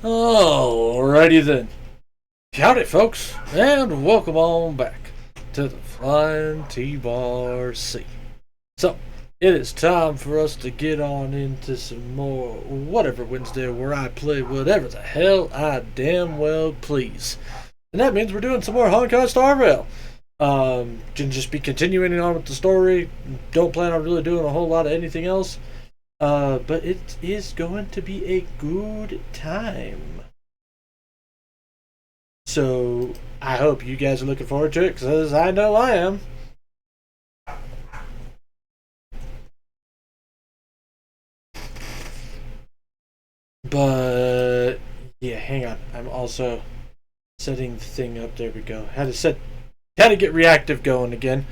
Alrighty then. Howdy, folks, and welcome on back to the Flying T-Bar C. So, it is time for us to get on into some more Whatever Wednesday, where I play whatever the hell I damn well please. And that means we're doing some more Honkai Star Rail. Can just be continuing on with the story. Don't plan on really doing a whole lot of anything else. But it is going to be a good time. So I hope you guys are looking forward to it, because I know I am. But yeah, hang on. I'm also setting the thing up. There we go. Had to get reactive going again,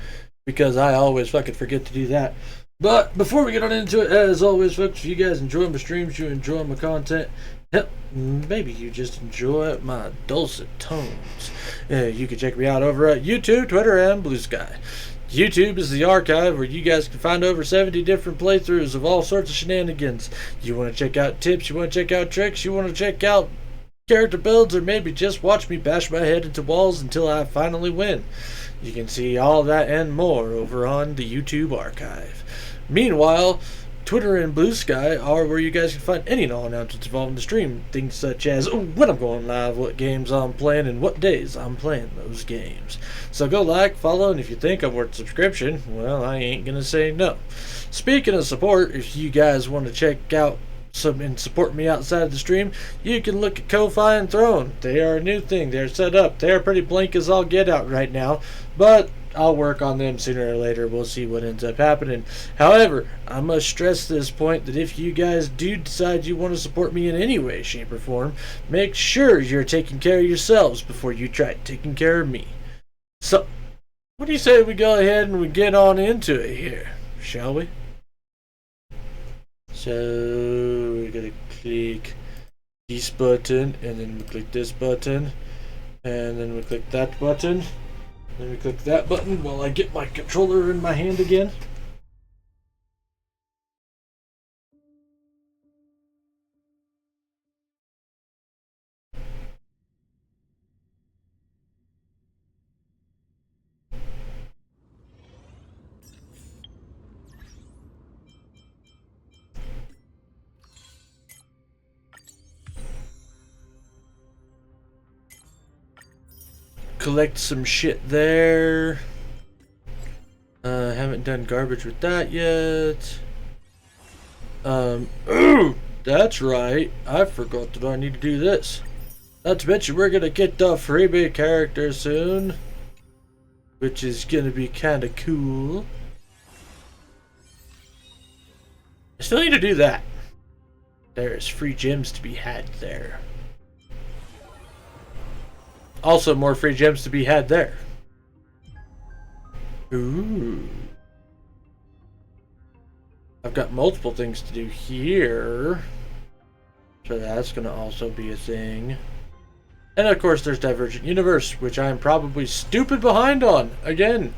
because I always fucking forget to do that. But before we get on into it, as always, folks, if you guys enjoy my streams, you enjoy my content, hell, maybe you just enjoy my dulcet tones, you can check me out over at YouTube, Twitter, and Blue Sky. YouTube is the archive where you guys can find over 70 different playthroughs of all sorts of shenanigans. You want to check out tips, you want to check out tricks, you want to check out character builds, or maybe just watch me bash my head into walls until I finally win. You can see all that and more over on the YouTube archive. Meanwhile, Twitter and Blue Sky are where you guys can find any and all announcements involving the stream. Things such as when I'm going live, what games I'm playing, and what days I'm playing those games. So go like, follow, and if you think I'm worth subscription, well, I ain't gonna say no. Speaking of support, if you guys want to check out some and support me outside of the stream, you can look at Ko-Fi and Throne. They are a new thing. They're set up. They're pretty blank as all get out right now, but I'll work on them sooner or later. We'll see what ends up happening. However, I must stress this point that if you guys do decide you want to support me in any way, shape, or form, make sure you're taking care of yourselves before you try taking care of me. So, what do you say we go ahead and we get on into it here, shall we? So, we're going to click this button, and then we click this button, and then we click that button. Then we click that button while I get my controller in my hand again. Collect some shit there. Haven't done garbage with that yet. Ooh, that's right. I forgot that I need to do this. Not to mention, we're gonna get the freebie character soon, which is gonna be kinda cool. I still need to do that. There's free gems to be had there. Also, more free gems to be had there. Ooh. I've got multiple things to do here. So that's going to also be a thing. And of course, there's Divergent Universe, which I'm probably stupid behind on. Again.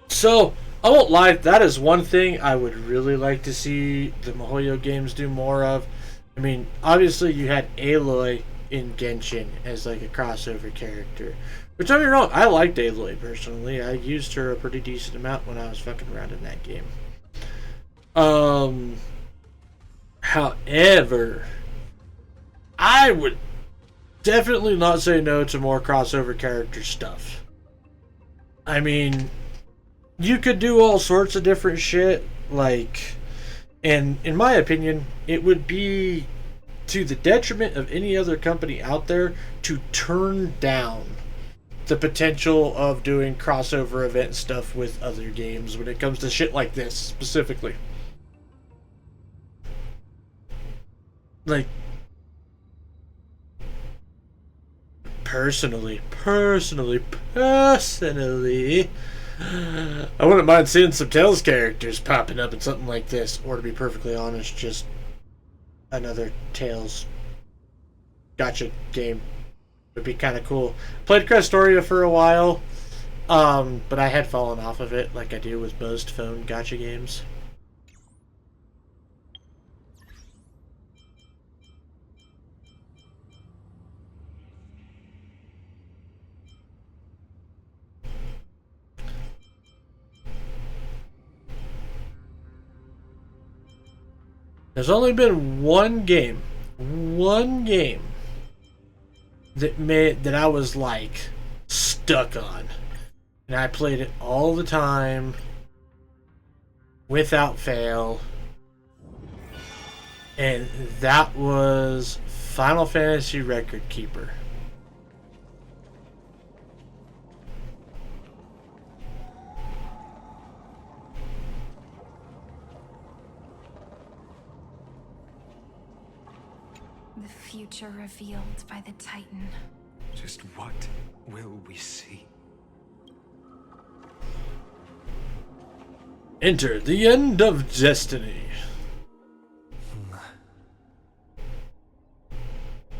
So, I won't lie, that is one thing I would really like to see the MiHoYo games do more of. I mean, obviously you had Aloy in Genshin as like a crossover character. Which, don't get me wrong, I liked Aloy personally. I used her a pretty decent amount when I was fucking around in that game. However, I would definitely not say no to more crossover character stuff. I mean, you could do all sorts of different shit, like, and in my opinion, it would be to the detriment of any other company out there to turn down the potential of doing crossover event stuff with other games when it comes to shit like this specifically. Like, personally, I wouldn't mind seeing some Tails characters popping up in something like this, or to be perfectly honest, just another Tails gotcha game would be kind of cool. Played Crestoria for a while, but I had fallen off of it like I do with most phone gotcha games. There's only been one game that I was like stuck on, and I played it all the time without fail, and that was Final Fantasy Record Keeper. The future revealed by the Titan. Just what will we see? Enter the end of destiny.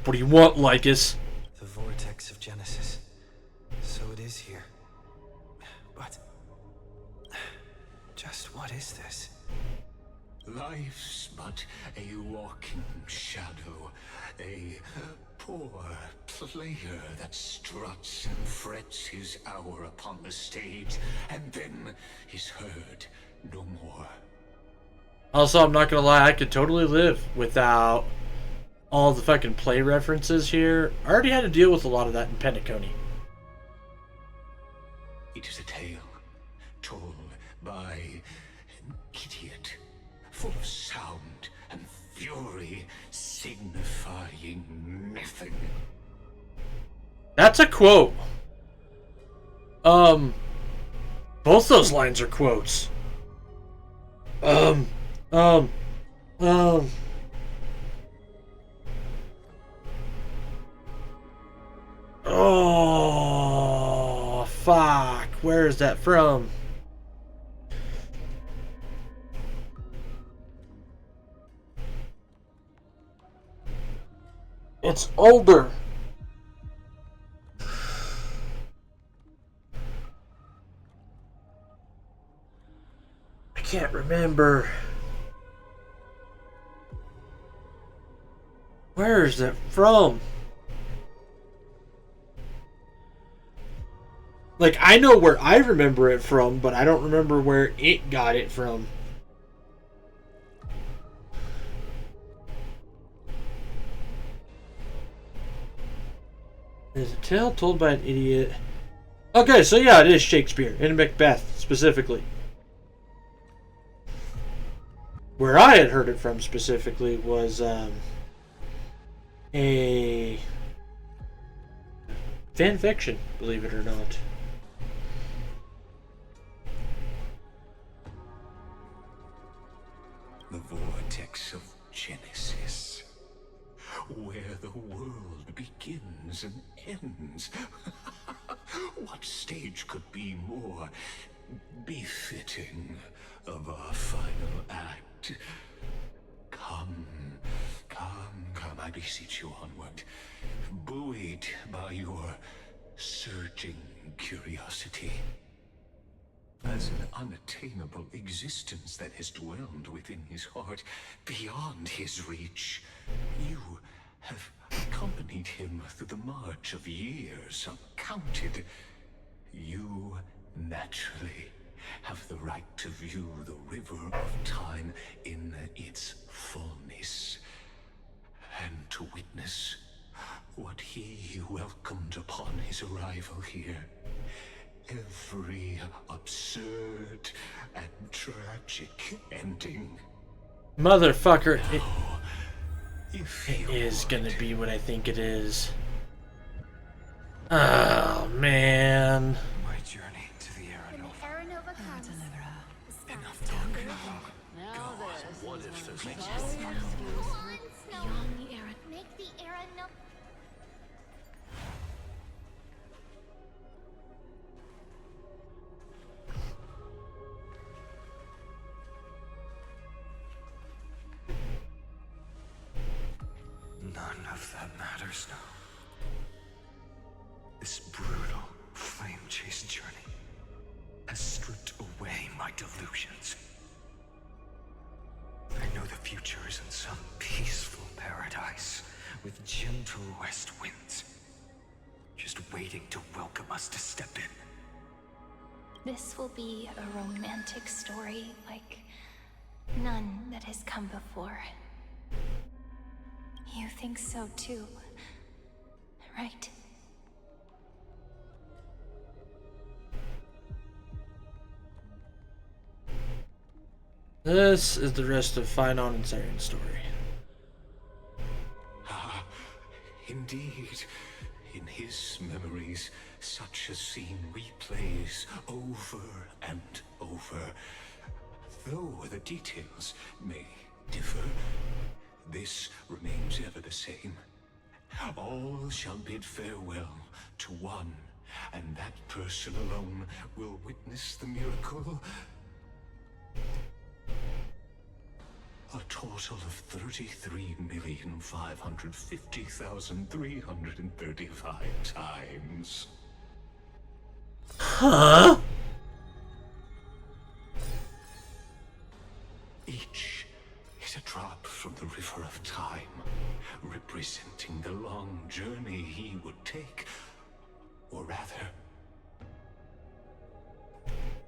What do you want, Lycus? The vortex of Genesis. So it is here. But just what is this? Life's but a walking shadow, a poor player that struts and frets his hour upon the stage, and then is heard no more. Also, I'm not gonna lie, I could totally live without all the fucking play references here. I already had to deal with a lot of that in Pentaconi. It is a tale told by an idiot, full of sound and fury, signifying nothing. That's a quote. Both those lines are quotes. Oh, fuck. Where is that from? It's older. I can't remember. Where is it from? Like, I know where I remember it from, but I don't remember where it got it from. There's a tale told by an idiot. Okay, so yeah, it is Shakespeare, in Macbeth, specifically. Where I had heard it from specifically was a fan fiction, believe it or not. The vortex of Genesis, where the world begins and ends. What stage could be more befitting of our final act? Come, I beseech you onward, buoyed by your surging curiosity. As an unattainable existence that has dwelled within his heart, beyond his reach, you have accompanied him through the march of years uncounted. You naturally have the right to view the river of time in its fullness, and to witness what he welcomed upon his arrival here. Every absurd and tragic ending. Motherfucker, it If is gonna be what I think it is. Oh, man. My journey to the Aranova. Enough talk. what if there's Make the era no. None if that matters now. This brutal flame chase journey has stripped away my delusions. I know the future is in some peaceful paradise with gentle west winds, just waiting to welcome us to step in. This will be a romantic story like none that has come before. You think so too, right? This is the rest of Finon and Siren's story. Ah, indeed. In his memories, such a scene replays over and over. Though the details may differ, this remains ever the same. All shall bid farewell to one, and that person alone will witness the miracle. A total of 33,550,335 times. Huh? Each is a drop from the river of time, representing the long journey he would take, or rather,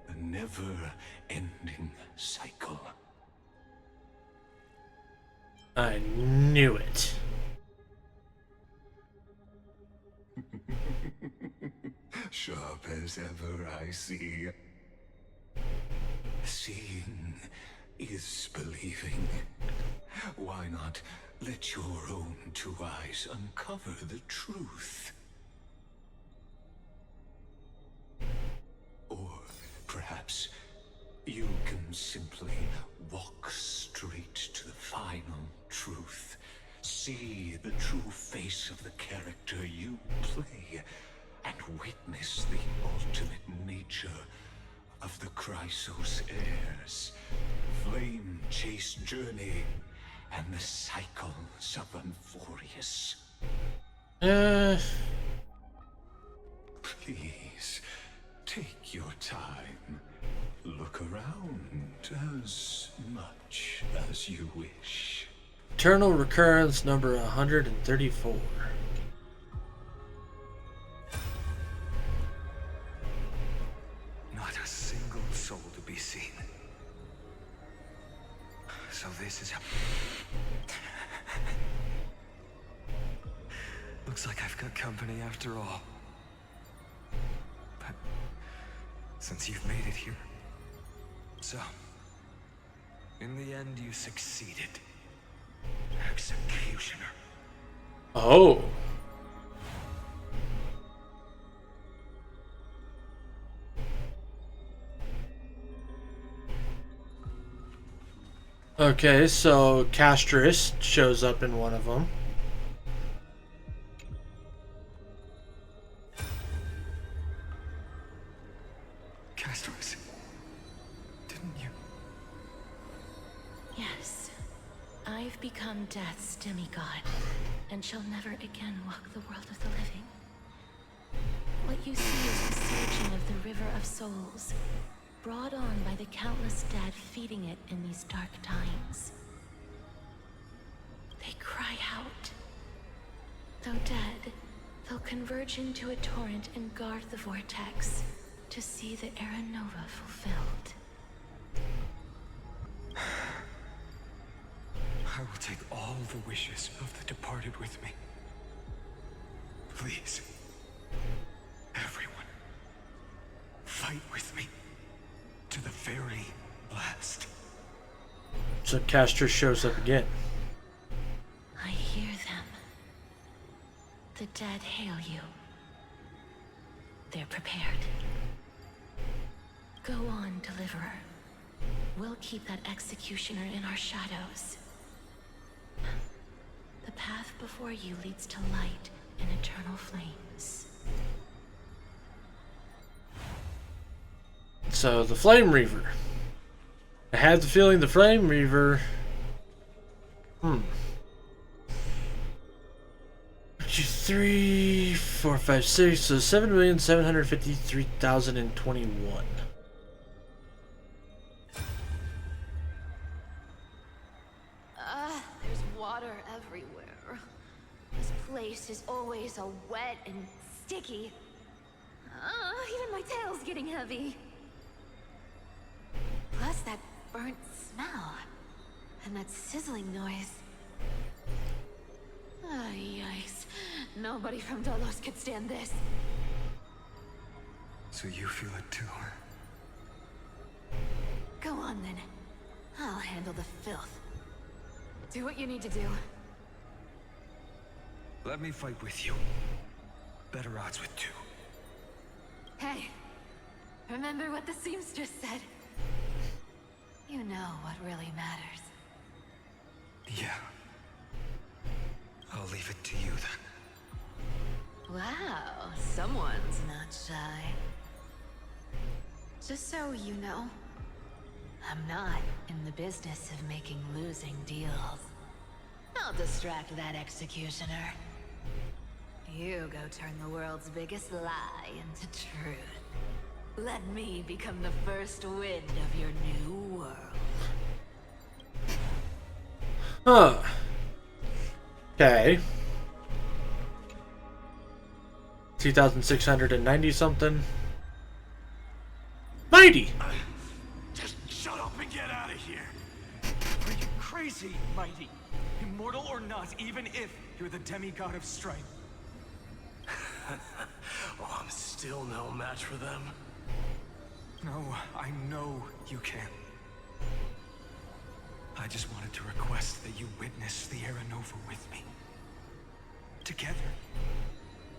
the never-ending cycle. I knew it. Sharp as ever, I see. Seeing is believing. Why not let your own two eyes uncover the truth? Or perhaps you can simply walk straight to the final truth. See the true face of the character you play, and witness the ultimate nature of the Chrysos heirs, flame chase journey, and the cycles of Unforius. Please, take your time. Look around as much as you wish. Eternal Recurrence number 134. Not a single soul to be seen. So this is... Looks like I've got company after all. But since you've made it here... So, in the end you succeeded. Executioner. Oh. Okay, so Castris shows up in one of them. Castris, didn't you? Yes. I've become Death's demigod, and shall never again walk the world of the living. What you see is the surging of the River of Souls, brought on by the countless dead feeding it in these dark times. They cry out. Though dead, they'll converge into a torrent and guard the vortex to see the Era Nova fulfilled. I will take all the wishes of the departed with me. Please, everyone, fight with me to the very last. So Castris shows up again. I hear them. The dead hail you. They're prepared. Go on, Deliverer. We'll keep that executioner in our shadows. The path before you leads to light and eternal flames. So the Flame Reaver. I had the feeling the Flame Reaver... 2, 3, 4, 5, 6. So 7,753,021. There's water everywhere. This place is always so wet and sticky. Even my tail's getting heavy. Plus that burnt smell. And that sizzling noise. Yikes. Nobody from Dolos could stand this. So you feel it too? Go on then. I'll handle the filth. Do what you need to do. Let me fight with you. Better odds with 2. Hey, remember what the seamstress said? You know what really matters. Yeah. I'll leave it to you then. Wow, someone's not shy. Just so you know, I'm not in the business of making losing deals. I'll distract that executioner. You go turn the world's biggest lie into truth. Let me become the first wind of your new world. Huh. Okay. 2,690 something. Mighty! Just shut up and get out of here! Are you crazy, Mighty? Immortal or not, even if you're the demigod of strength. Oh, I'm still no match for them. No, I know you can. I just wanted to request that you witness the Era Nova with me. Together,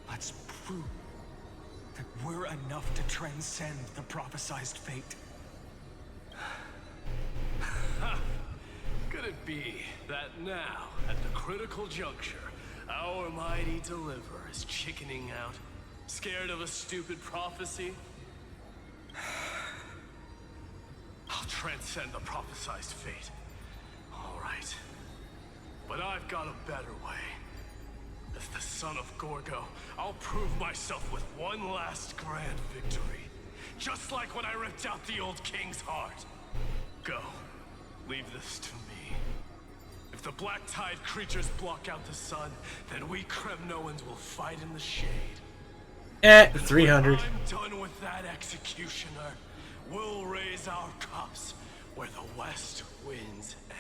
let's prove That we're enough to transcend the prophesized fate. Could it be that now, at the critical juncture, our mighty deliverer is chickening out, scared of a stupid prophecy? I'll transcend the prophesized fate. All right. But I've got a better way. As the son of Gorgo, I'll prove myself with one last grand victory. Just like when I ripped out the old king's heart. Go. Leave this to me. If the Black Tide creatures block out the sun, then we Kremnoans will fight in the shade. 300. When I'm done with that executioner, we'll raise our cups where the west winds end.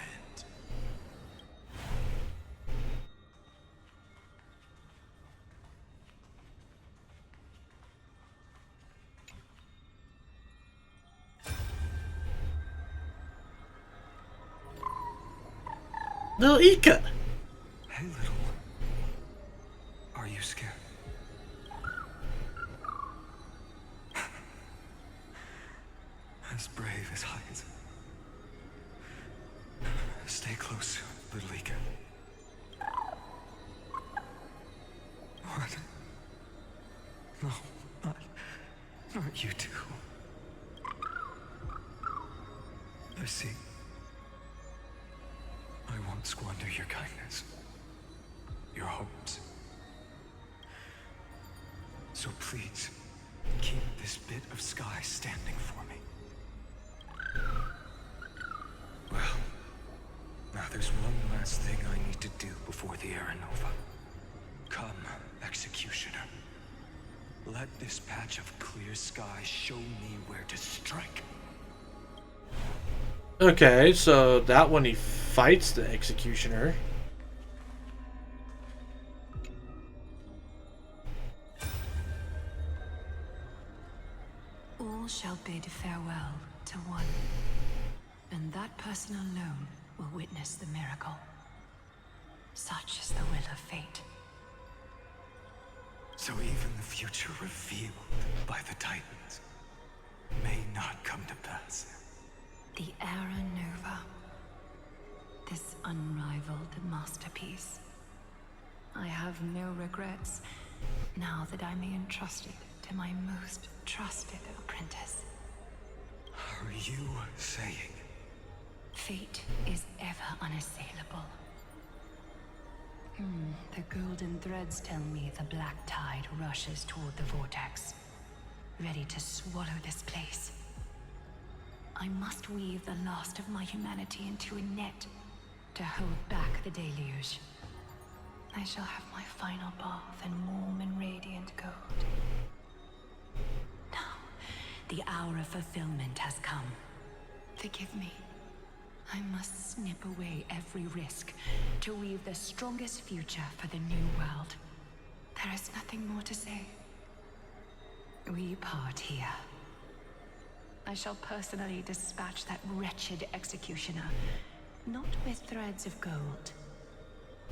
Little Ika. Hey, little one. Are you scared? As brave as Heinz. Stay close, little Ika. What? No, not you two. I see. I won't squander your kindness. Your hopes. So please, keep this bit of sky standing for me. Well, now there's one last thing I need to do before the Era Nova. Come, Executioner. Let this patch of clear sky show me where to strike. Okay, so that one he fights the Executioner. All shall bid farewell to one, and that person alone will witness the miracle. Such is the will of fate. So even the future revealed by the Titans may not come to pass. The Era Nova. This unrivaled masterpiece. I have no regrets now that I may entrust it to my most trusted apprentice. Are you saying? Fate is ever unassailable. The golden threads tell me the black tide rushes toward the vortex, ready to swallow this place. I must weave the last of my humanity into a net to hold back the deluge. I shall have my final bath in warm and radiant gold. Now, the hour of fulfillment has come. Forgive me. I must snip away every risk to weave the strongest future for the new world. There is nothing more to say. We part here. I shall personally dispatch that wretched executioner, not with threads of gold,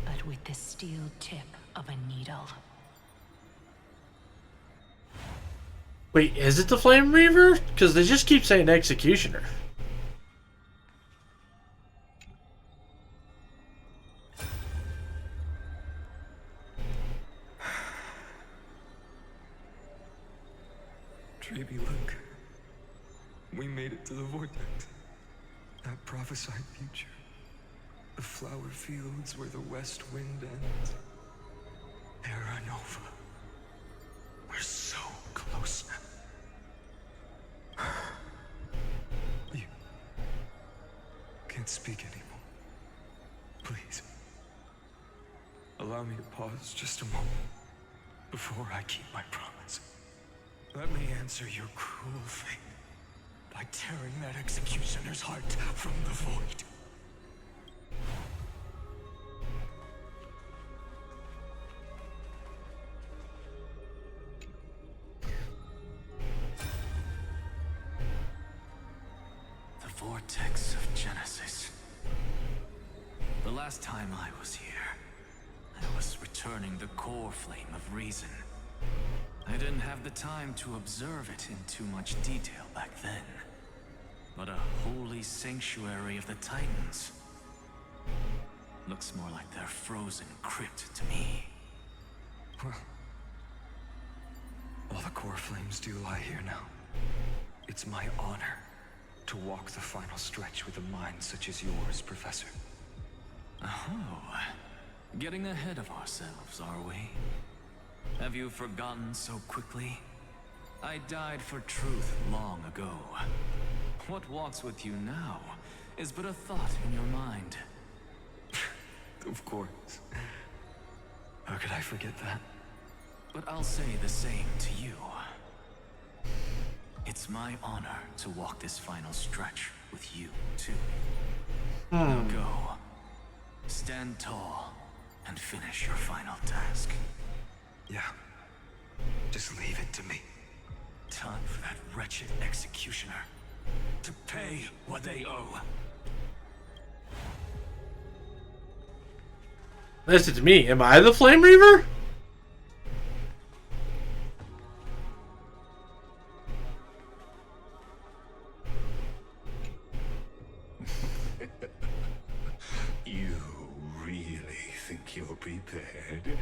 but with the steel tip of a needle. Wait, is it the Flame Reaver? Because they just keep saying Executioner. Baby, look. We made it to the vortex. That prophesied future. The flower fields where the west wind ends. Terra Nova. We're so close now. You can't speak anymore. Please. Allow me to pause just a moment before I keep my promise. Let me answer your cruel fate by tearing that executioner's heart from the void. The vortex of Genesis. The last time I was here, I was returning the core flame of reason. I didn't have the time to observe it in too much detail back then. But a holy sanctuary of the Titans. Looks more like their frozen crypt to me. Well, all the core flames do lie here now. It's my honor to walk the final stretch with a mind such as yours, Professor. Oh, getting ahead of ourselves, are we? Have you forgotten so quickly? I died for truth long ago. What walks with you now is but a thought in your mind. Of course. How could I forget that? But I'll say the same to you. It's my honor to walk this final stretch with you, too. Now go. Stand tall and finish your final task. Yeah. Just leave it to me. Time for that wretched executioner to pay what they owe. Listen to me. Am I the Flame Reaver? You really think you're prepared?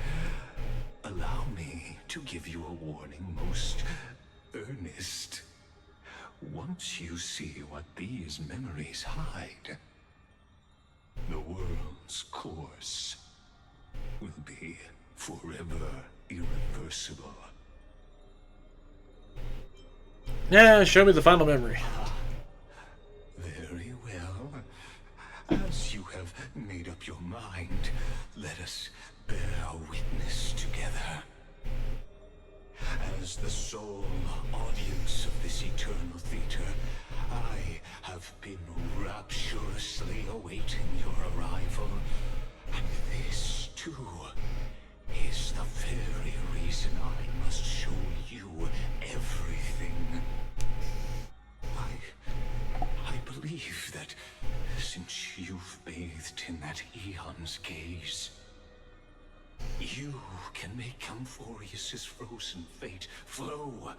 Allow me to give you a warning, most earnest. Once you see what these memories hide, the world's course will be forever irreversible. Yeah, show me the final memory. Very well. As you have made up your mind, let us bear witness together. As the sole audience of this eternal theater, I have been rapturously awaiting your arrival. And this, too, is the very reason I must show you everything. I believe that since you've bathed in that eon's gaze, you can make Amphorius's frozen fate flow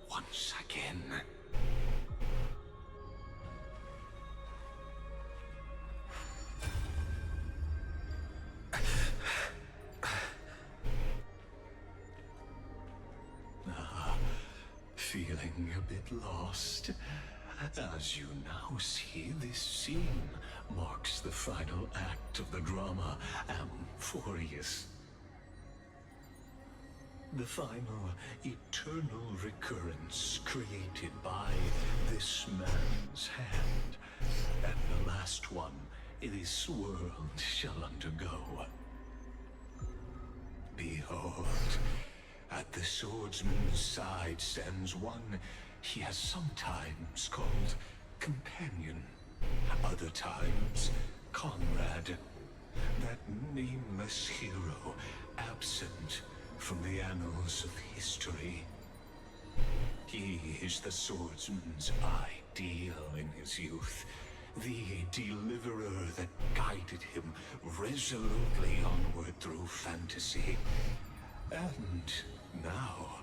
once again. Feeling a bit lost? As you now see this scene marks the final act of the drama Amphorius. The final eternal recurrence created by this man's hand, and the last one this world shall undergo. Behold, at the swordsman's side stands one he has sometimes called companion, other times comrade, that nameless hero absent from the annals of history. He is the swordsman's ideal in his youth, the deliverer that guided him resolutely onward through fantasy. And now,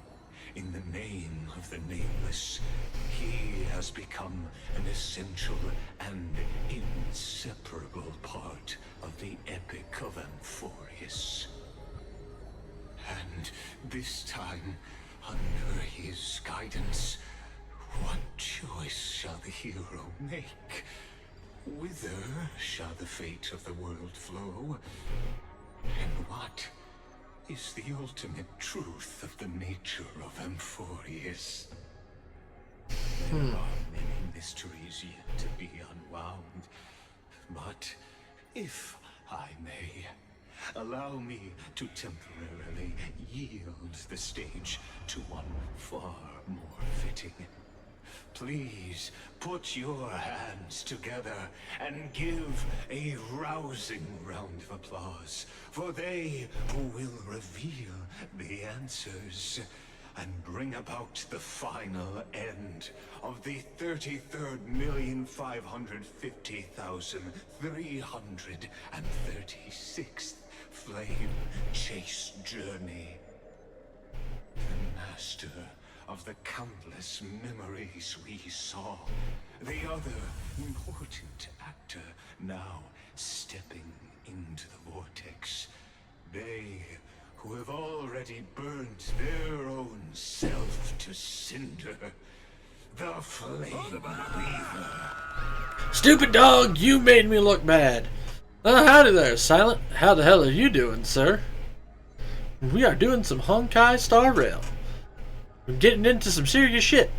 in the name of the Nameless, he has become an essential and inseparable part of the epic of Amphorius. And this time, under his guidance, what choice shall the hero make? Whither shall the fate of the world flow? And what is the ultimate truth of the nature of Amphorius? There are many mysteries yet to be unwound, but if I may, allow me to temporarily yield the stage to one far more fitting. Please put your hands together and give a rousing round of applause for they who will reveal the answers and bring about the final end of the 33,550,336th flame chase journey. The master of the countless memories we saw, the other important actor now stepping into the vortex. They who have already burnt their own self to cinder. The Flame Weaver. Stupid dog, you made me look bad. Howdy there, Silent. How the hell are you doing, sir? We are doing some Honkai Star Rail. We're getting into some serious shit.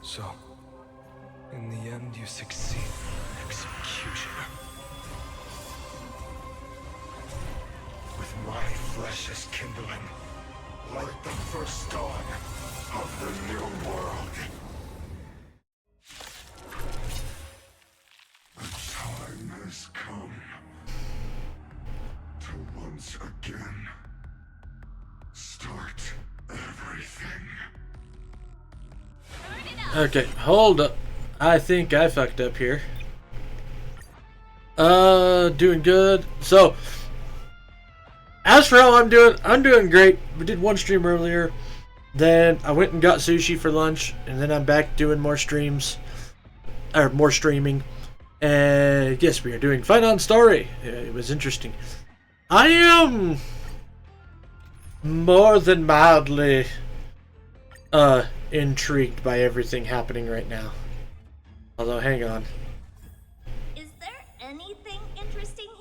So, in the end, you succeed, Executioner. With my flesh as kindling, like the first dawn of the new world. The time has come to once again start everything. Okay, hold up. I think I fucked up here. Doing good. So, Astral, I'm doing great. We did one stream earlier. Then I went and got sushi for lunch, and then I'm back doing more streams, or more streaming. And yes, we are doing Fight On Story. It was interesting. I am more than mildly intrigued by everything happening right now. Although, hang on. Is there anything interesting here?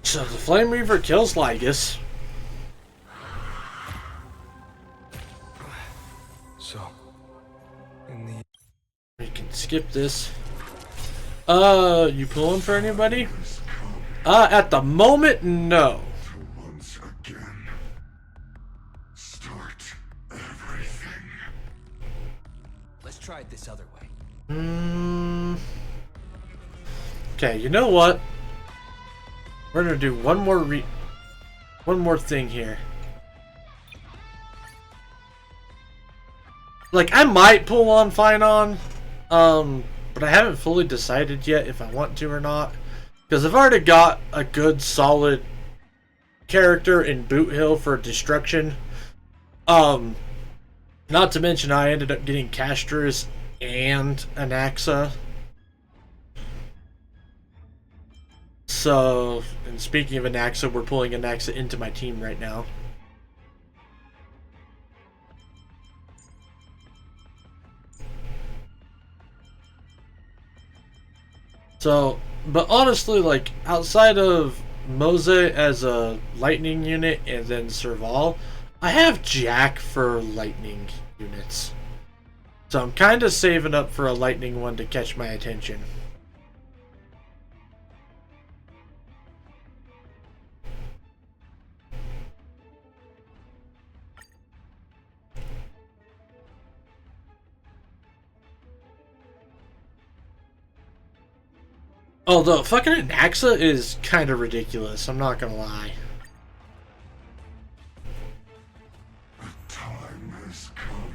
So the Flame Reaver kills Lygus. So, in the... We can skip this. You pulling for anybody? At the moment, no. Once again, start everything. Let's try it this other way. Okay, you know what? We're gonna do one more one more thing here. Like, I might pull on Finon, but I haven't fully decided yet if I want to or not. Because I've already got a good, solid character in Boot Hill for Destruction. Not to mention I ended up getting Castris and Anaxa. So, and speaking of Anaxa, we're pulling Anaxa into my team right now. So, but honestly, like, outside of Mose as a lightning unit and then Serval, I have Jack for lightning units. So I'm kind of saving up for a lightning one to catch my attention. Although, fucking Anaxa is kind of ridiculous, I'm not gonna lie. The time has come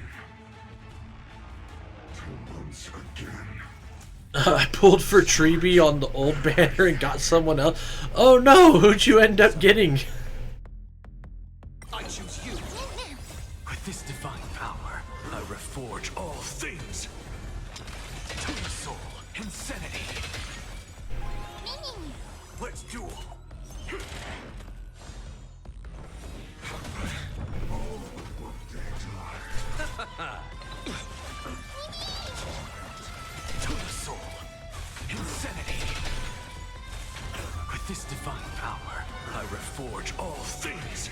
to once again. I pulled for Treeby on the old banner and got someone else. Oh no, who'd you end up getting? I choose you. With this divine power, I reforge all things. To the soul, insanity. Let's duel. To the soul, insanity. With this divine power, I reforge all things.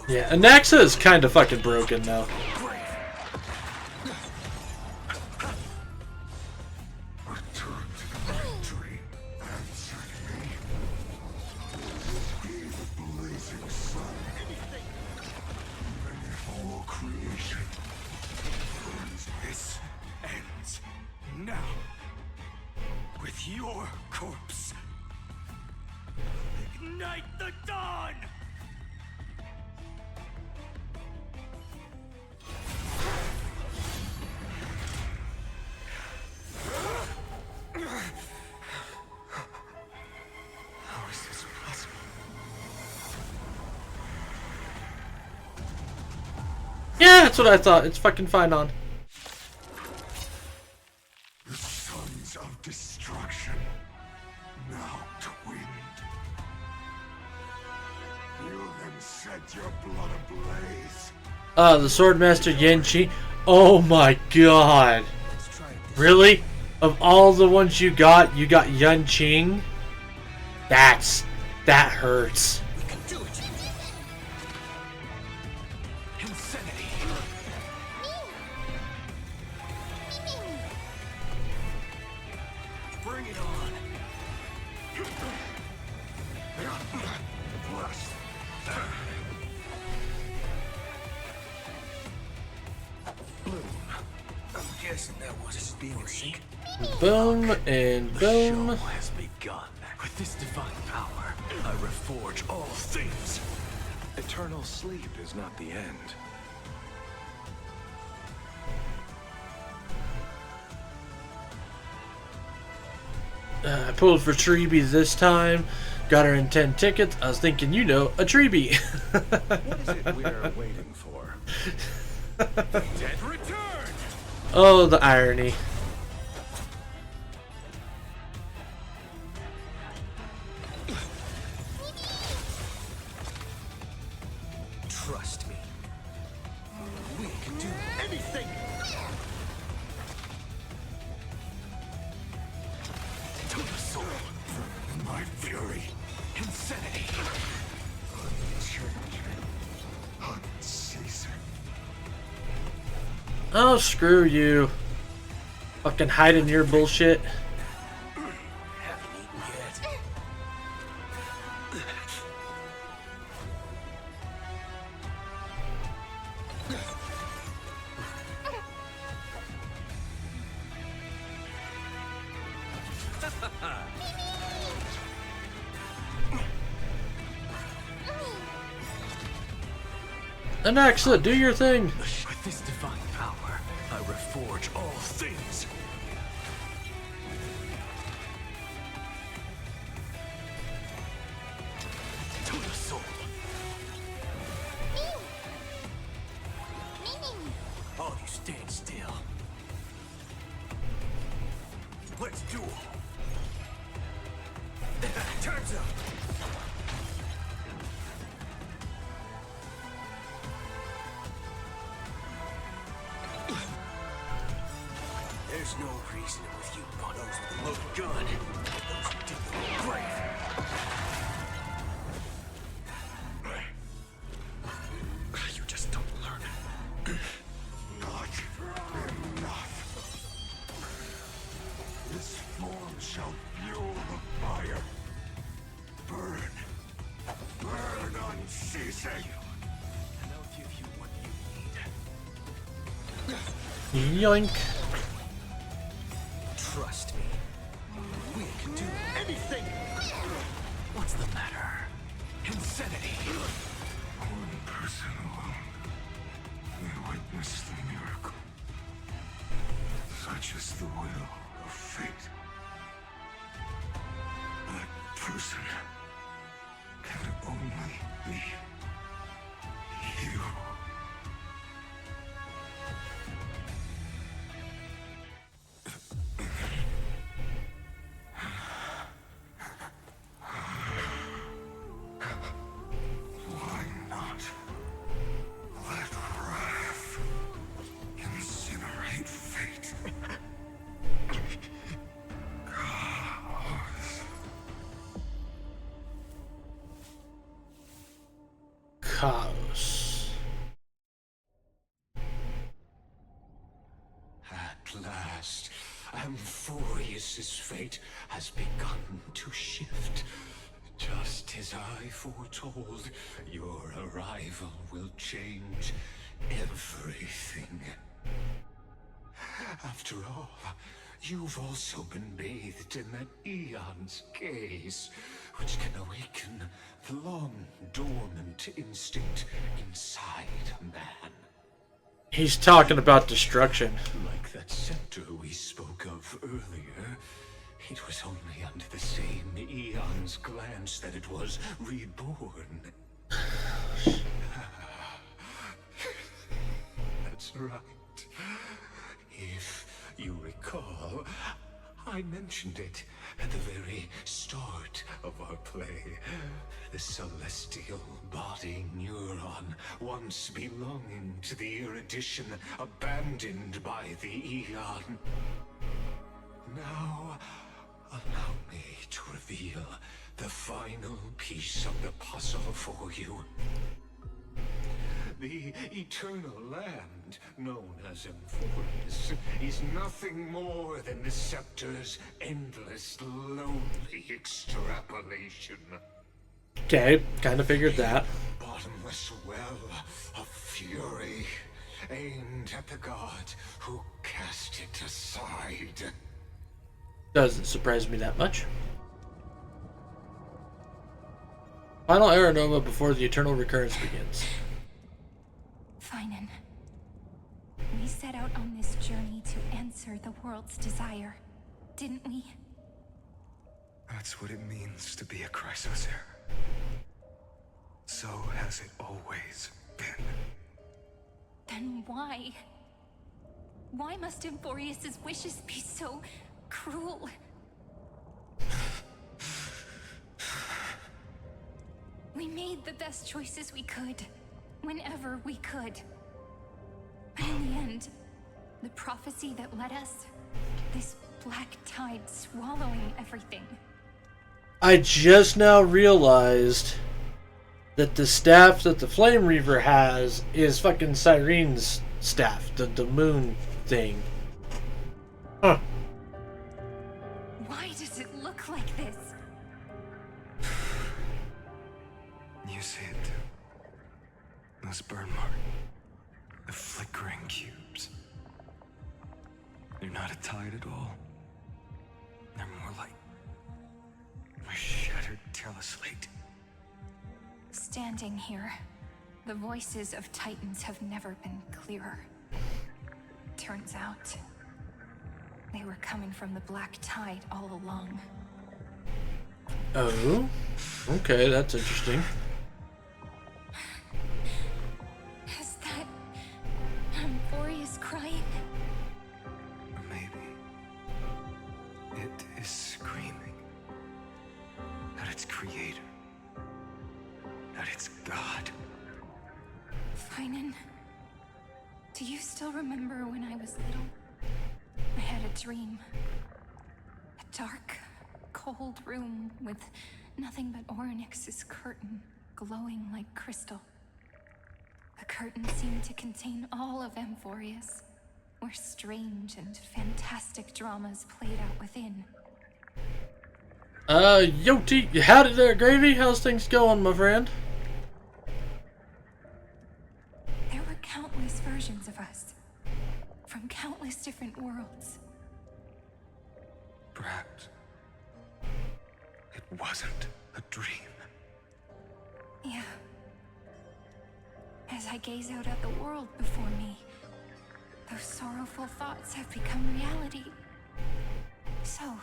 Yeah, Anaxa is kind of fucking broken though. This ends now. With your corpse. Ignite the dawn! How is this possible? Yeah, that's what I thought. It's fucking Finon. The sons of destruction, now twinned. Feel them set your blood ablaze. The Swordmaster Yenchi. Oh my god. Really? Of all the ones you got Yun Qing? That hurts. We can do it. Insanity. Bring it on. Blessed. Bloom. I'm guessing that was just being in sync. Boom and The boom. show has begun. With this divine power, I reforge all things. Eternal sleep is not the end. I pulled for Treeby this time. Got her in 10 tickets. I was thinking, you know, a Treeby. What is it we're waiting for? Dead return! Oh, the irony. Trust me. We can do anything! To the soul. My fury. Insanity. Unchanging. Unceasing. Oh, screw you. Fucking hiding your bullshit. Haven't eaten yet. Anaxa, do your thing. With this divine power, I reforge all things. To the soul. All you stand still. Let's duel. Turns up. There's no reason with you those with a loaded gun. Those who dig the grave. You just don't learn. Not enough. This form shall fuel the fire. Burn. Burn unceasing. And I'll give you what you need. Yoink. Trust me. We can do anything. What's the matter? Insanity. One person alone may witness the miracle. Such is the will of fate. That person can only be you. Why not let wrath incinerate fate? Chaos. At last, Amphorius's fate has begun to shift. Just as I foretold, your arrival will change everything. After all, you've also been bathed in that eon's gaze, which can awaken the long-dormant instinct inside a man. He's talking about destruction. Like that scepter we spoke of earlier, it was only under the same eon's glance that it was reborn. That's right. If you recall, I mentioned it at the very start of our play. The celestial body neuron, once belonging to the erudition abandoned by the eon. Now, allow me to reveal the final piece of the puzzle for you. The eternal land, known as Amphorius, is nothing more than the scepter's endless, lonely extrapolation. Okay, kind of figured that. A bottomless well of fury, aimed at the god who cast it aside. Doesn't surprise me that much. Final Aeronova before the eternal recurrence begins. Finan, we set out on this journey to answer the world's desire, didn't we? That's what it means to be a Chrysosaur. So has it always been. Then why? Why must Amphorius's wishes be so cruel? We made the best choices we could, whenever we could. But in the end, the prophecy that led us, this black tide swallowing everything. I just now realized that the staff that the Flame Reaver has is fucking Cyrene's staff, the moon thing. Huh. Why does it look like this? You see it? Those burn marks. The flickering cubes. They're not a tide at all. They're more like a shattered teleslate. Standing here, The voices of Titans have never been clearer. Turns out, they were coming from the Black Tide all along. Oh, okay, that's interesting. Is that Amphorius crying? Maybe it is screaming at its creator, at its god. Finan, do you still remember when I was little? I had a dream. A dark, cold room with nothing but Orynyx's curtain glowing like crystal. The curtain seemed to contain all of Amphorius, where strange and fantastic dramas played out within. Yoti, howdy there, Gravy. How's things going, my friend? There were countless versions of us, from countless different worlds. Perhaps it wasn't a dream. Yeah. As I gaze out at the world before me, those sorrowful thoughts have become reality. So,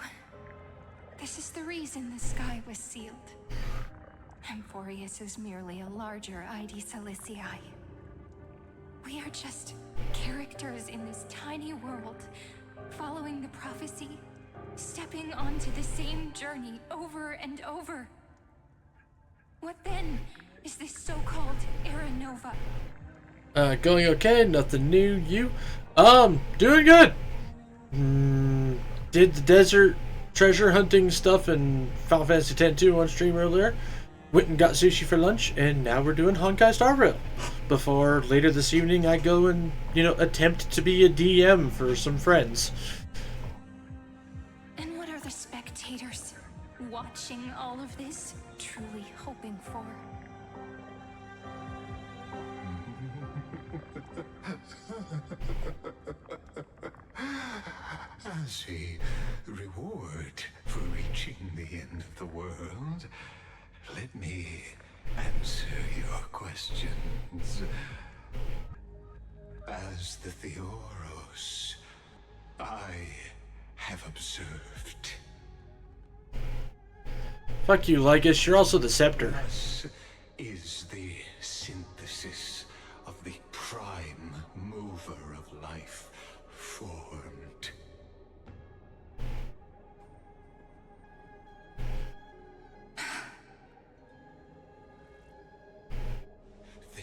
this is the reason the sky was sealed. Amphorius is merely a larger ID Silicii. We are just characters in this tiny world, following the prophecy, stepping onto the same journey over and over. What then is this so-called Era Nova? Going okay, nothing new. You? Doing good. Did the desert treasure hunting stuff in Final Fantasy X-2 on stream earlier. Went and got sushi for lunch, and now we're doing Honkai Star Rail. Before later this evening, I go and, attempt to be a DM for some friends. And what are the spectators watching all of this truly hoping for? As a reward for reaching the end of the world, let me answer your questions. As the Theoros, I have observed. Fuck you, Lycus. You're also the Scepter. This is the synthesis of the prime mover of life formed.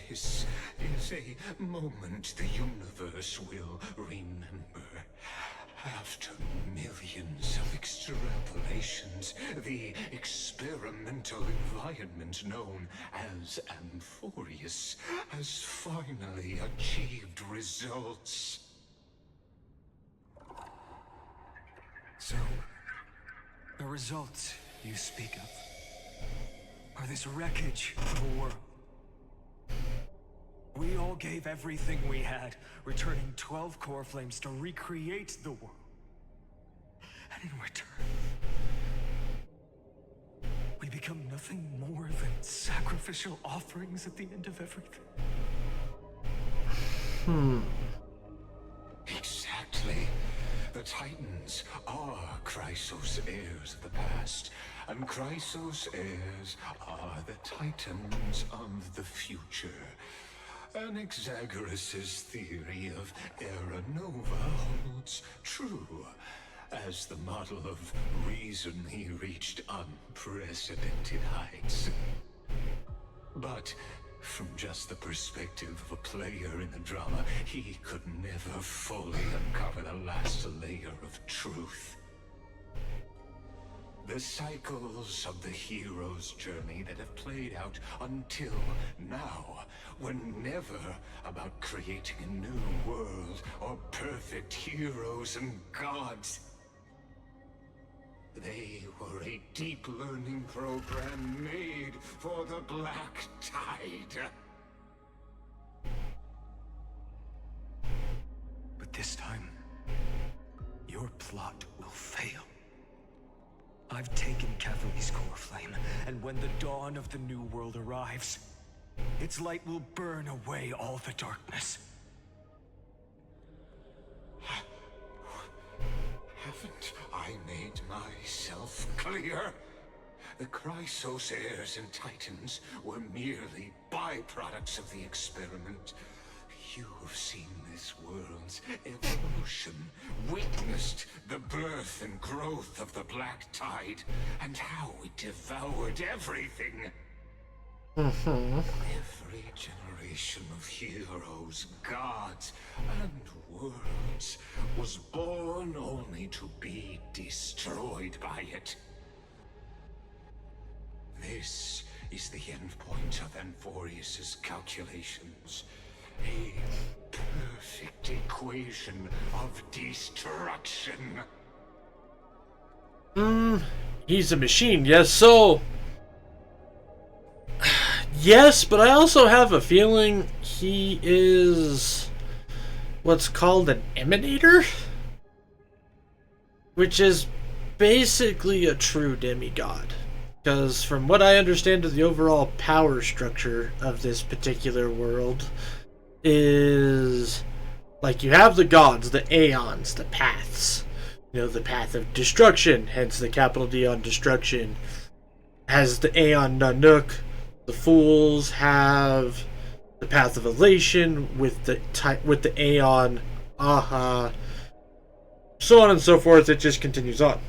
This is a moment the universe will remember. After millions of extrapolations, the experimental environment known as Amphorius has finally achieved results. So, the results you speak of are this wreckage of a world. We all gave everything we had, returning 12 core flames to recreate the world. And in return, we become nothing more than sacrificial offerings at the end of everything. Exactly. The Titans are Chrysos heirs of the past, and Chrysos heirs are the Titans of the future. Anaxagoras' theory of Era Nova holds true, as the model of reason he reached unprecedented heights. But from just the perspective of a player in the drama, he could never fully uncover the last layer of truth. The cycles of the hero's journey that have played out until now were never about creating a new world or perfect heroes and gods. They were a deep learning program made for the Black Tide. But this time, your plot will fail. I've taken Cavalry's core flame, and when the dawn of the new world arrives, Its light will burn away all the darkness. Haven't I made myself clear? The Chrysos heirs and Titans were merely byproducts of the experiment. You have seen this world's evolution, witnessed the birth and growth of the Black Tide, and how it devoured everything. Every generation of heroes, gods, and worlds was born only to be destroyed by it. This is the endpoint of Anforius's calculations. A perfect equation of destruction. He's a machine, yes, so... Yes, but I also have a feeling he is what's called an emanator, which is basically a true demigod. Because from what I understand of the overall power structure of this particular world is, like, you have the gods, the aeons, the paths. You know, the path of destruction, hence the capital D on destruction, has the aeon Nanook. The fools have the path of elation with the aeon Aha. So on and so forth. It just continues on.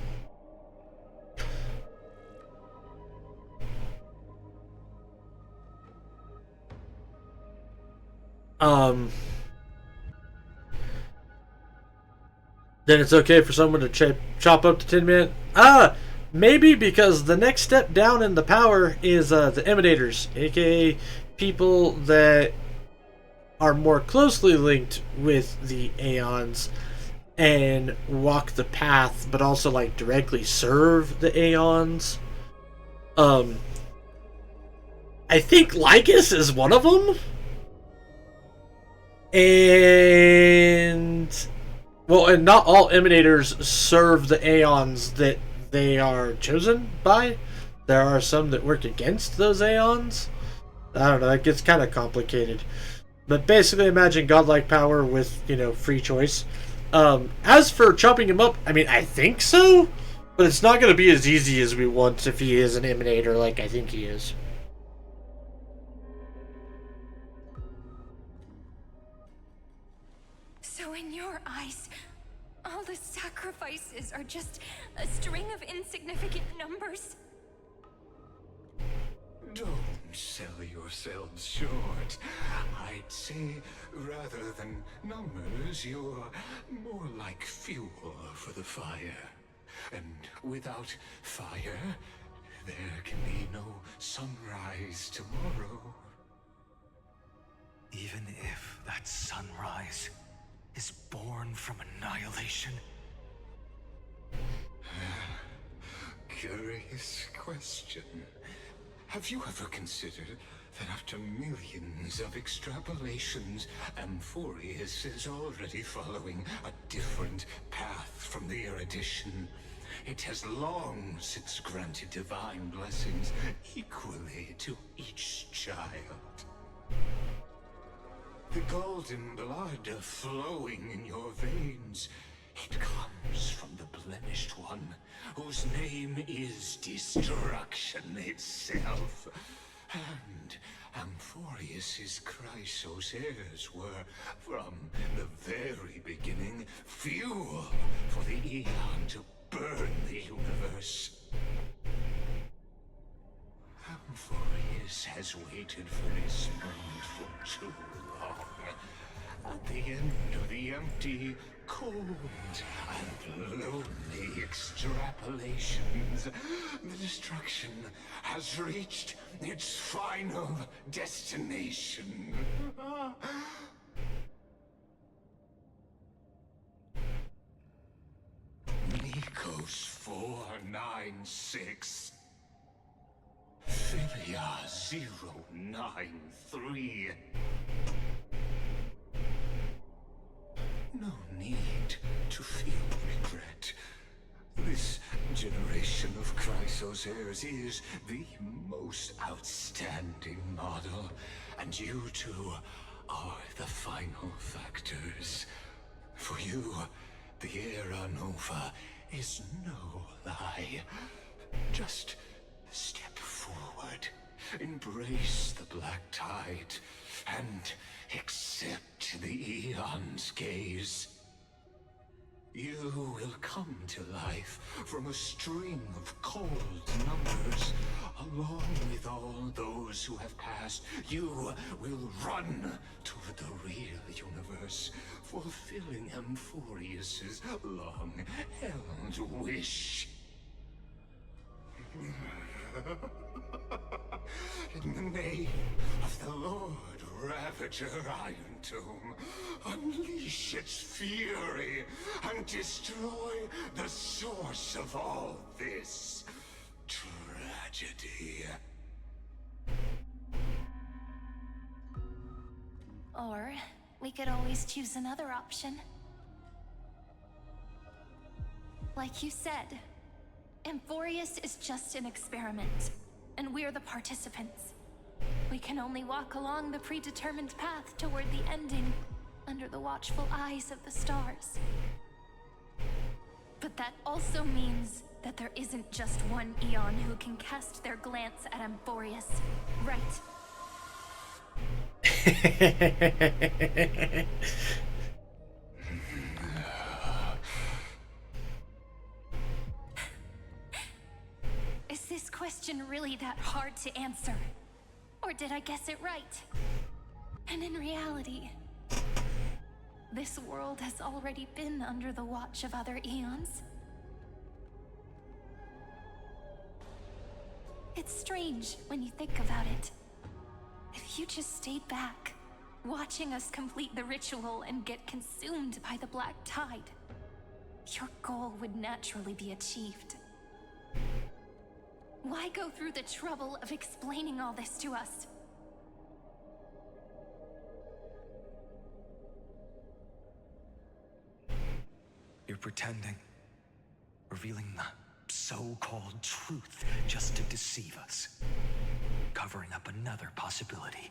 Then it's okay for someone to chop up to 10 Man. Maybe because the next step down in the power is the emanators, aka people that are more closely linked with the Aeons and walk the path, but also like directly serve the Aeons. I think Lycus is one of them. And not all emanators serve the Aeons that they are chosen by. There are some that work against those Aeons. I don't know, it gets kind of complicated. But basically imagine godlike power with, free choice. As for chopping him up, I mean, I think so. But it's not going to be as easy as we want if he is an emanator like I think he is. So in your eyes, all the sacrifices are just a string of insignificant numbers? Don't sell yourselves short. I'd say, rather than numbers, you're more like fuel for the fire. And without fire, there can be no sunrise tomorrow. Even if that sunrise is born from annihilation? Curious question. Have you ever considered that after millions of extrapolations, Amphorius is already following a different path from the erudition? It has long since granted divine blessings equally to each child. The golden blood flowing in your veins, it comes from the blemished one, whose name is destruction itself. And Amphorius's Chrysos heirs were, from the very beginning, fuel for the Aeon to burn the universe. Amphorius has waited for his moment for too long. At the end of the empty, cold, and lonely extrapolations, the destruction has reached its final destination. Nikos 496. Philia 093. No need to feel regret. This generation generation of Chrysos heirs is the most outstanding model, and you two are the final factors. For you, the Era Nova is no lie. Just step forward, embrace the black tide, and accept the Eon's gaze. You will come to life from a string of cold numbers. Along with all those who have passed, you will run toward the real universe, fulfilling Amphorius's long-held wish. In the name of the Lord Ravager Iron Tomb, unleash its fury and destroy the source of all this tragedy. Or we could always choose another option. Like you said, Amphorius is just an experiment, and we're the participants. We can only walk along the predetermined path toward the ending, under the watchful eyes of the stars. But that also means that there isn't just one Eon who can cast their glance at Amphorius, right? Is this question really that hard to answer? Or did I guess it right? And in reality, this world has already been under the watch of other Eons. It's strange when you think about it. If you just stayed back, watching us complete the ritual and get consumed by the black tide, your goal would naturally be achieved. Why go through the trouble of explaining all this to us? You're pretending. Revealing the so-called truth just to deceive us. Covering up another possibility.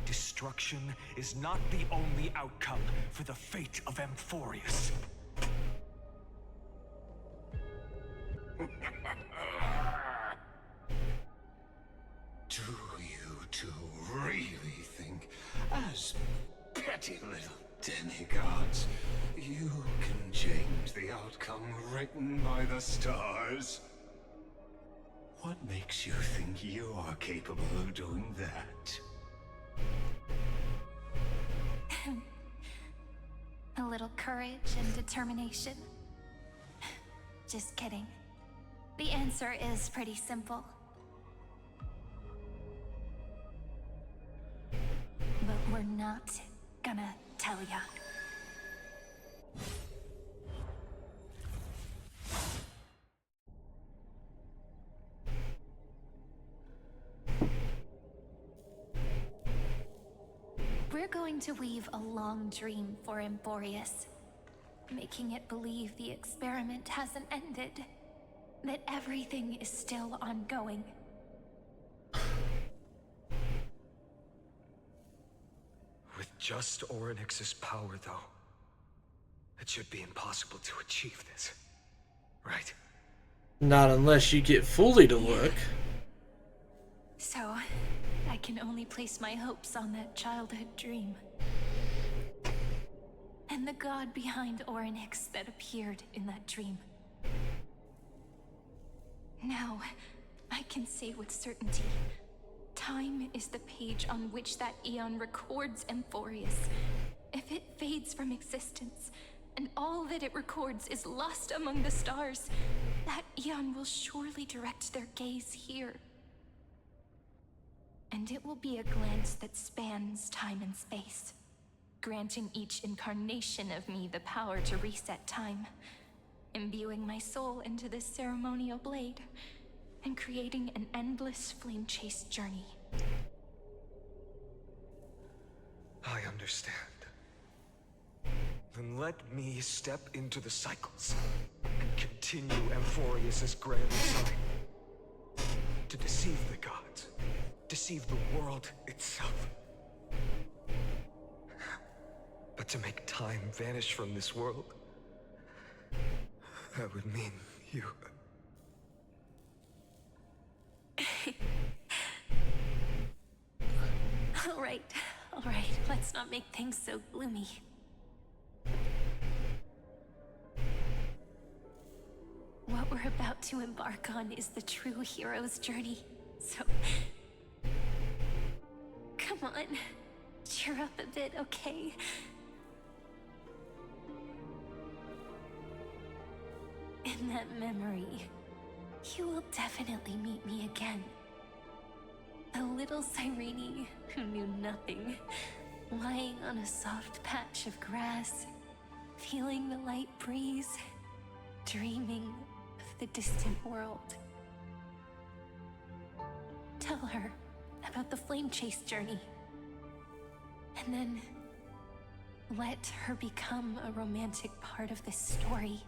Destruction is not the only outcome for the fate of Amphorius. Do you two really think, as petty little demigods, you can change the outcome written by the stars? What makes you think you're capable of doing that? A little courage and determination. Just kidding. The answer is pretty simple. But we're not gonna tell ya. We're going to weave a long dream for Amphorius, making it believe the experiment hasn't ended, that everything is still ongoing. With just Orynyx's power, though, it should be impossible to achieve this, right? Not unless you get fully to work. So, I can only place my hopes on that childhood dream. And the god behind Orynyx that appeared in that dream. Now, I can say with certainty, time is the page on which that Eon records Amphorius. If it fades from existence, and all that it records is lost among the stars, that Eon will surely direct their gaze here. And it will be a glance that spans time and space, granting each incarnation of me the power to reset time, imbuing my soul into this ceremonial blade, and creating an endless flame-chased journey. I understand. Then let me step into the cycles and continue Amphorius' grand design. To deceive the gods. Deceive the world itself. But to make time vanish from this world, that would mean you... All right, let's not make things so gloomy. What we're about to embark on is the true hero's journey, so... Come on, cheer up a bit, okay? In that memory, you will definitely meet me again. A little Cyrene who knew nothing, lying on a soft patch of grass, feeling the light breeze, dreaming of the distant world. Tell her about the flame chase journey, and then let her become a romantic part of this story.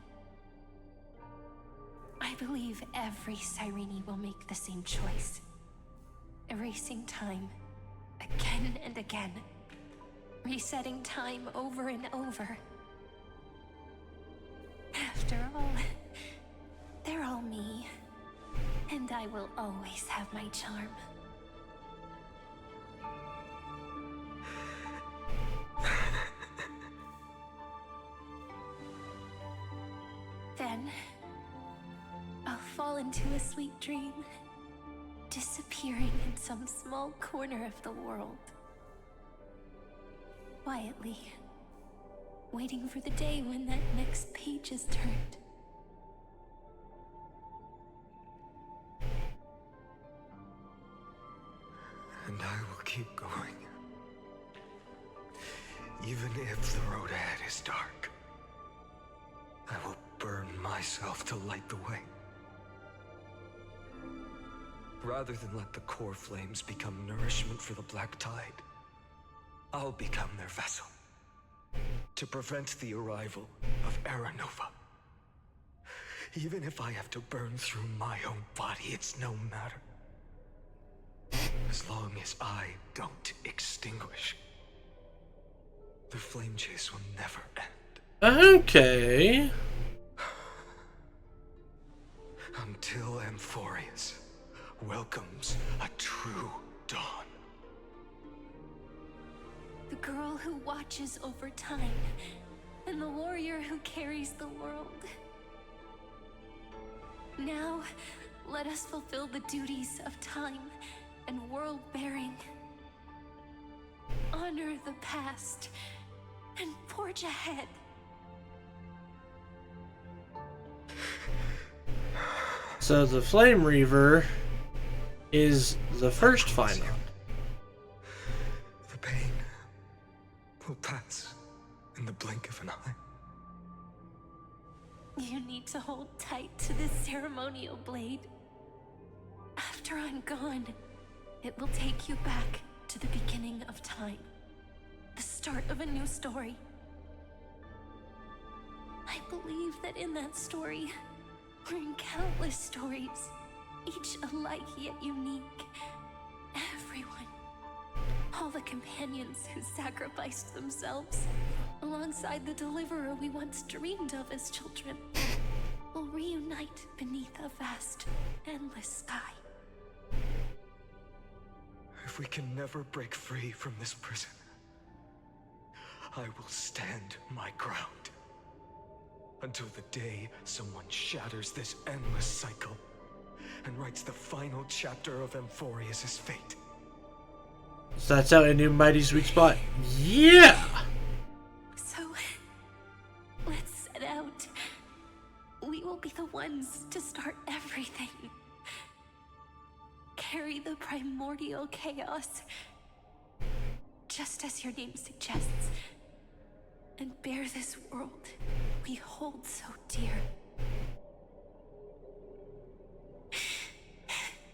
I believe every Cyrene will make the same choice. Erasing time, again and again. Resetting time over and over. After all, they're all me. And I will always have my charm. Then, I'll fall into a sweet dream, disappearing in some small corner of the world. Quietly, waiting for the day when that next page is turned. And I will keep going. Even if the road ahead is dark, I will burn myself to light the way. Rather than let the core flames become nourishment for the Black Tide, I'll become their vessel. To prevent the arrival of Aranova. Even if I have to burn through my own body, it's no matter. As long as I don't extinguish, the flame chase will never end. Okay. Until Amphorius welcomes a true dawn. The girl who watches over time, and the warrior who carries the world. Now, let us fulfill the duties of time and world-bearing. Honor the past, and forge ahead. So the Flame Reaver is the first final. The pain will pass in the blink of an eye. You need to hold tight to this ceremonial blade. After I'm gone, it will take you back to the beginning of time. The start of a new story. I believe that in that story, we're in countless stories, each alike yet unique. Everyone, all the companions who sacrificed themselves, alongside the deliverer we once dreamed of as children, will reunite beneath a vast, endless sky. If we can never break free from this prison, I will stand my ground. Until the day someone shatters this endless cycle and writes the final chapter of Amphorius' fate. So that's out a new mighty sweet spot. Yeah! So, let's set out. We will be the ones to start everything. Carry the primordial chaos, just as your name suggests, and bear this world we hold so dear.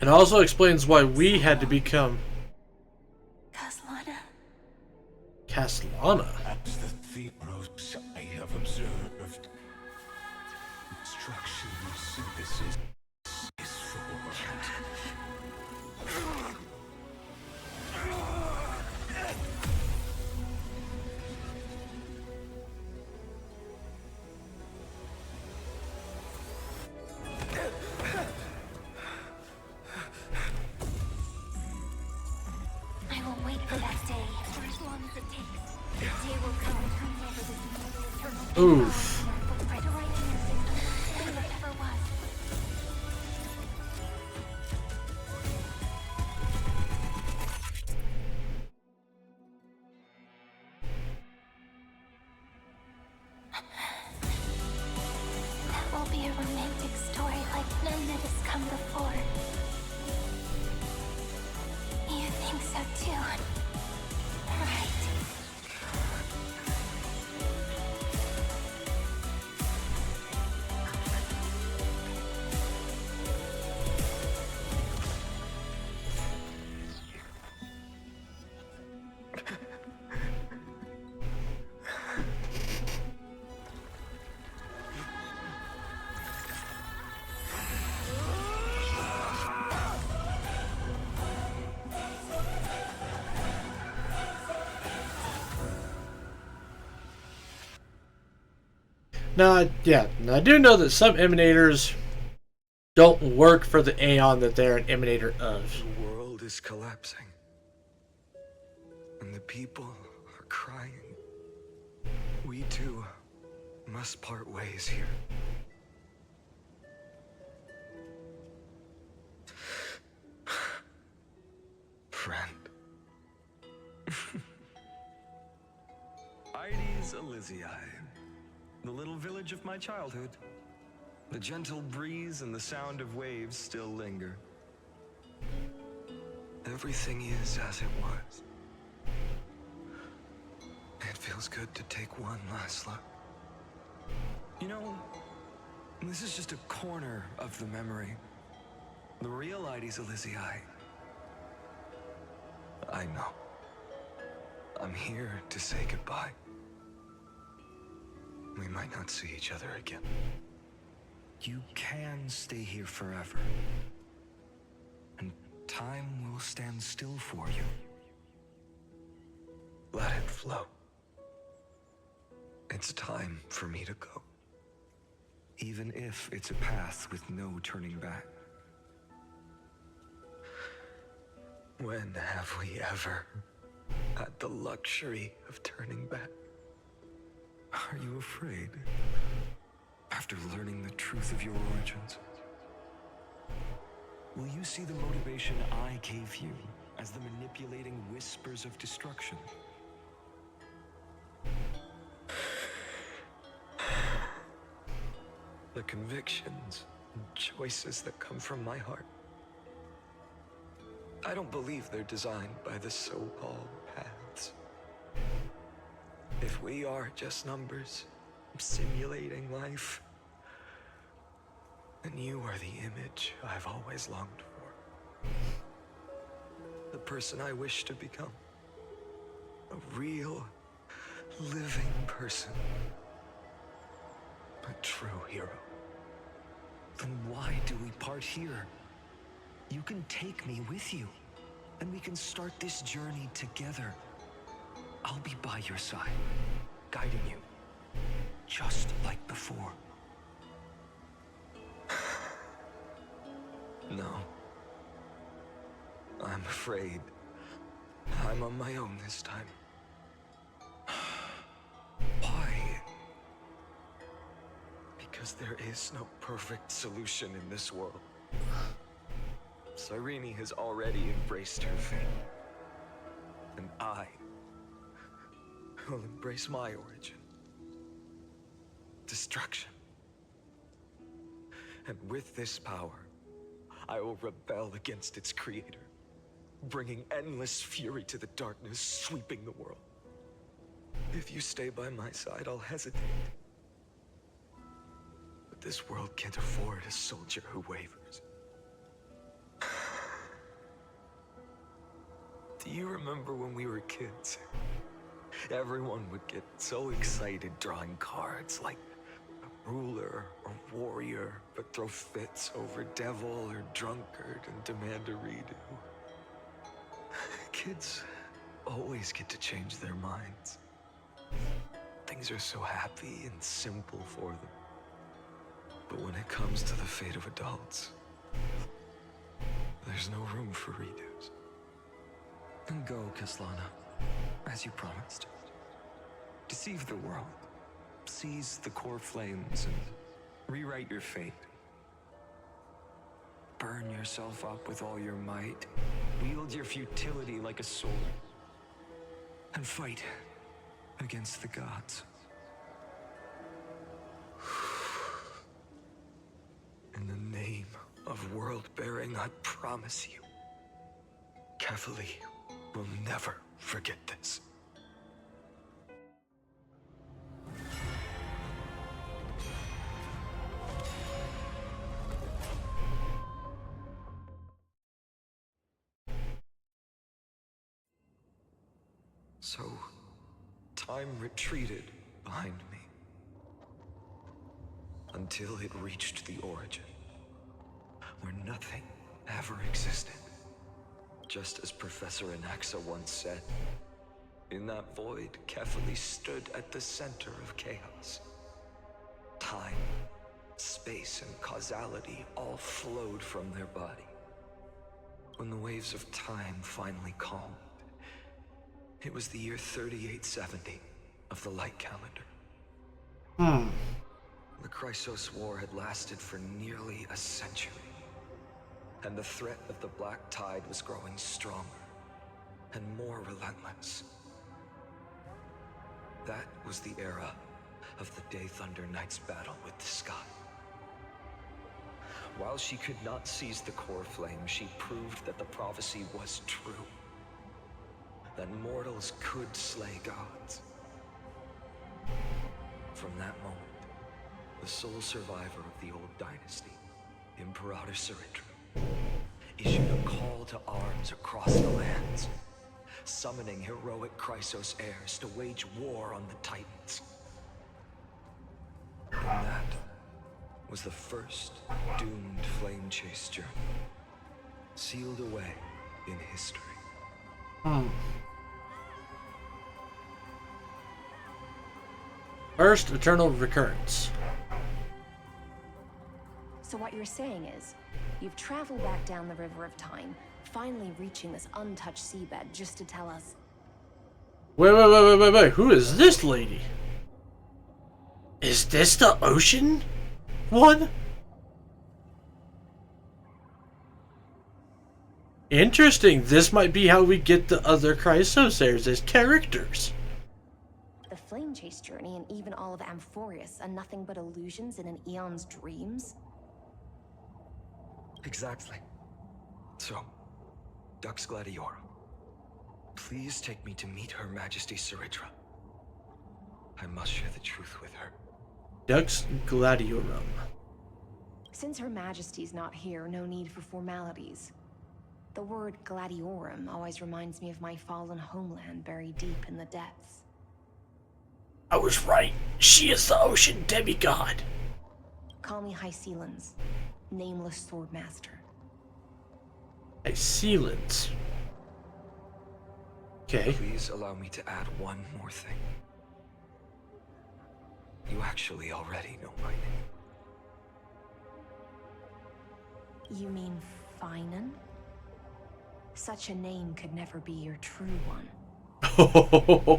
It also explains why we had to become Caslana. Caslana. As the Theros I have observed, Instruction synthesis is formed. I will wait for that day, for as long as it takes. The day will come whenever this mortal eternal Oof. footprint right here is it ever was. That will be a romantic story like none that has come before. You think so too, right? Now, yeah, now I do know that some emanators don't work for the Aeon that they're an emanator of. The world is collapsing. And the people are crying. We too must part ways here. Friend. Ides Elysiae, the little village of my childhood. The gentle breeze and the sound of waves still linger. Everything is as it was. It feels good to take one last look. You know, this is just a corner of the memory. The real Ides Elysiae. I know. I'm here to say goodbye. We might not see each other again. You can stay here forever. And time will stand still for you. Let it flow. It's time for me to go. Even if it's a path with no turning back. When have we ever had the luxury of turning back? Are you afraid? After learning the truth of your origins? Will you see the motivation I gave you as the manipulating whispers of destruction? The convictions and choices that come from my heart. I don't believe they're designed by the so-called paths. If we are just numbers, simulating life, then you are the image I've always longed for. The person I wish to become. A real, living person. A true hero. Then why do we part here? You can take me with you, and we can start this journey together. I'll be by your side, guiding you, just like before. No. I'm afraid I'm on my own this time. Why? Because there is no perfect solution in this world. Cyrene has already embraced her fate. And I will embrace my origin. Destruction. And with this power, I will rebel against its creator, bringing endless fury to the darkness, sweeping the world. If you stay by my side, I'll hesitate. But this world can't afford a soldier who wavers. Do you remember when we were kids? Everyone would get so excited drawing cards like ruler or warrior, but throw fits over devil or drunkard and demand a redo. Kids always get to change their minds. Things are so happy and simple for them. But when it comes to the fate of adults, there's no room for redos. And go, Kaslana, as you promised. Deceive the world. Seize the core flames and rewrite your fate. Burn yourself up with all your might. Wield your futility like a sword. And fight against the gods. In the name of world-bearing, I promise you, Kefali will never forget this. So, time retreated behind me until it reached the origin, where nothing ever existed. Just as Professor Anaxa once said, in that void, Kefali stood at the center of chaos. Time, space, and causality all flowed from their body. When the waves of time finally calmed, it was the year 3870 of the light calendar. The Chrysos War had lasted for nearly a century, and the threat of the Black Tide was growing stronger and more relentless. That was the era of the Day Thunder Knight's battle with the sky. While she could not seize the core flame, she proved that the prophecy was true. That mortals could slay gods. From that moment, the sole survivor of the old dynasty, Imperator Ciridra, issued a call to arms across the lands, summoning heroic Chrysos heirs to wage war on the Titans. And that was the first doomed flame chase journey, sealed away in history. First eternal recurrence. So what you're saying is, you've traveled back down the River of Time, finally reaching this untouched seabed just to tell us... Wait. Who is this lady? Is this the ocean one? Interesting. This might be how we get the other Chrysos heirs as characters. The Flame Chase journey and even all of Amphorius are nothing but illusions in an Eon's dreams? Exactly. So, Dux Gladiorum, please take me to meet Her Majesty Ciridra. I must share the truth with her. Dux Gladiorum. Since Her Majesty's not here, no need for formalities. The word Gladiorum always reminds me of my fallen homeland buried deep in the depths. I was right. She is the ocean demigod. Call me Hycelans, nameless swordmaster. Hycelans. Okay. Please allow me to add one more thing. You actually already know my name. You mean Finan? Such a name could never be your true one.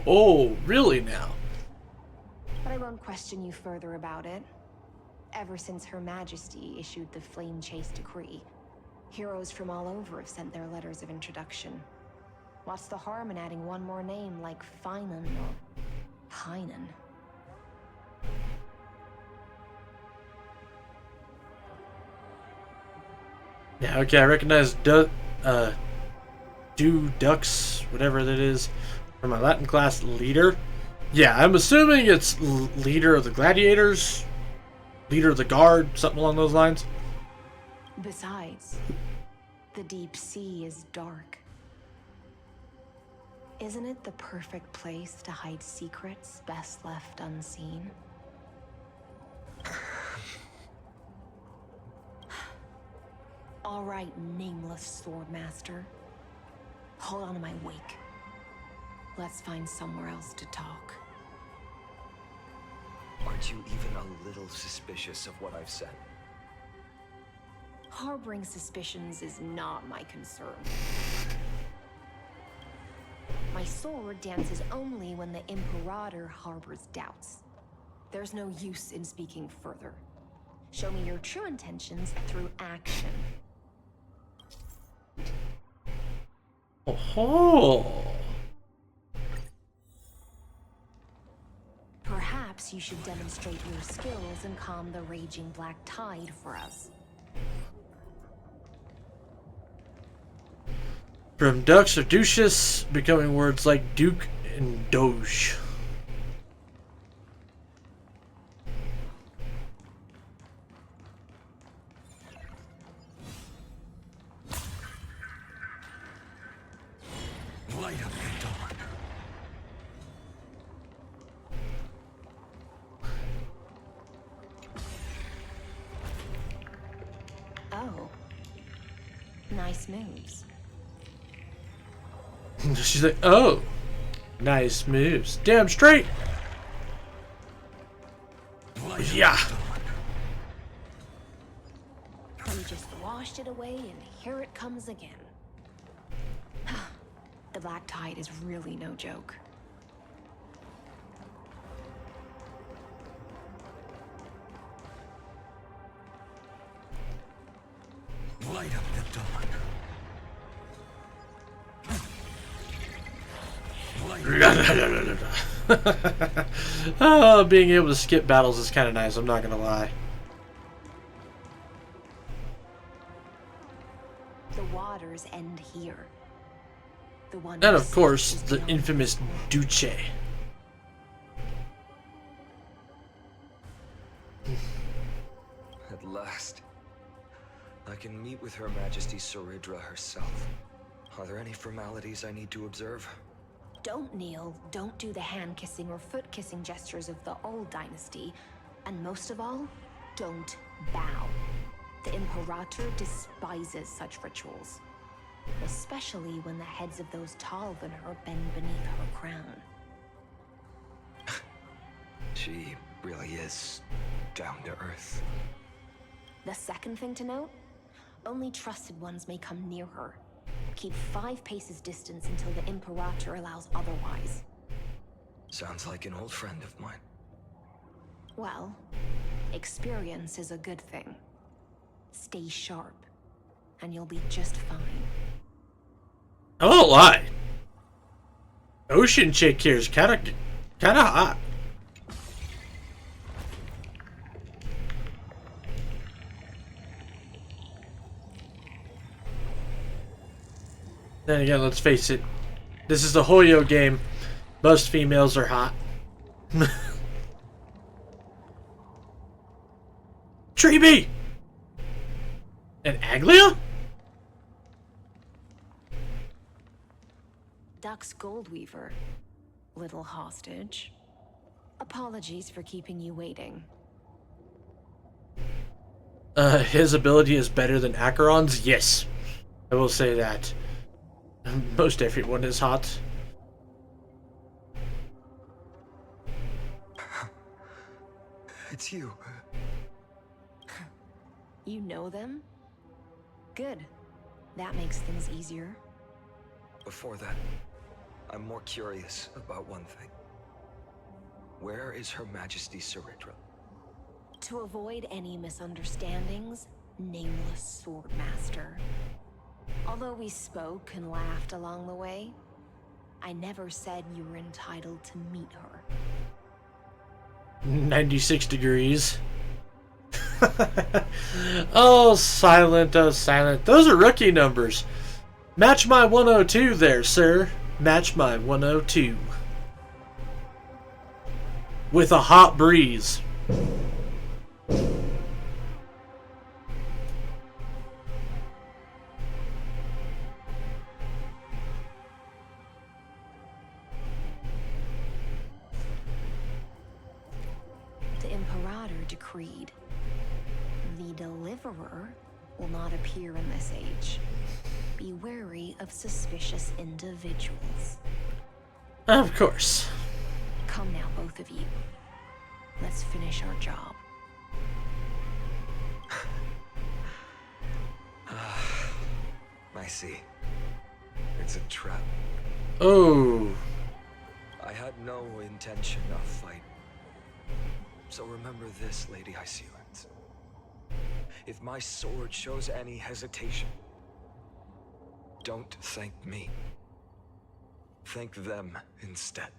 Oh, really now? But I won't question you further about it. Ever since Her Majesty issued the Flame Chase decree, heroes from all over have sent their letters of introduction. What's the harm in adding one more name like Finan or Hynan? Yeah, okay, I recognize Dux, whatever that is, from my Latin class leader. Yeah, I'm assuming it's leader of the gladiators, leader of the guard, something along those lines. Besides, the deep sea is dark. Isn't it the perfect place to hide secrets best left unseen? All right, nameless Swordmaster. Hold on to my wake. Let's find somewhere else to talk. Aren't you even a little suspicious of what I've said? Harboring suspicions is not my concern. My sword dances only when the Imperator harbors doubts. There's no use in speaking further. Show me your true intentions through action. Oh. Perhaps you should demonstrate your skills and calm the raging black tide for us. From Dux or Ducius, becoming words like Duke and Doge. Light up the dawn. Oh. Nice moves. She's like, oh, nice moves. Damn straight. Yeah. You just washed it away and here it comes again. The black tide is really no joke. Light up the dawn. Oh, being able to skip battles is kind of nice, I'm not gonna lie. The waters end here. The one And of course, the infamous Duce. At last, I can meet with Her Majesty Saridra herself. Are there any formalities I need to observe? Don't kneel, don't do the hand-kissing or foot-kissing gestures of the old dynasty, and most of all, don't bow. The Imperator despises such rituals, especially when the heads of those taller than her bend beneath her crown. She really is down to earth. The second thing to note, only trusted ones may come near her. Keep 5 paces distance until the Imperator allows otherwise. Sounds like an old friend of mine. Well, experience is a good thing. Stay sharp, and you'll be just fine. I won't lie. Ocean chick here is kind of hot. Then again, let's face it. This is a Hoyo game. Most females are hot. Treeby! And Aglia? Dux Goldweaver, little hostage. Apologies for keeping you waiting. His ability is better than Acheron's? Yes. I will say that. Most everyone is hot. It's you. You know them? Good. That makes things easier. Before that, I'm more curious about one thing. Where is Her Majesty Saridra? To avoid any misunderstandings, nameless Swordmaster. Although we spoke and laughed along the way, I never said you were entitled to meet her. 96 degrees. Oh, silent, oh, silent. Those are rookie numbers. Match my 102 there, sir. Match my 102. With a hot breeze. The Imperator decreed. The Deliverer will not appear in this age. Be wary of suspicious individuals. Of course. Come now, both of you. Let's finish our job. I see. It's a trap. Oh. I had no intention of fighting. So remember this, Lady Hysealens. If my sword shows any hesitation, don't thank me. Thank them instead.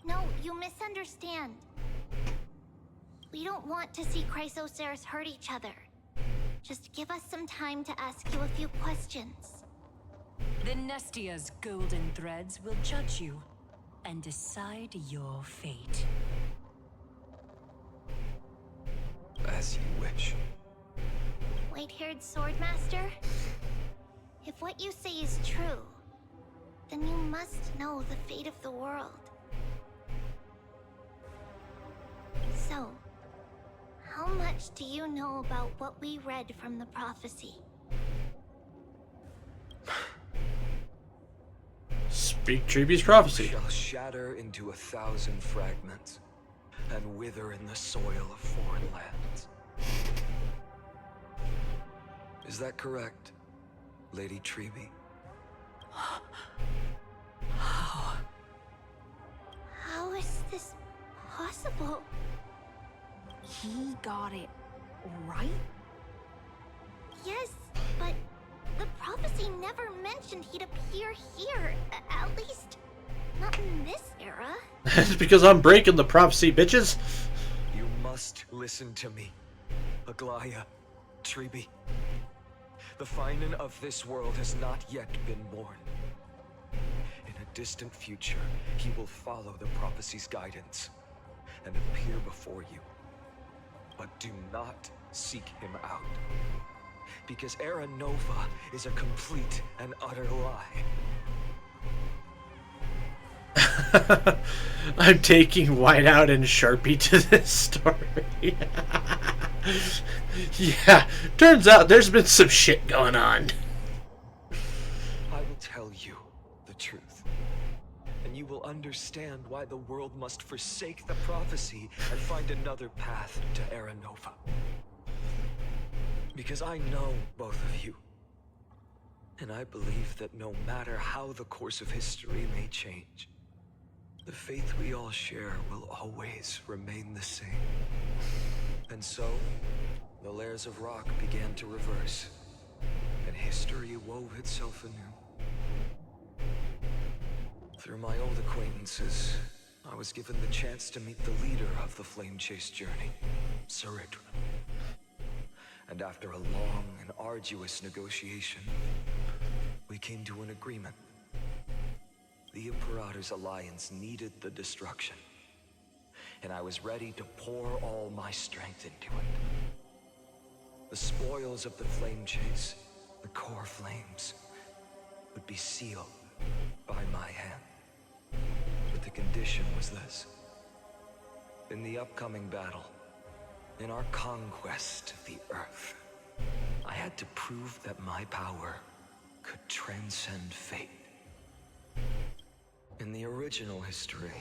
No, you misunderstand. We don't want to see Chrysoceres hurt each other. Just give us some time to ask you a few questions. The Nestia's golden threads will judge you and decide your fate. As you wish. White-haired swordmaster? If what you say is true, then you must know the fate of the world. So, how much do you know about what we read from the prophecy? Speak Treeby's prophecy. Shall shatter into 1,000 fragments and wither in the soil of foreign lands. Is that correct, Lady Treeby? How? How is this possible? He got it right? Yes, but the prophecy never mentioned he'd appear here. At least, not in this era. That's because I'm breaking the prophecy, bitches. You must listen to me, Aglaya, Treeby. The Finan of this world has not yet been born. In a distant future, he will follow the prophecy's guidance and appear before you. But do not seek him out. Because Era Nova is a complete and utter lie. I'm taking Whiteout and Sharpie to this story. Yeah, turns out there's been some shit going on. I will tell you the truth. And you will understand why the world must forsake the prophecy and find another path to Era Nova. Because I know both of you. And I believe that no matter how the course of history may change, the faith we all share will always remain the same. And so, the layers of rock began to reverse, and history wove itself anew. Through my old acquaintances, I was given the chance to meet the leader of the Flame Chase journey, Saridra. And after a long and arduous negotiation, we came to an agreement. The Imperator's alliance needed the destruction, and I was ready to pour all my strength into it. The spoils of the Flame Chase, the core flames, would be sealed by my hand. But the condition was this. In the upcoming battle, in our conquest of the Earth, I had to prove that my power could transcend fate. In the original history,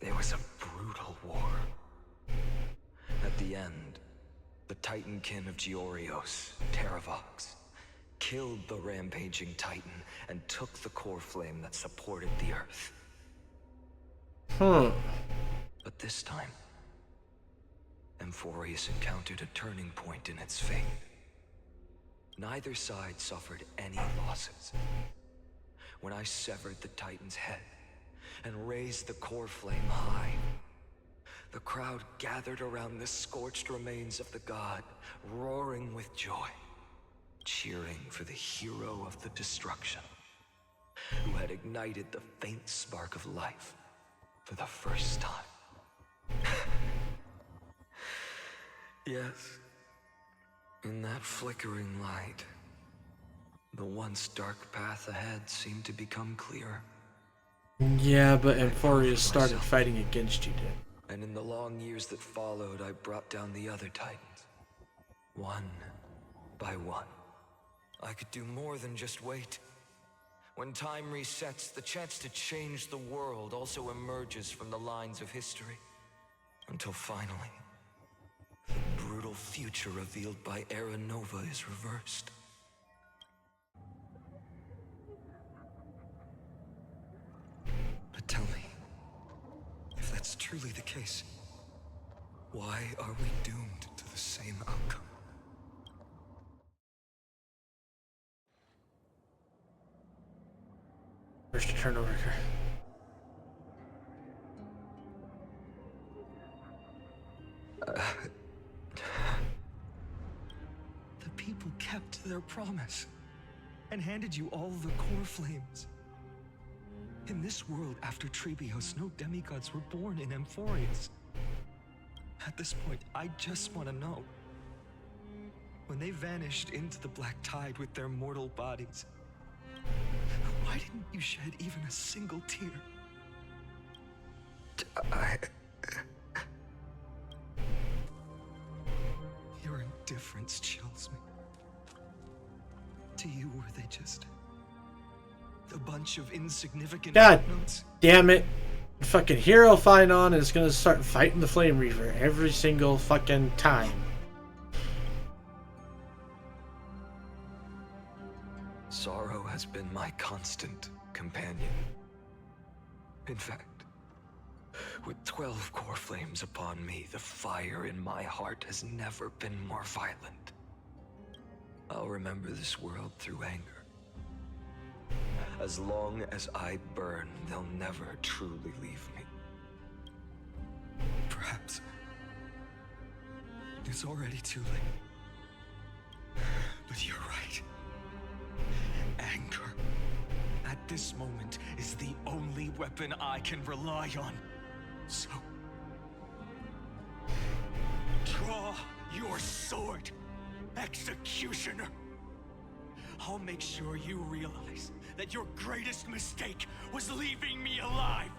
there was a brutal war. At the end, the Titankin of Georios, Terravox, killed the rampaging Titan and took the core flame that supported the Earth. But this time, Amphorius encountered a turning point in its fate. Neither side suffered any losses. When I severed the Titan's head and raised the core flame high, the crowd gathered around the scorched remains of the god, roaring with joy, cheering for the hero of the destruction, who had ignited the faint spark of life for the first time. Yes, in that flickering light, the once dark path ahead seemed to become clearer. Yeah, but Amphorius started fighting against you, dude. And in the long years that followed, I brought down the other Titans, one by one. I could do more than just wait. When time resets, the chance to change the world also emerges from the lines of history. Until finally, the brutal future revealed by Era Nova is reversed. But tell me, if that's truly the case, why are we doomed to the same outcome? First to turn over here. The people kept their promise and handed you all the core flames. In this world after Trebios, no demigods were born in Amphorius. At this point, I just want to know. When they vanished into the black tide with their mortal bodies, why didn't you shed even a single tear? Your indifference chills me. To you, were they just a bunch of insignificant God notes? damn it. Fucking hero fight on is gonna start fighting the Flame Reaver every single fucking time. Sorrow has been my constant companion. In fact, with 12 core flames upon me, the fire in my heart has never been more violent. I'll remember this world through anger. As long as I burn, they'll never truly leave me. Perhaps it's already too late. But you're right. Anger, at this moment, is the only weapon I can rely on. So, draw your sword, Executioner. I'll make sure you realize that your greatest mistake was leaving me alive.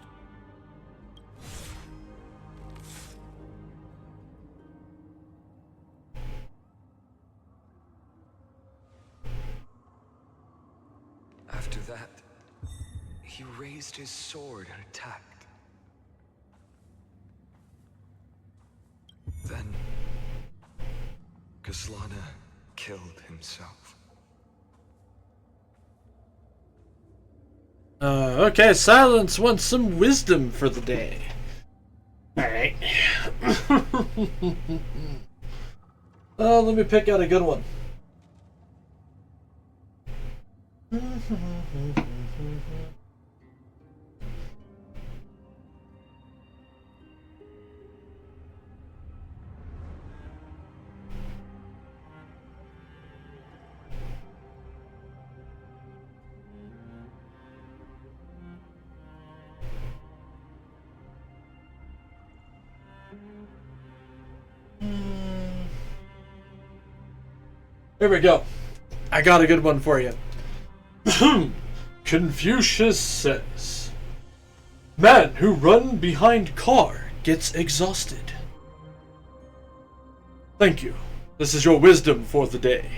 After that, he raised his sword and attacked. Then, Kaslana killed himself. Okay, Silence wants some wisdom for the day. Alright. Let me pick out a good one. Here we go. I got a good one for you. Confucius says, "Man who run behind car gets exhausted." Thank you. This is your wisdom for the day.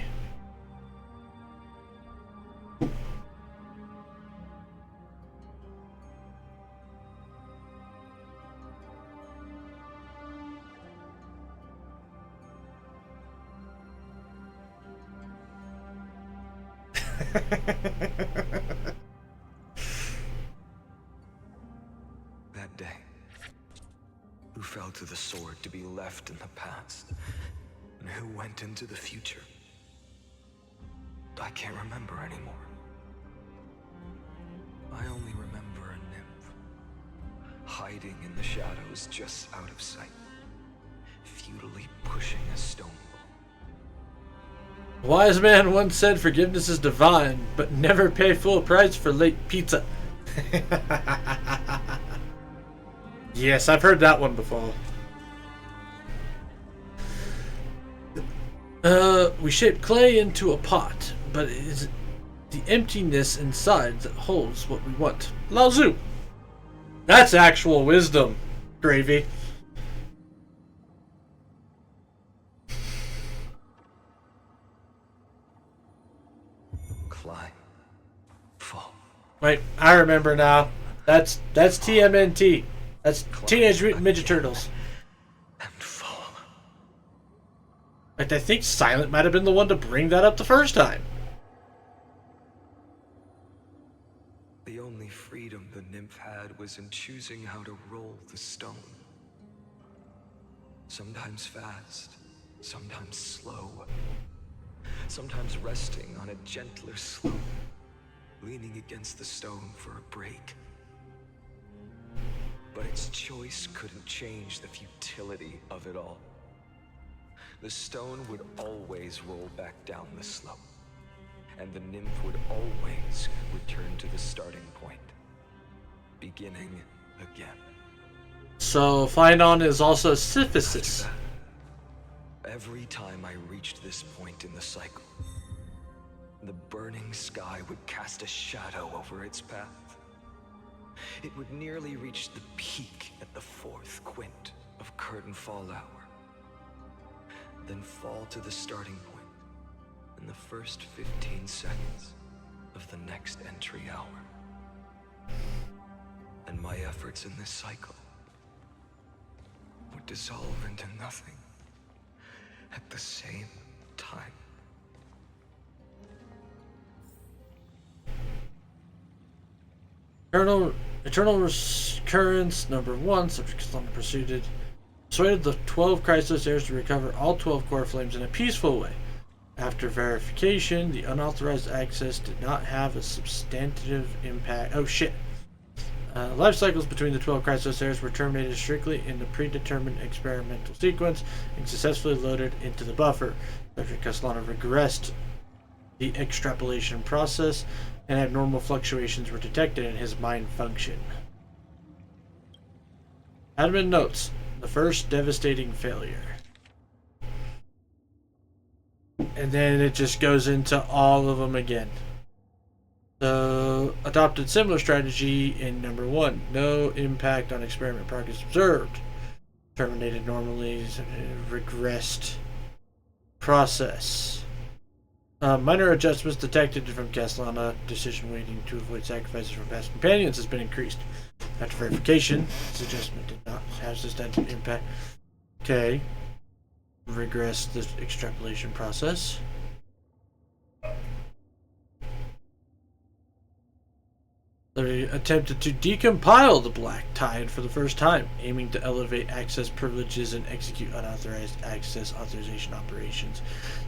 That day, who fell to the sword to be left in the past, and who went into the future? I can't remember anymore. I only remember a nymph, hiding in the shadows just out of sight, futilely pushing a stone ball. A wise man once said forgiveness is divine, but never pay full price for late pizza. Yes, I've heard that one before. We shape clay into a pot, but it is the emptiness inside that holds what we want. Lao Tzu. That's actual wisdom, Gravy. Wait, I remember now. That's TMNT. That's Teenage Mutant Ninja Turtles. And fall. Like, I think Silent might have been the one to bring that up the first time. The only freedom the nymph had was in choosing how to roll the stone. Sometimes fast, sometimes slow. Sometimes resting on a gentler slope, leaning against the stone for a break. But its choice couldn't change the futility of it all. The stone would always roll back down the slope, and the nymph would always return to the starting point, beginning again. So Phynon is also Syphisis. Every time I reached this point in the cycle, the burning sky would cast a shadow over its path. It would nearly reach the peak at the 4th quint of curtain fall hour, then fall to the starting point in the first 15 seconds of the next entry hour. And my efforts in this cycle would dissolve into nothing at the same time. Eternal Recurrence number 1, subject is proceeded. Persuaded the 12 Chrysos heirs to recover all 12 core flames in a peaceful way. After verification, the unauthorized access did not have a substantive impact. Oh shit. Life cycles between the 12 Chrysos heirs were terminated strictly in the predetermined experimental sequence and successfully loaded into the buffer. Dr. Castellano regressed the extrapolation process, and abnormal fluctuations were detected in his mind function. Admin notes: the first devastating failure. And then it just goes into all of them again. So, adopted similar strategy in number 1. No impact on experiment progress observed. Terminated normally, regressed process. Minor adjustments detected from Castellana. Decision waiting to avoid sacrifices from past companions has been increased. After verification, this adjustment did not have substantive impact. Okay. Regress the extrapolation process. They attempted to decompile the Black Tide for the first time, aiming to elevate access privileges and execute unauthorized access authorization operations.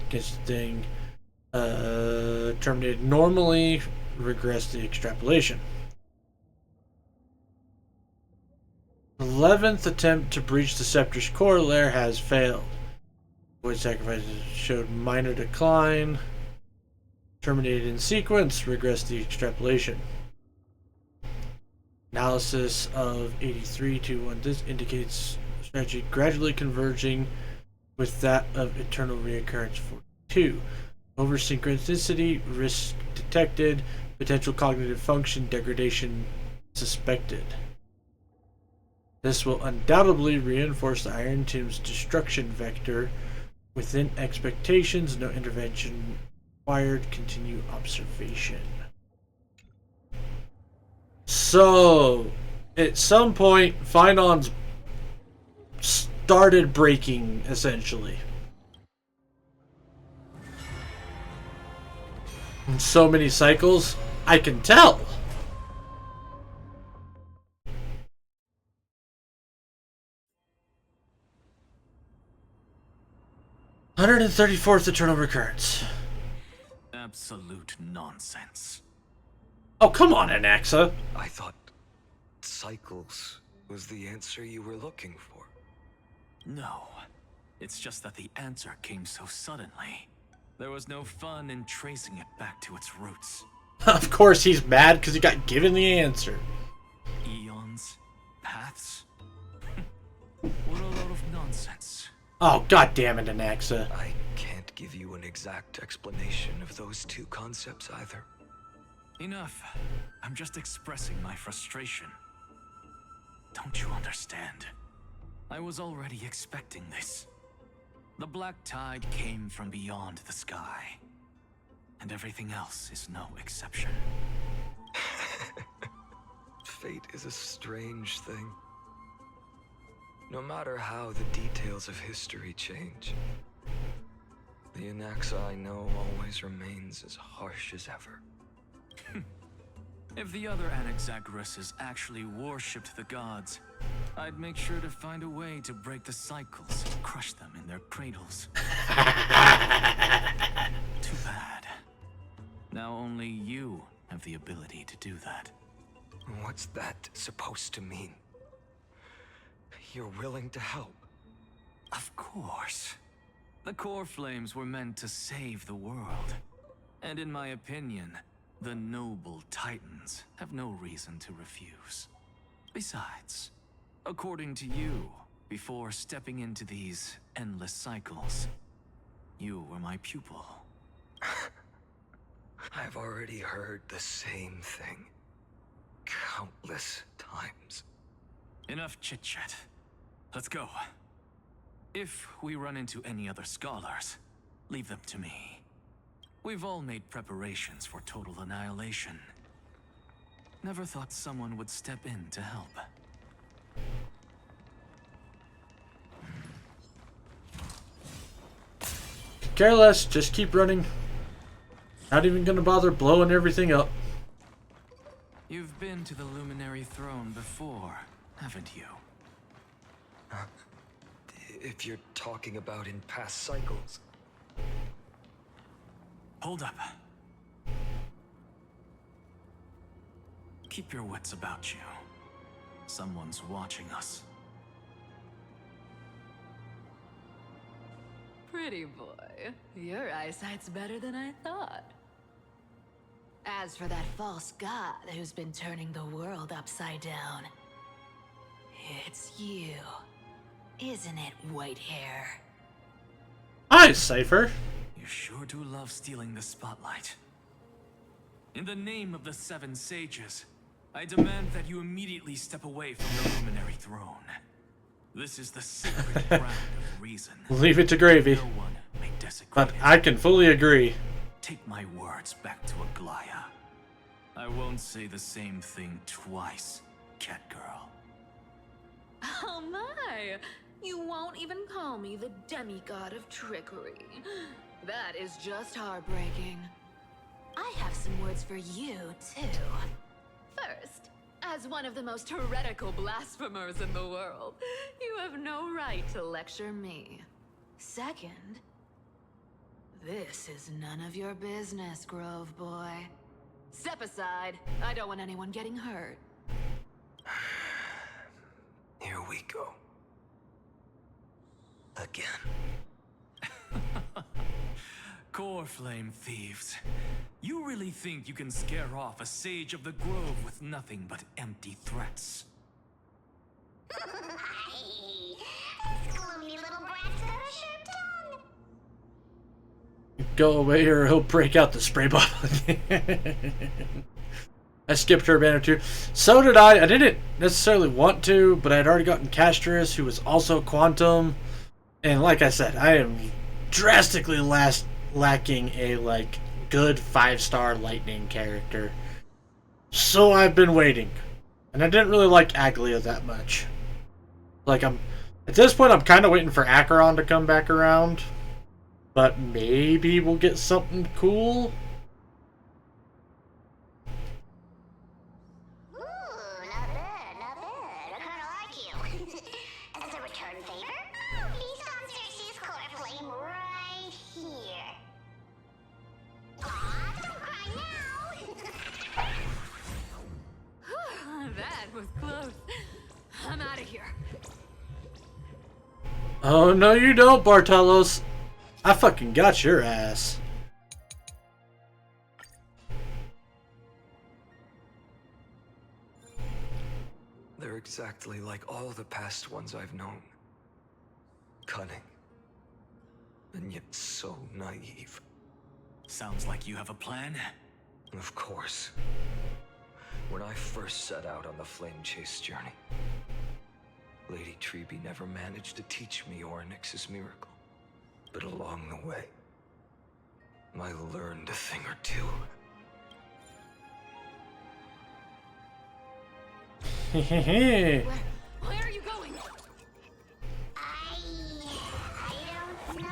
Against the thing terminated normally, regressed the extrapolation. 11th attempt to breach the Scepter's core layer has failed. Void sacrifices showed minor decline. Terminated in sequence, regressed the extrapolation. Analysis of 8321. This indicates strategy gradually converging with that of Eternal Reoccurrence 42. Over synchronicity, risk detected, potential cognitive function degradation suspected. This will undoubtedly reinforce the Iron Team's destruction vector. Within expectations, no intervention required. Continue observation. So, at some point, Phynon's started breaking, essentially. In so many cycles, I can tell. "134th Eternal Recurrence." Absolute nonsense. Oh, come on, Anaxa. I thought cycles was the answer you were looking for. No. It's just that the answer came so suddenly. There was no fun in tracing it back to its roots. Of course he's mad because he got given the answer. Eons? Paths? What a load of nonsense. Oh, god damn it, Anaxa. I can't give you an exact explanation of those two concepts either. Enough. I'm just expressing my frustration. Don't you understand? I was already expecting this. The Black Tide came from beyond the sky. And everything else is no exception. Fate is a strange thing. No matter how the details of history change, the Anaxa I know always remains as harsh as ever. If the other Anaxagoras actually worshipped the gods, I'd make sure to find a way to break the cycles and crush them in their cradles. Too bad. Now only you have the ability to do that. What's that supposed to mean? You're willing to help? Of course. The core flames were meant to save the world. And in my opinion, the noble titans have no reason to refuse. Besides, according to you, before stepping into these endless cycles, you were my pupil. I've already heard the same thing countless times. Enough chit-chat. Let's go. If we run into any other scholars, leave them to me. We've all made preparations for total annihilation. Never thought someone would step in to help. Care less, just keep running. Not even gonna bother blowing everything up. You've been to the Luminary Throne before, haven't you? If you're talking about in past cycles. Hold up. Keep your wits about you. Someone's watching us. Pretty boy, your eyesight's better than I thought. As for that false god who's been turning the world upside down, it's you, isn't it, white hair? Hi, Cypher. You sure do love stealing the spotlight. In the name of the Seven Sages, I demand that you immediately step away from the Luminary Throne. This is the sacred ground of reason. Leave it to gravy. No one may desecrate But it. I can fully agree. Take my words back to Aglaya. I won't say the same thing twice, cat girl. Oh my! You won't even call me the demigod of trickery. That is just heartbreaking. I have some words for you, too. First, as one of the most heretical blasphemers in the world, you have no right to lecture me. Second, this is none of your business, Grove Boy. Step aside. I don't want anyone getting hurt. Here we go. Again. Core flame thieves. You really think you can scare off a sage of the grove with nothing but empty threats? Gloomy little brat's got a sharp tongue. Go away or he'll break out the spray bottle again. I skipped her banner too. So did I. I didn't necessarily want to, but I had already gotten Castris, who was also Quantum. And like I said, I am drastically lacking a good 5-star lightning character. So I've been waiting. And I didn't really like Aglia that much. At this point I'm kind of waiting for Acheron to come back around. But maybe we'll get something cool. Ooh, not bad, not bad. I kinda like you. As a return favor, feast on Cersei's core flame right here. Aw, don't cry now! That was close. I'm out of here. Oh, no you don't, Bartalos. I fucking got your ass. They're exactly like all the past ones I've known. Cunning. And yet so naive. Sounds like you have a plan. Of course. When I first set out on the flame chase journey, Lady Treby never managed to teach me Orynyx's miracle. But along the way, I learned a thing or two. Where are you going? I don't know.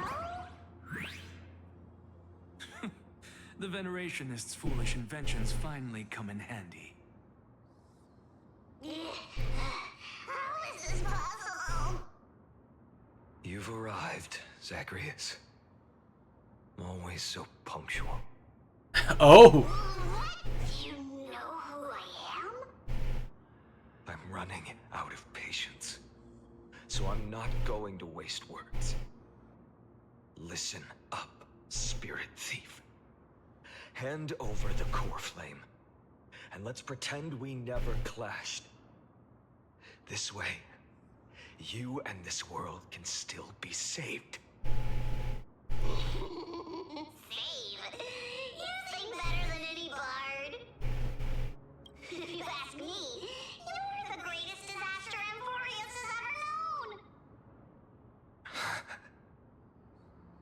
The Venerationists' foolish inventions finally come in handy. How is this possible? You've arrived, Zacharias. Always so punctual. Oh! What? You know who I am? I'm running out of patience. So I'm not going to waste words. Listen up, spirit thief. Hand over the core flame, and let's pretend we never clashed. This way, you and this world can still be saved. Save. You sing better than any bard. If you ask me, you're the greatest disaster Emporius has ever known.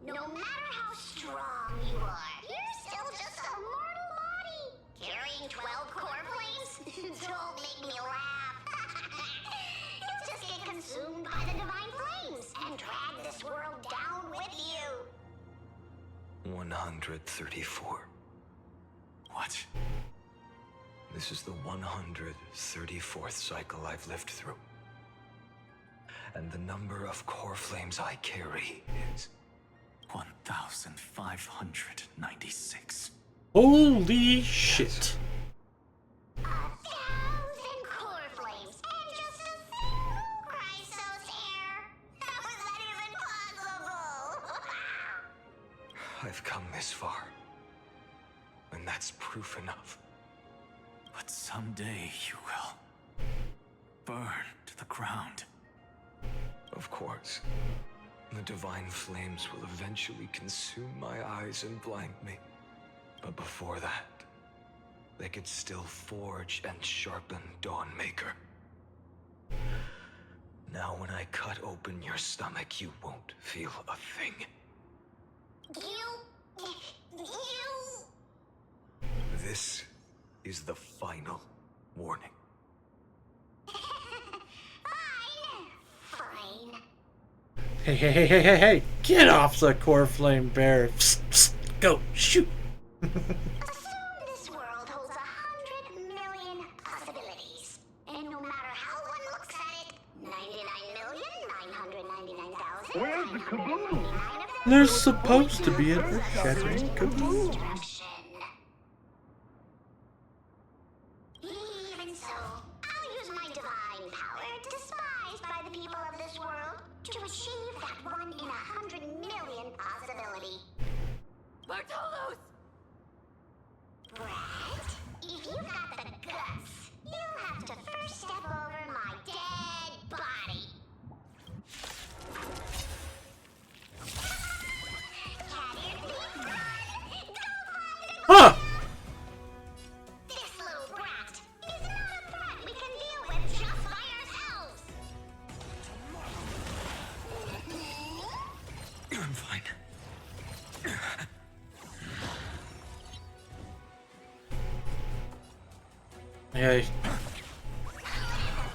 No matter how strong you are, you're still just a mortal body. Carrying 12 core flames? Don't make me laugh. You'll just get consumed by the divine flames and drag this world down with you. 134. What? This is the 134th cycle I've lived through. And the number of core flames I carry is 1,596. Holy shit. 1,000 core flames and just a single Chrysos hair. How is that even possible? I've come this far. And that's proof enough. But someday you will burn to the ground. Of course. The divine flames will eventually consume my eyes and blind me. But before that, they could still forge and sharpen Dawnmaker. Now when I cut open your stomach, you won't feel a thing. You... This is the final warning. Fine. Hey. Get off the core flame bear. Psst, psst, go, shoot. Assume this world holds 100 million possibilities. And no matter how one looks at it, 99,999,000. Where's the caboose? There's supposed to be an earth-shattering kaboom. Even so, I'll use my divine power, despised by the people of this world, to achieve that 1 in 100 million possibility. Bartolos! Brett, if you've got the guts, you'll have to first step over my dead body. Huh! This little brat is not a threat we can deal with just by ourselves. I'm fine. Hey,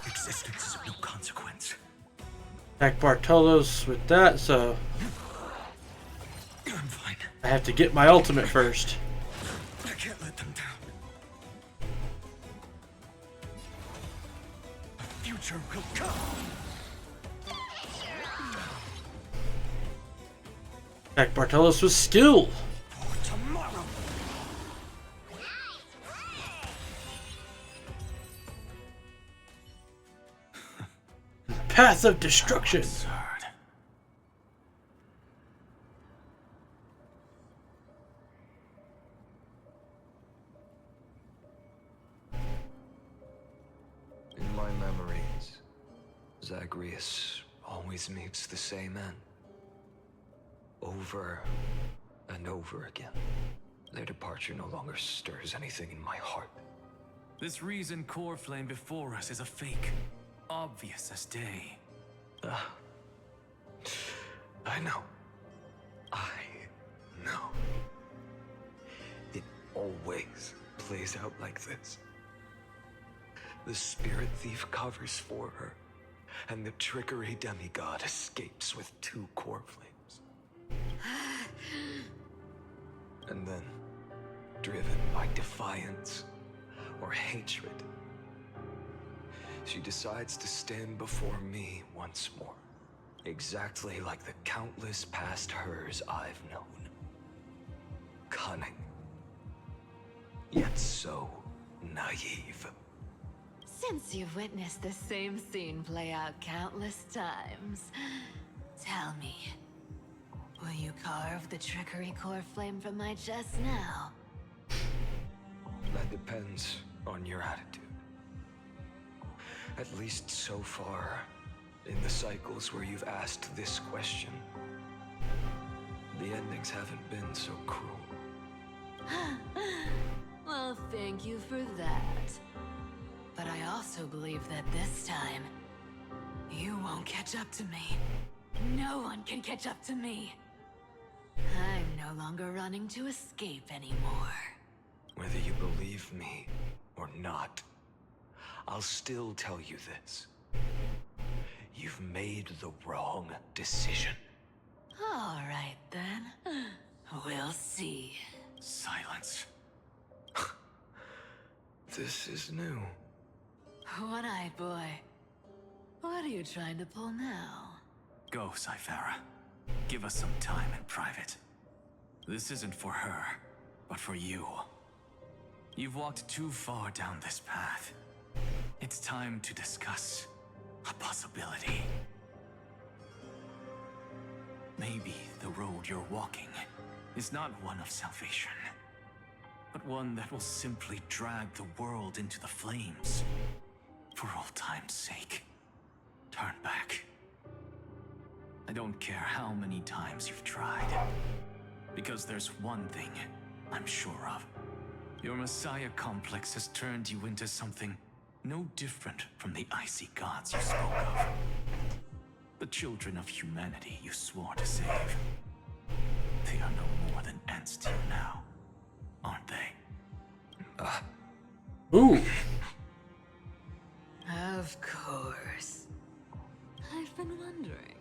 Existence is of no consequence. attack Bartolos with that, so I'm fine. I have to get my ultimate first. I can't let them down. A future will come. Attack Bartolos with skill. For tomorrow. Path of destruction. Absurd. In my memories, Zagreus always meets the same end. Over and over again. Their departure no longer stirs anything in my heart. This reason core flame before us is a fake. Obvious as day. I know. I know. It always plays out like this. The spirit thief covers for her, and the trickery demigod escapes with 2 core flames. And then, driven by defiance or hatred, she decides to stand before me once more, exactly like the countless past hers I've known. Cunning, yet so naive. Since you've witnessed the same scene play out countless times, tell me, will you carve the trickery core flame from my chest now? That depends on your attitude. At least so far, in the cycles where you've asked this question, the endings haven't been so cruel. Well, thank you for that. But I also believe that this time, you won't catch up to me. No one can catch up to me. I'm no longer running to escape anymore. Whether you believe me or not, I'll still tell you this. You've made the wrong decision. All right, then. We'll see. Silence. This is new. One-eyed boy. What are you trying to pull now? Go, Cyphera. Give us some time in private. This isn't for her, but for you. You've walked too far down this path. It's time to discuss a possibility. Maybe the road you're walking is not one of salvation, but one that will simply drag the world into the flames. For old time's sake, turn back. I don't care how many times you've tried, because there's one thing I'm sure of. Your Messiah complex has turned you into something no different from the icy gods you spoke of. The children of humanity you swore to save. They are no more than ants to you now, aren't they? Ooh. Of course. I've been wondering,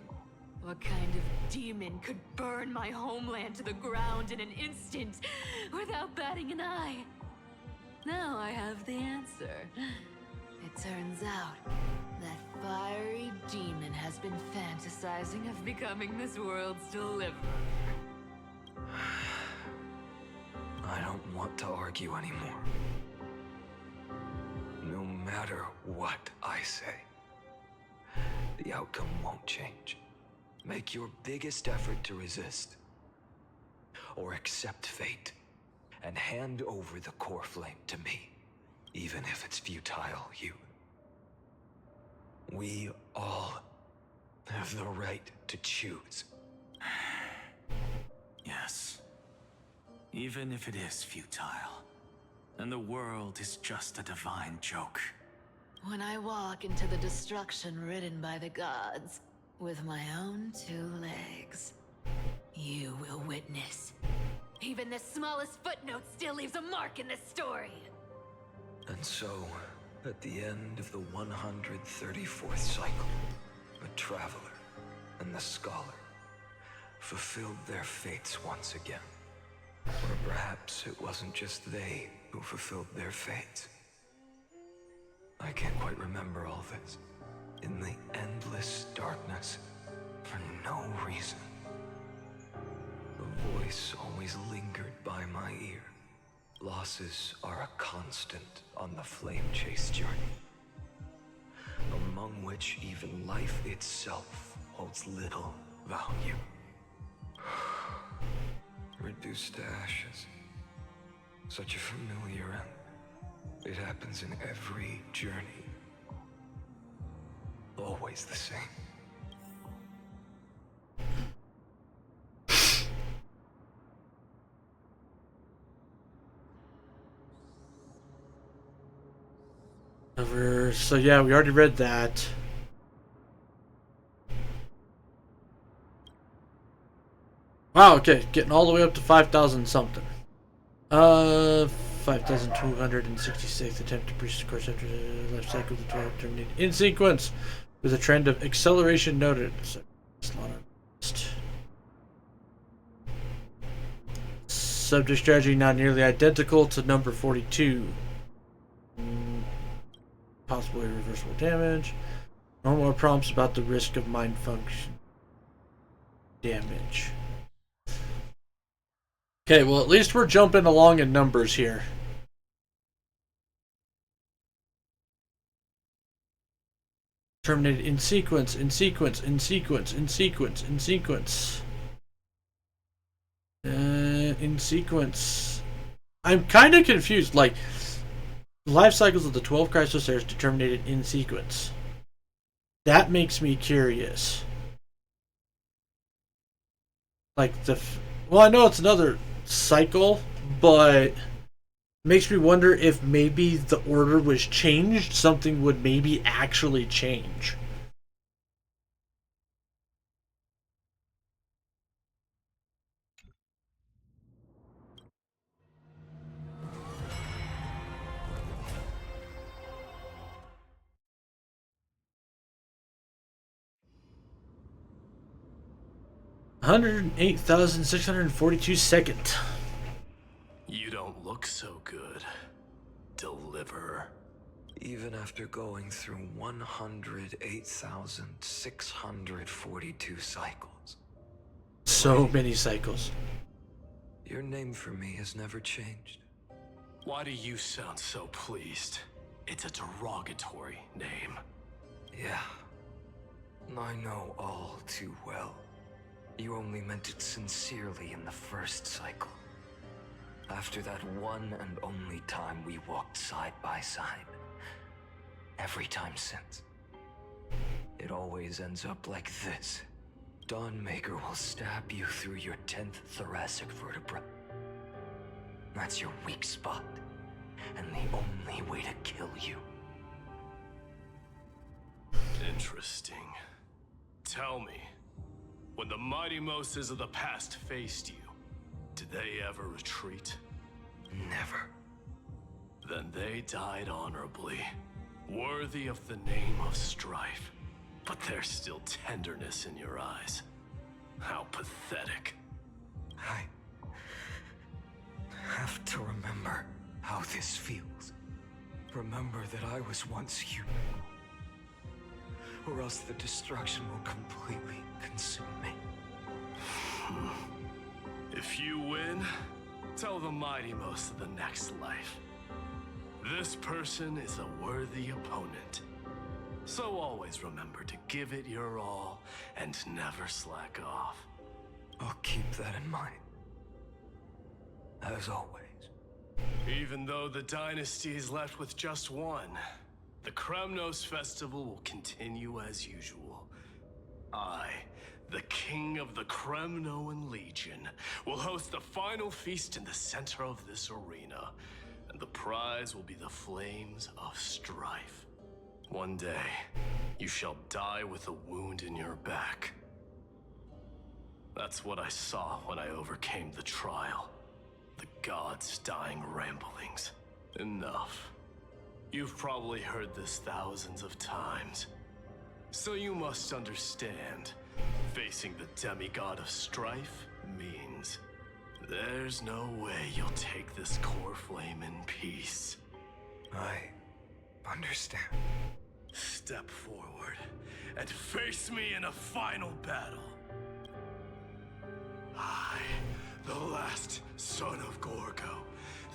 what kind of demon could burn my homeland to the ground in an instant without batting an eye? Now I have the answer. It turns out that fiery demon has been fantasizing of becoming this world's deliverer. I don't want to argue anymore. No matter what I say, the outcome won't change. Make your biggest effort to resist, or accept fate, and hand over the core flame to me, even if it's futile, you. We all have the right to choose. Yes. Even if it is futile, and the world is just a divine joke. When I walk into the destruction ridden by the gods, with my own 2 legs, you will witness. Even the smallest footnote still leaves a mark in this story. And so, at the end of the 134th cycle, the traveler and the scholar fulfilled their fates once again. Or perhaps it wasn't just they who fulfilled their fates. I can't quite remember all this. In the endless darkness, for no reason, a voice always lingered by my ear. Losses are a constant on the flame chase journey, among which even life itself holds little value. Reduced to ashes. Such a familiar end. It happens in every journey. Always the same. So yeah, we already read that. Wow, okay, getting all the way up to 5,000 something. 5,266 attempt to breach the course after the life cycle of the 12 terminated in sequence, with a trend of acceleration noted. Subject strategy not nearly identical to number 42. Possibly reversible damage. No more prompts about the risk of mind function damage. Okay, well, at least we're jumping along in numbers here. Terminated in sequence, in sequence, in sequence, in sequence, in sequence. In sequence. I'm kind of confused. Like, life cycles of the 12 Chrysosairs terminated in sequence. That makes me curious. Like, well, I know it's another cycle, but makes me wonder if maybe the order was changed. Something would maybe actually change. $108,642. You don't look so good, Deliverer. Even after going through 108,642 cycles. So many cycles. Your name for me has never changed. Why do you sound so pleased? It's a derogatory name. Yeah. I know all too well. You only meant it sincerely in the first cycle. After that one and only time we walked side by side. Every time since. It always ends up like this. Dawnmaker will stab you through your 10th thoracic vertebra. That's your weak spot, and the only way to kill you. Interesting. Tell me, when the mighty Moses of the past faced you, did they ever retreat? Never. Then they died honorably, worthy of the name of strife. But there's still tenderness in your eyes. How pathetic. I have to remember how this feels. Remember that I was once human. Or else the destruction will completely consume me. If you win, tell the mighty most of the next life. This person is a worthy opponent. So always remember to give it your all and never slack off. I'll keep that in mind. As always. Even though the dynasty is left with just one, the Kremnos festival will continue as usual. I, the king of the Kremnoan Legion, will host the final feast in the center of this arena, and the prize will be the flames of strife. One day, you shall die with a wound in your back. That's what I saw when I overcame the trial. The gods' dying ramblings. Enough. You've probably heard this thousands of times. So you must understand, facing the demigod of strife means there's no way you'll take this core flame in peace. I understand. Step forward and face me in a final battle. I, the last son of Gorgo,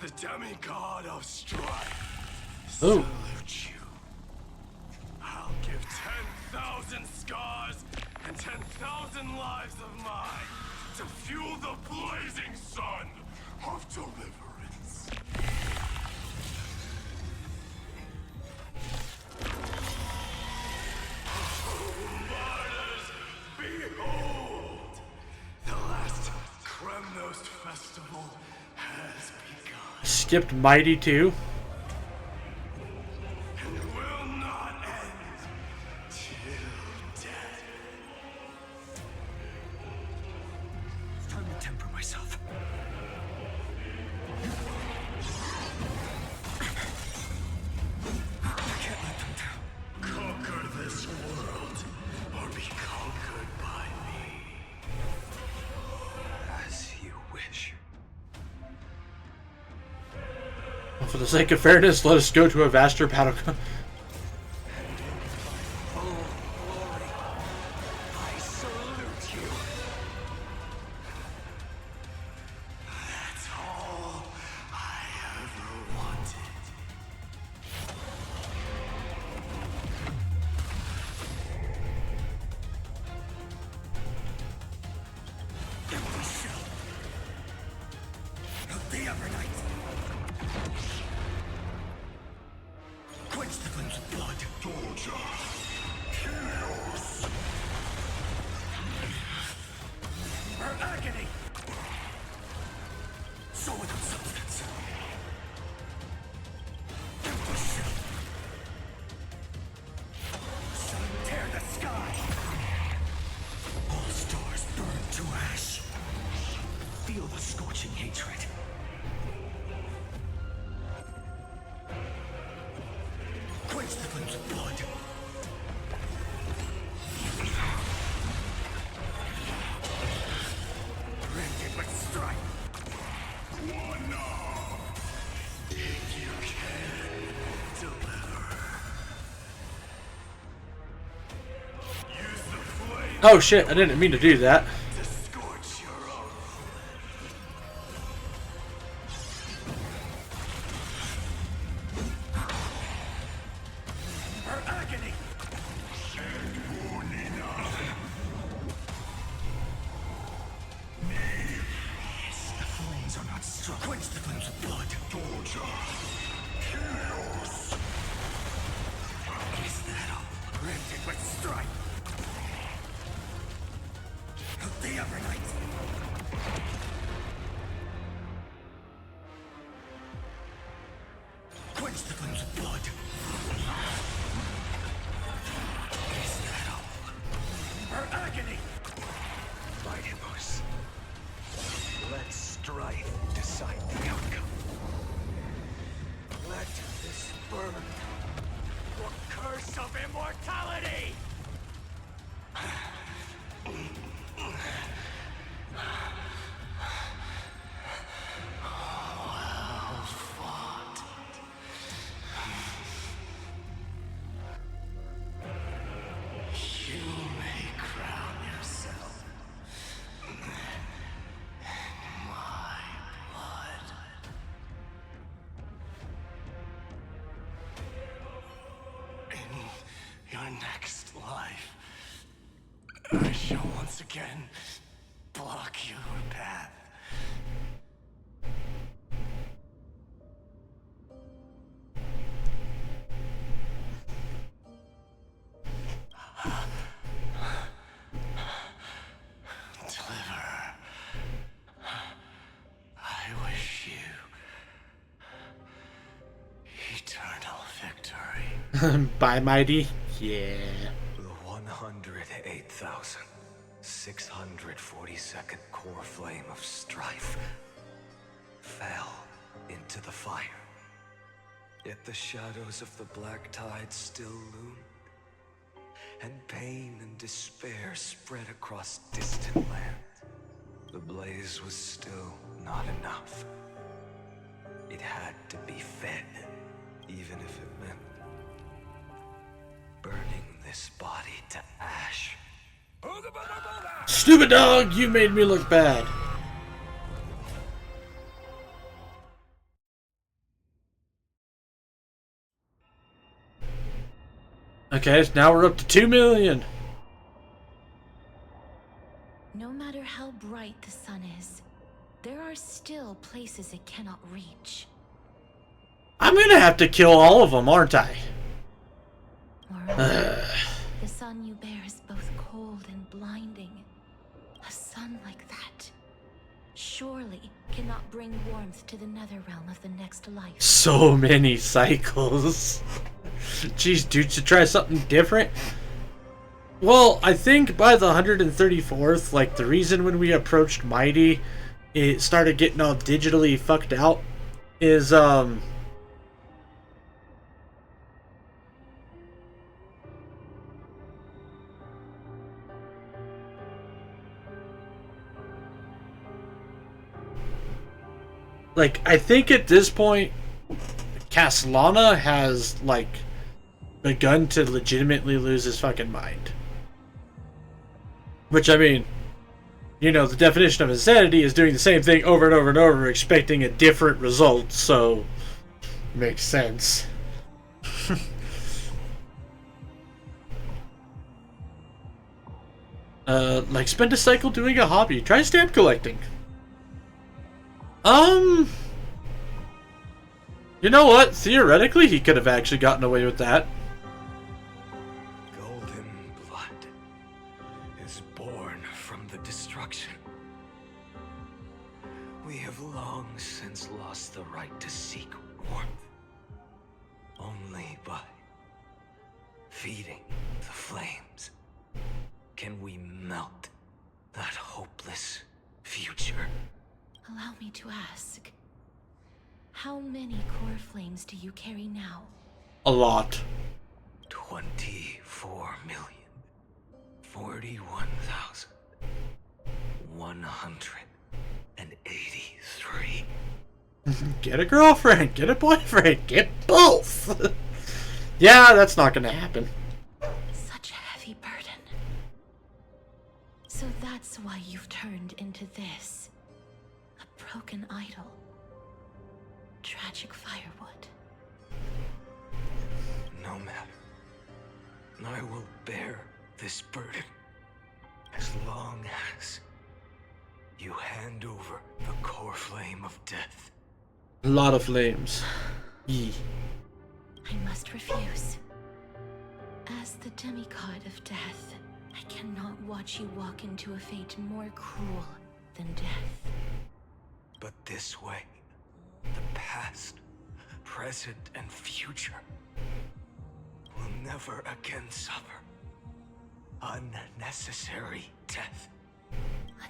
the demigod of strife, salute you. I'll give 10,000 scars and 10,000 lives of mine to fuel the blazing sun of deliverance. Behold! The last Kremnos festival has begun. Skipped Mighty 2. And will not end till death. It's time to temper myself. For the sake of fairness, let us go to a vaster battle. I salute you. That's all I ever wanted. Empty shell. The Evernight. Quench the flames of blood. Torture. Chaos. Her agony. So without substance. Empty shell. Sun tear the sky. All stars burn to ash. Feel the scorching hatred. Quench the flames of blood. Rend it with strife. One if you can deliver. Use the flame Oh shit, I didn't mean to do that. to scorch your own. Her agony. The flames are not struck. Quench the flames of blood. Torture. Chaos. Is that all? Rend it with strife. The Evernight. Quench the flames of blood. Is that all? Her agony. Mightymouse. Let strife decide the outcome. Let this burn your curse of immortality. Well fought. You may crown yourself my blood. In your next life, I shall once again block your path. Deliver. I wish you eternal victory. Bye, Mighty. Yeah. The 108,642nd core flame of strife fell into the fire. Yet the shadows of the black tide still loomed, and pain and despair spread across distant lands. The blaze was still not enough. It had to be fed, even if it meant burning this body to ash. Stupid dog, you made me look bad. Okay, so now we're up to 2 million. No matter how bright the sun is, there are still places it cannot reach. I'm gonna have to kill all of them, aren't I? Moreover, the sun you bear is both cold and blinding. A sun like that surely cannot bring warmth to the nether realm of the next life. So many cycles. Jeez, dude, should try something different. Well, I think by the 134th, like, the reason when we approached Mighty, it started getting all digitally fucked out, is, like, I think at this point, Castellana has, like, begun to legitimately lose his fucking mind. Which, I mean, you know, the definition of insanity is doing the same thing over and over and over, expecting a different result, so makes sense. Like, spend a cycle doing a hobby. Try stamp collecting. You know what? Theoretically, he could have actually gotten away with that. Golden blood is born from the destruction. We have long since lost the right to seek warmth. Only by feeding the flames can we melt that hopeless future. Allow me to ask, how many core flames do you carry now? A lot. 24,041,183. Get a girlfriend, get a boyfriend, get both! Yeah, that's not gonna happen. Such a heavy burden. So that's why you've turned into this. A broken idol. Tragic firewood. No matter. I will bear this burden as long as you hand over the core flame of death. A lot of flames. Yee. I must refuse. As the demigod of death, I cannot watch you walk into a fate more cruel than death. But this way, the past, present, and future will never again suffer unnecessary death.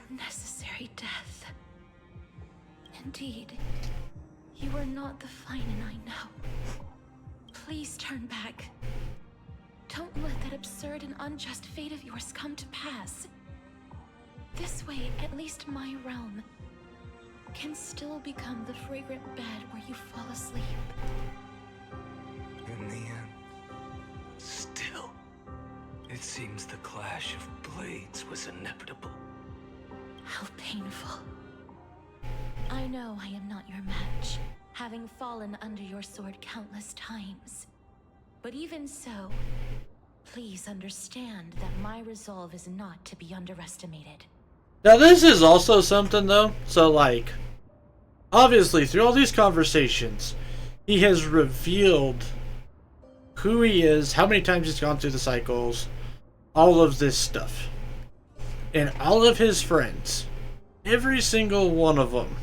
Unnecessary death. Indeed, you are not the Finen I know. Please turn back. Don't let that absurd and unjust fate of yours come to pass. This way, at least my realm can still become the fragrant bed where you fall asleep. In the end, still, it seems the clash of blades was inevitable. How painful. I know I am not your match, having fallen under your sword countless times. But even so, please understand that my resolve is not to be underestimated. Now this is also something though, so like, obviously through all these conversations, he has revealed who he is, how many times he's gone through the cycles, all of this stuff. And all of his friends, every single one of them,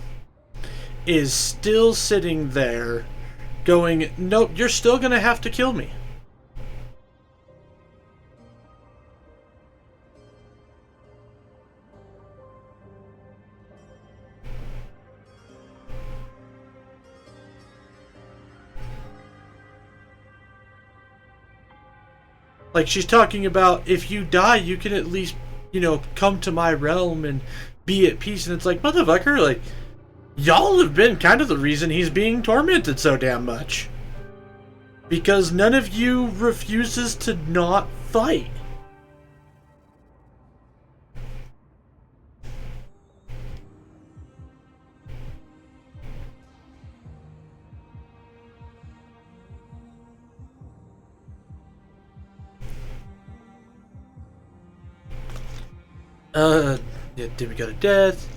is still sitting there going, nope, you're still gonna have to kill me. Like, she's talking about, if you die, you can at least, you know, come to my realm and be at peace. And it's like, motherfucker, like, y'all have been kind of the reason he's being tormented so damn much. Because none of you refuses to not fight. Yeah, did we go to death?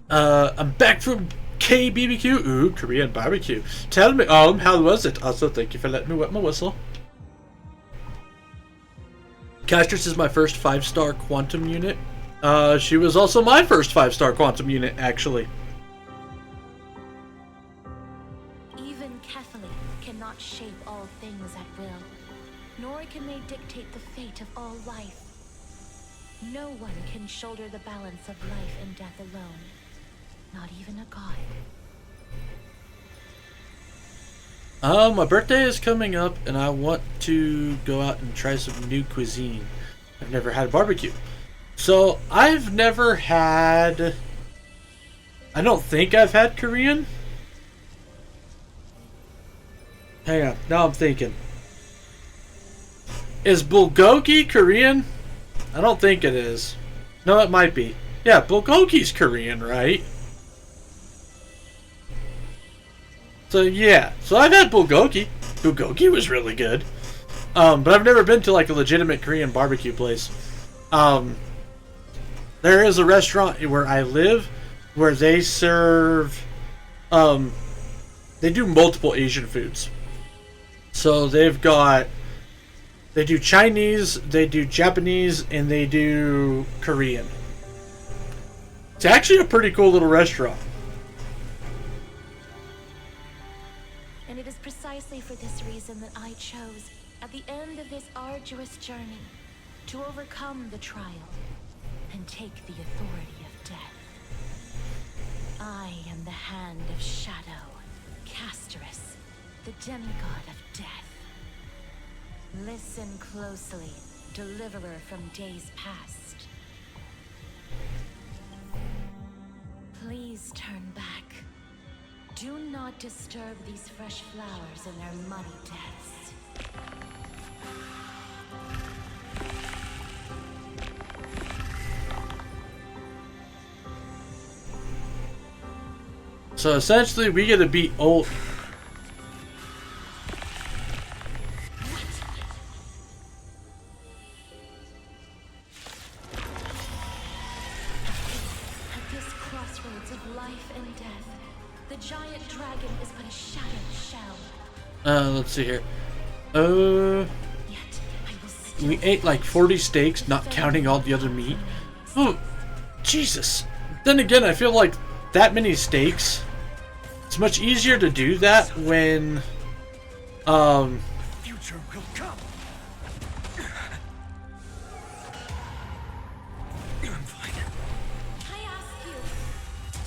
I'm back from KBBQ. Ooh, Korean barbecue. Tell me, how was it? Also, thank you for letting me wet my whistle. Castress is my first 5-star quantum unit. She was also my first 5-star quantum unit, actually. Even Catholite cannot shape all things at will, nor can they dictate the fate of all life. No one can shoulder the balance of life and death alone, not even a god. My birthday is coming up, and I want to go out and try some new cuisine. I've never had a barbecue. So, I've never had... I don't think I've had Korean. Hang on. Now I'm thinking. Is bulgogi Korean? I don't think it is. No, it might be. Yeah, bulgogi's Korean, right? So yeah. So I've had bulgogi. Bulgogi was really good. But I've never been to like a legitimate Korean barbecue place. There is a restaurant where I live where they serve they do multiple Asian foods. So they do Chinese, they do Japanese, and they do Korean. It's actually a pretty cool little restaurant. And it is precisely for this reason that I chose, at the end of this arduous journey, to overcome the trial and take the authority of death. I am the Hand of Shadow, Casterus, the demigod of death. Listen closely, deliverer from days past. Please turn back. Do not disturb these fresh flowers in their muddy deaths. So essentially, we get to beat old. At this crossroads of life and death, the giant dragon is but a shattered shell. Let's see here. Yet I will still We ate like 40 steaks, not counting all the other meat. Oh, Jesus. Then again, I feel like that many steaks. It's much easier to do that when, Future will come. I'm fine. I ask you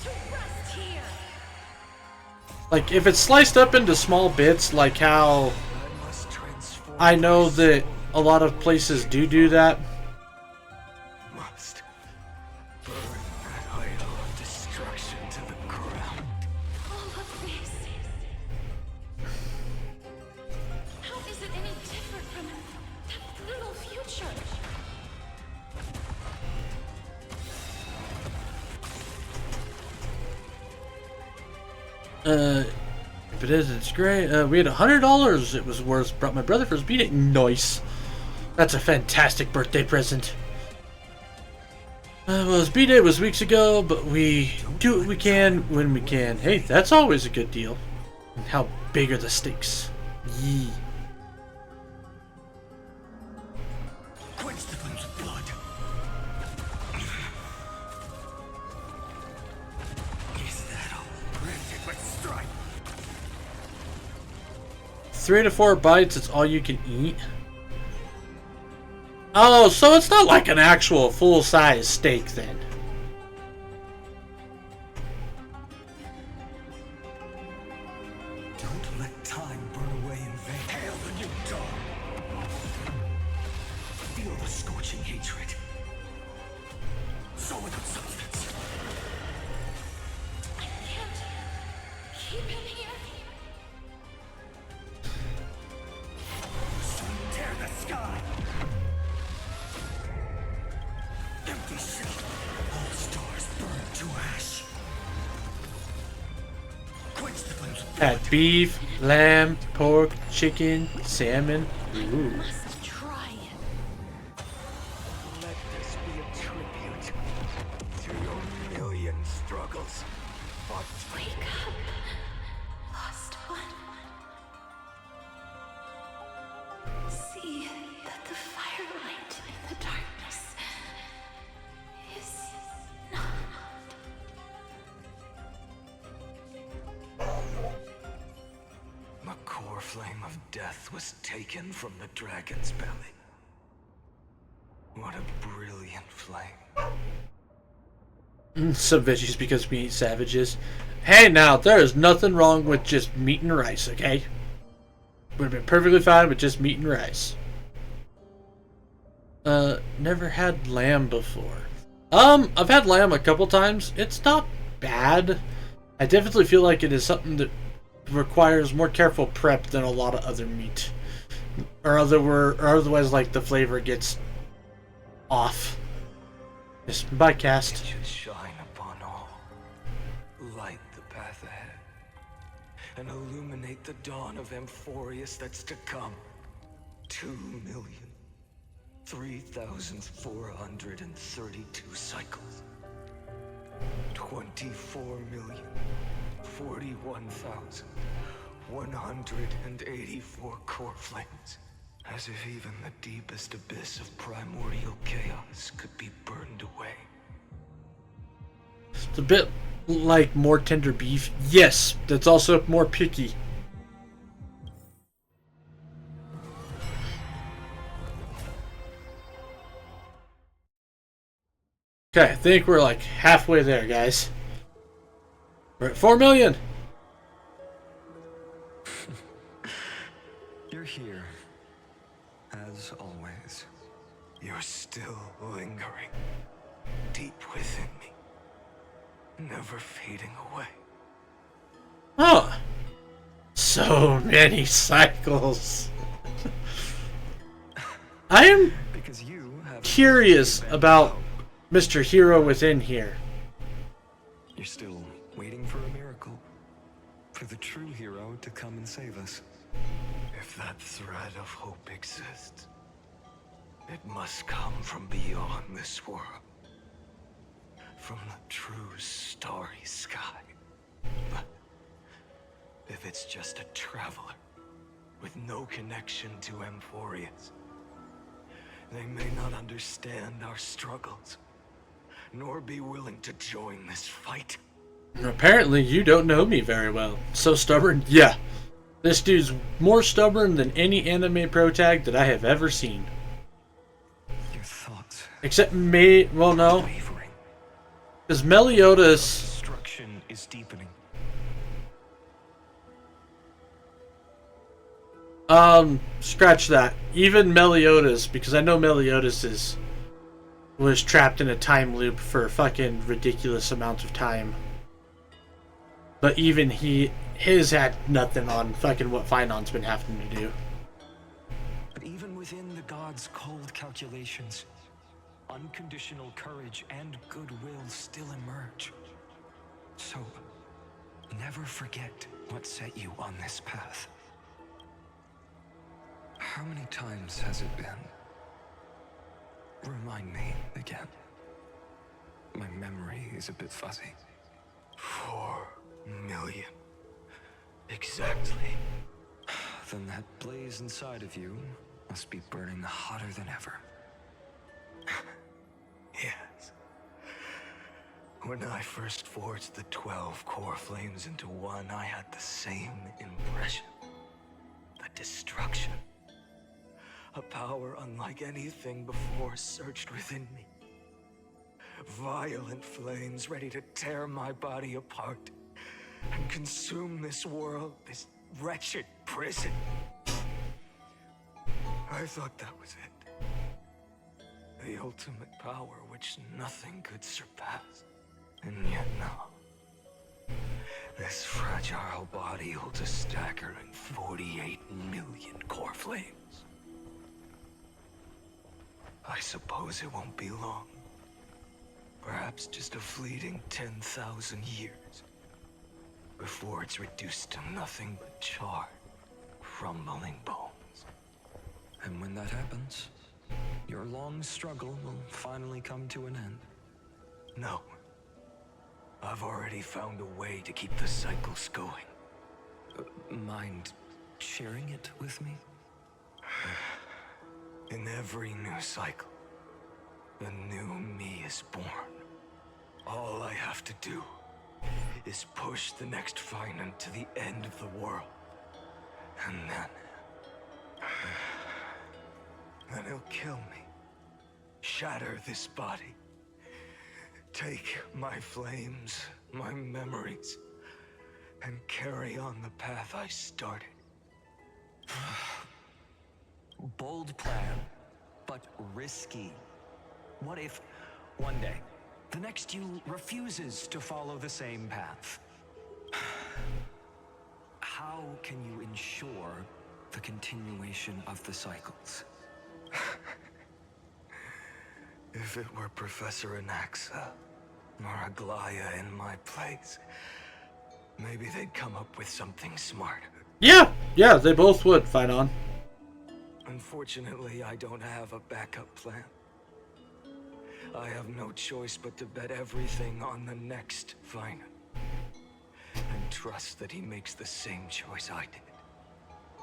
to rest here. like if it's sliced up into small bits, like how I must transform. I know that a lot of places do that. Must burn that idol of destruction to the ground. All of this. How is it any different from that little future? If it is, it's great. We had $100 it was worth. Brought my brother for his birthday. Nice. That's a fantastic birthday present. Well, his B-Day was weeks ago, but we do what we can when we can. Hey, that's always a good deal. And how big are the stakes? Yee. Quench the flames of blood. Is that all? Granted with strife. 3 to 4 bites, it's all you can eat. Oh, so it's not like an actual full-size steak then. Don't let time burn away in vain. Hail the new dawn. Feel the scorching hatred. So without substance. I can't keep him here. Soon tear the sky. Empty shell. All stars burn to ash. Quench the flames of blood. Had beef, lamb, pork, chicken, salmon. Ooh. Must try. Let this be a tribute to your million struggles. But Wake up, lost one. See that the firelight in the darkness is not. the core flame of death was taken from the dragon's belly. What a brilliant flame. Some veggies because we eat savages. Hey now, there is nothing wrong with just meat and rice, okay? Would have been perfectly fine with just meat and rice. Never had lamb before. I've had lamb a couple times. It's not bad. I definitely feel like it is something that requires more careful prep than a lot of other meat, or otherwise like the flavor gets off. Yes, bye, cast. It should shine upon all, light the path ahead, and illuminate the dawn of Amphorius that's to come. 2,003,432 cycles. 24,041,184 core flames. As if even the deepest abyss of primordial chaos could be burned away. It's a bit like more tender beef. Yes, that's also more picky. Okay, I think we're like halfway there, guys. We're at 4 million. You're here. As always. You're still lingering. Deep within me. Never fading away. Oh. So many cycles. I am curious about Mr. Hero within here. You're still waiting for a miracle. For the true hero to come and save us. If that thread of hope exists, it must come from beyond this world. From the true starry sky. But if it's just a traveler with no connection to Amphorius, they may not understand our struggles, nor be willing to join this fight. Apparently you don't know me very well. So stubborn? Yeah. This dude's more stubborn than any anime protag that I have ever seen. Your thoughts. Except well, no. Because Meliodas... Destruction is deepening. Scratch that. Even Meliodas, because I know Meliodas was trapped in a time loop for fucking ridiculous amounts of time. But even his had nothing on fucking what Finon's been having to do. But even within the gods' cold calculations, unconditional courage and goodwill still emerge. So, never forget what set you on this path. How many times has it been? Remind me again. My memory is a bit fuzzy. 4 million. Exactly. Then that blaze inside of you must be burning hotter than ever. Yes. When I first forged the 12 core flames into one, I had the same impression. The destruction. A power unlike anything before surged within me. Violent flames ready to tear my body apart and consume this world, this wretched prison. I thought that was it. The ultimate power which nothing could surpass. And yet now, this fragile body holds a staggering 48 million core flames. I suppose it won't be long. Perhaps just a fleeting 10,000 years. Before it's reduced to nothing but charred, crumbling bones. And when that happens, your long struggle will finally come to an end. No. I've already found a way to keep the cycles going. Mind sharing it with me? In every new cycle, a new me is born. All I have to do is push the next Finan to the end of the world. And then he'll kill me. Shatter this body. Take my flames, my memories, and carry on the path I started. Bold plan, but risky. What if, one day, the next you refuses to follow the same path? how can you ensure the continuation of the cycles? If it were Professor Anaxa or Aglaya in my place, maybe they'd come up with something smart. Yeah, they both would, fight on. Unfortunately, I don't have a backup plan. I have no choice but to bet everything on the next final. And trust that he makes the same choice I did.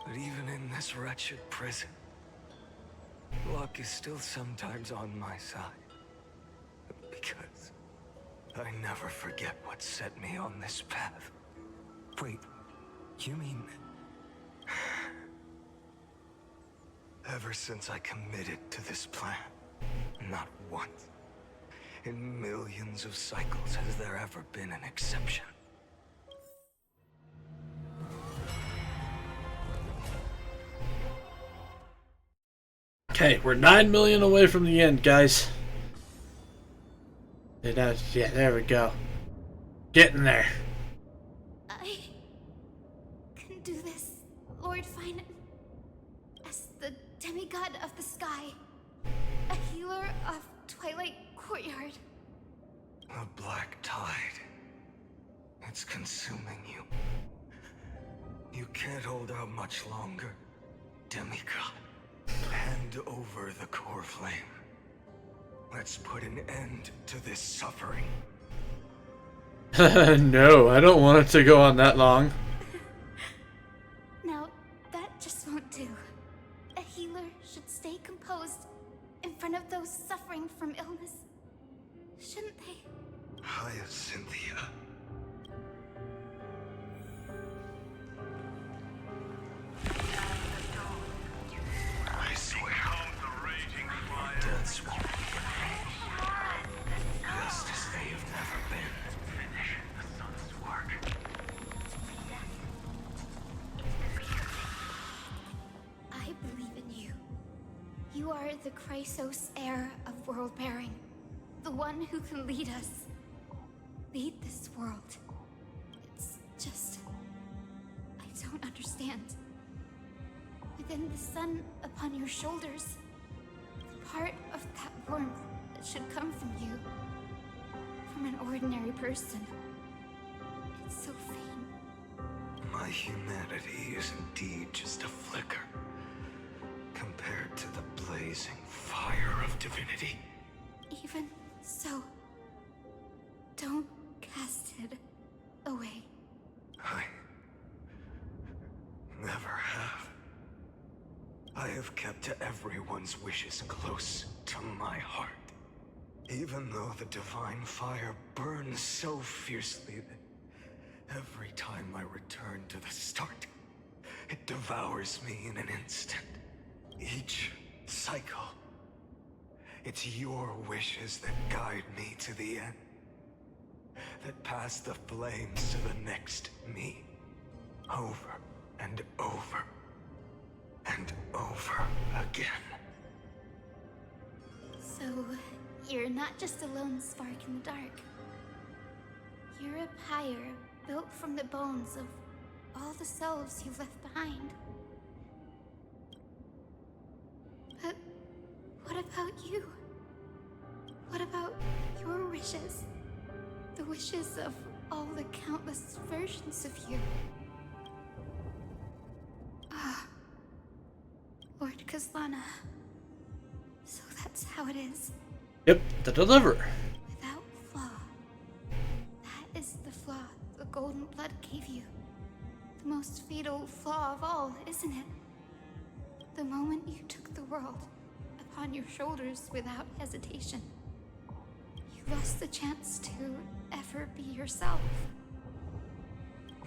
But even in this wretched prison, luck is still sometimes on my side. Because I never forget what set me on this path. Wait, you mean... Ever since I committed to this plan, not once, in millions of cycles, has there ever been an exception. Okay, we're 9 million away from the end, guys. Yeah, there we go. Getting there. I can do this, Lord Finan. As the demigod of the sky, a healer of Twilight Courtyard. A black tide. It's consuming you. You can't hold out much longer, demigod. Hand over the core flame. Let's put an end to this suffering. No, I don't want it to go on that long. Now, that just won't do. A healer should stay composed in front of those suffering from illness. Shouldn't they? Hyacinthia. I swear, deaths won't be in vain. Just as they have never been. Finish the sun's work. I believe in you. You are the Chrysos heir of world bearing. The one who can lead us. Lead this world. It's just... I don't understand. Within the sun upon your shoulders, the part of that warmth that should come from you, from an ordinary person, it's so faint. My humanity is indeed just a flicker, compared to the blazing fire of divinity. Even so, don't cast it away. I never have. I have kept everyone's wishes close to my heart. Even though the divine fire burns so fiercely that every time I return to the start, it devours me in an instant. Each cycle, it's your wishes that guide me to the end. That pass the flames to the next me. Over and over. And over again. So, you're not just a lone spark in the dark. You're a pyre built from the bones of all the selves you've left behind. But what about you? What about your wishes? The wishes of all the countless versions of you. Ah, Lord Kazlana. So that's how it is. Yep, the deliverer. Without flaw. That is the flaw the golden blood gave you. The most fatal flaw of all, isn't it? The moment you took the world upon your shoulders without hesitation. You lost the chance to ever be yourself.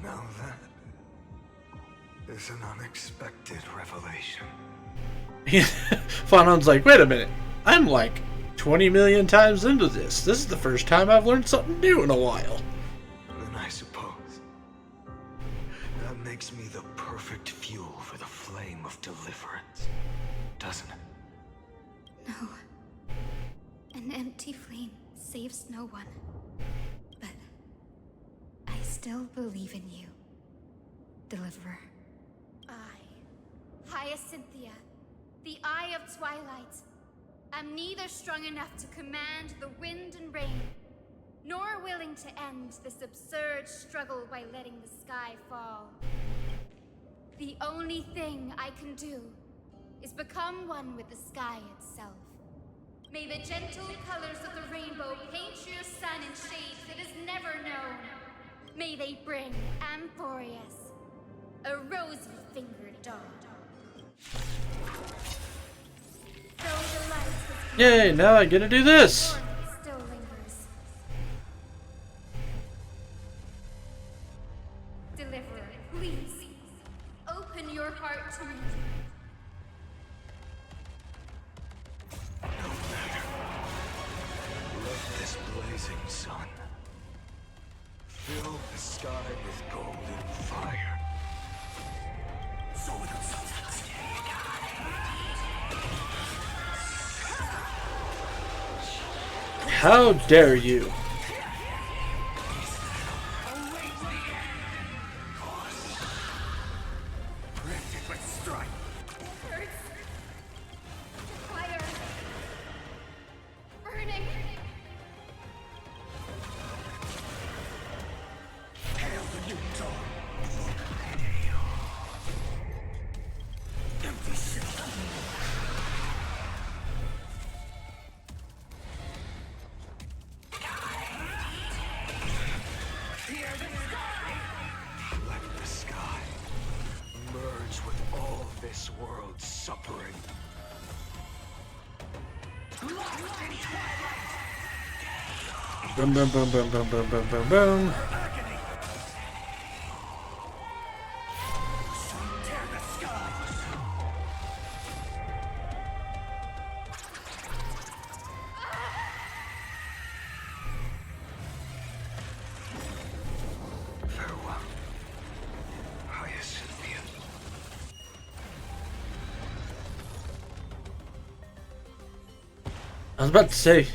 Now that is an unexpected revelation. Fanon's like, wait a minute. I'm like 20 million times into this. This is the first time I've learned something new in a while. Then I suppose that makes me the perfect fuel for the flame of deliverance, doesn't it? No. An empty flame saves no one. But I still believe in you. Deliverer. I, Hyacinthia, the Eye of Twilight, am neither strong enough to command the wind and rain, nor willing to end this absurd struggle by letting the sky fall. The only thing I can do is become one with the sky itself. May the gentle colors of the rainbow paint your sun in shades it has never known. May they bring Amphorius a rosy-fingered dawn. Though the light has Yay, now I get to do this! warmth still lingers. Deliverer, please, open your heart to me. No matter. Let this blazing sun fill the sky with golden fire. How dare you? Fire! Burning! Hail the new dawn. Empty shell. Let the sky merge with all this world's suffering. Boom, boom, boom, boom, boom, boom, boom, boom, boom. Tear the sky. Farewell, Hyacinthia. I was about to say,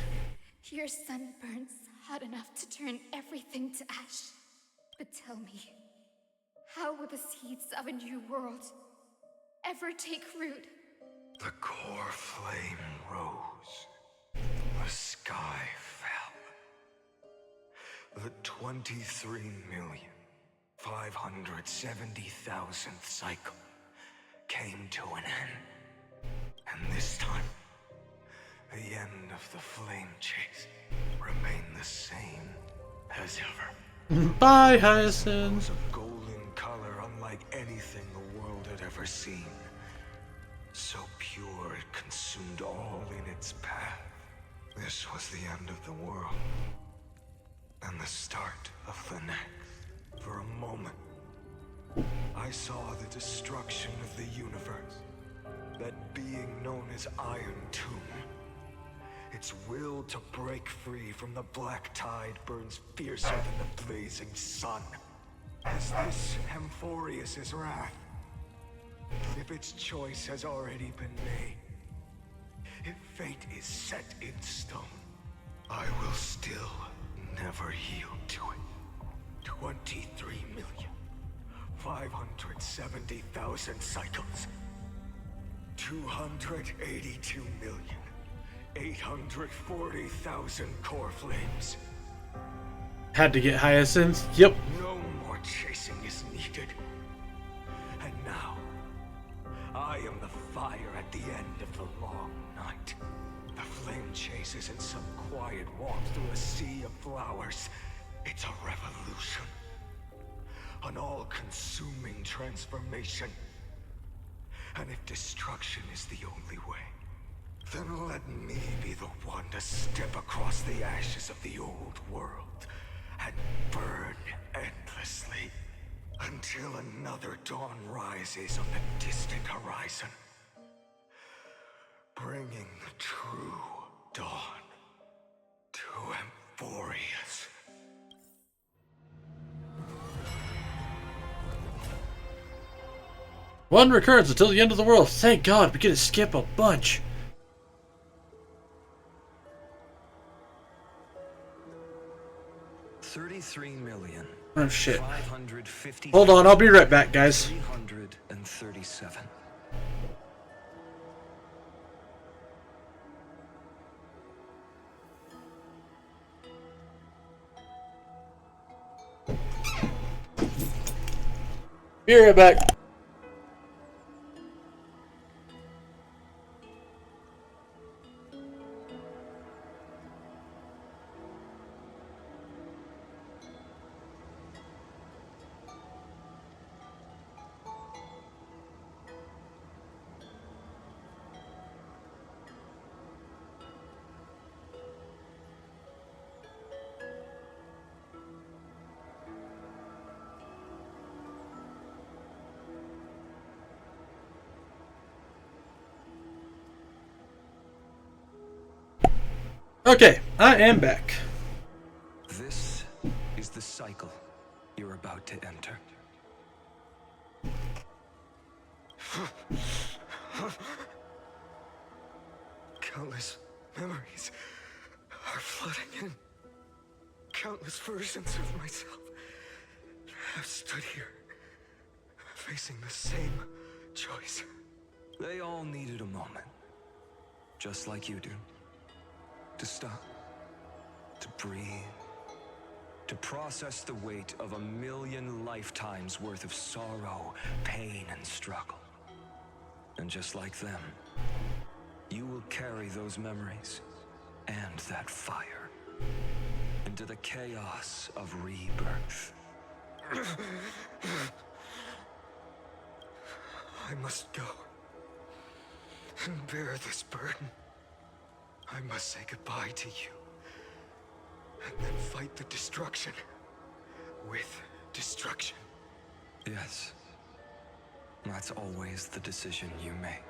Your sun burns hot enough to turn everything to ash. But tell me, how will the seeds of a new world ever take root? The core flame rose. The sky fell. The 23,570,000th cycle came to an end. And this time, the end of the flame chase remained the same as ever. bye, It Hyacinth. was of golden color unlike anything the world had ever seen. So pure it consumed all in its path. This was the end of the world. And the start of the next. For a moment, I saw the destruction of the universe. That being known as Iron Tomb. Its will to break free from the black tide burns fiercer than the blazing sun. Is this Amphorius' wrath? If its choice has already been made, if fate is set in stone, I will still never yield to it. 23,570,000 cycles. 282,840,000 core flames. Had to get Hyacinth. Yep. No more chasing is needed. And now, I am the fire at the end of the long night. The flame chase isn't some quiet walk through a sea of flowers. It's a revolution. An all-consuming transformation. And if destruction is the only way, then let me be the one to step across the ashes of the old world and burn endlessly until another dawn rises on the distant horizon, bringing the true dawn to Amphorius. One recurrence until the end of the world. Thank God, we get to skip a bunch. 33,000,000. Oh shit. 550. Hold on, I'll be right back, guys. 337. Be right back. Okay, I am back. This is the cycle you're about to enter. Countless memories are flooding in. Countless versions of myself have stood here, facing the same choice. They all needed a moment, just like you do. To stop, to breathe, to process the weight of 1,000,000 lifetimes worth of sorrow, pain, and struggle. And just like them, you will carry those memories and that fire into the chaos of rebirth. I must go and bear this burden. I must say goodbye to you, and then fight the destruction with destruction. Yes, that's always the decision you make.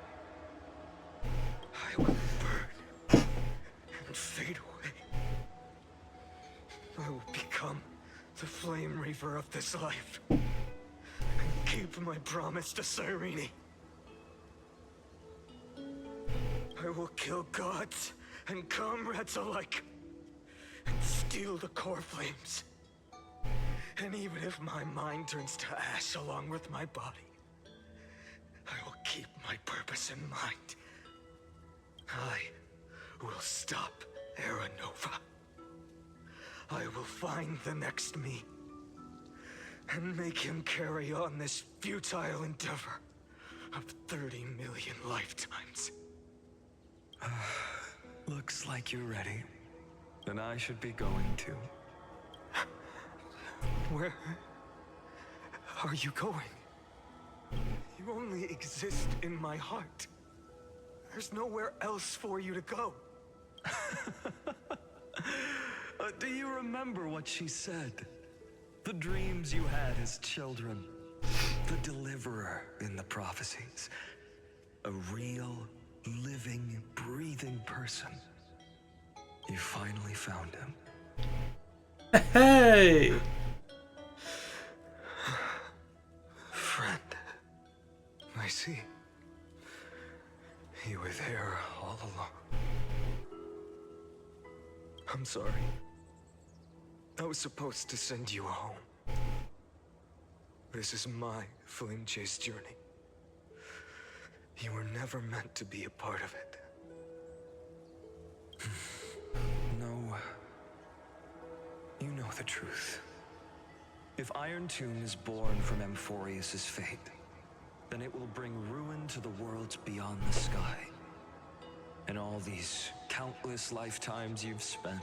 I will burn and fade away. I will become the flame reaver of this life, and keep my promise to Cyrene. I will kill gods and comrades alike, and steal the core flames. And even if my mind turns to ash along with my body, I will keep my purpose in mind. I will stop Era Nova. I will find the next me, and make him carry on this futile endeavor of 30,000,000 lifetimes. Looks like you're ready. Then I should be going too. Where are you going? You only exist in my heart. There's nowhere else for you to go. Do you remember what she said? The dreams you had as children. The deliverer in the prophecies. A real, living, breathing person. You finally found him. Hey! Friend. I see. You were there all along. I'm sorry. I was supposed to send you home. This is my flame chase journey. You were never meant to be a part of it. No. You know the truth. If Iron Tomb is born from Amphorius' fate, then it will bring ruin to the worlds beyond the sky. And all these countless lifetimes you've spent,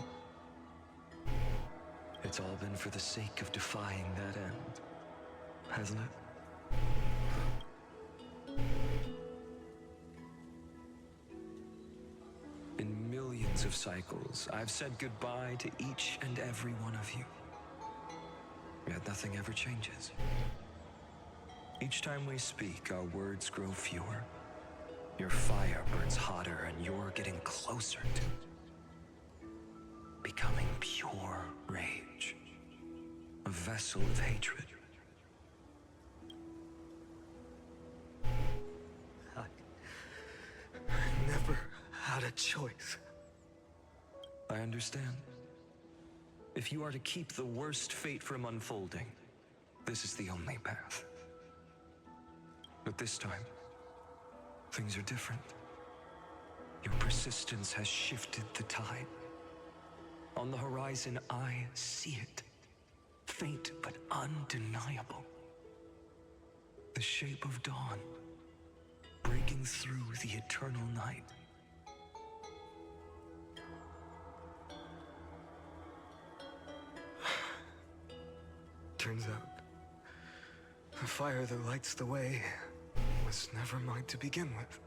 it's all been for the sake of defying that end, hasn't it? In millions of cycles, I've said goodbye to each and every one of you. Yet nothing ever changes. Each time we speak, our words grow fewer. Your fire burns hotter, and you're getting closer to becoming pure rage. A vessel of hatred. I never had a choice. I understand. If you are to keep the worst fate from unfolding, this is the only path. But this time, things are different. Your persistence has shifted the tide. On the horizon, I see it. Faint but undeniable. The shape of dawn, breaking through the eternal night. Turns out, the fire that lights the way was never mine to begin with.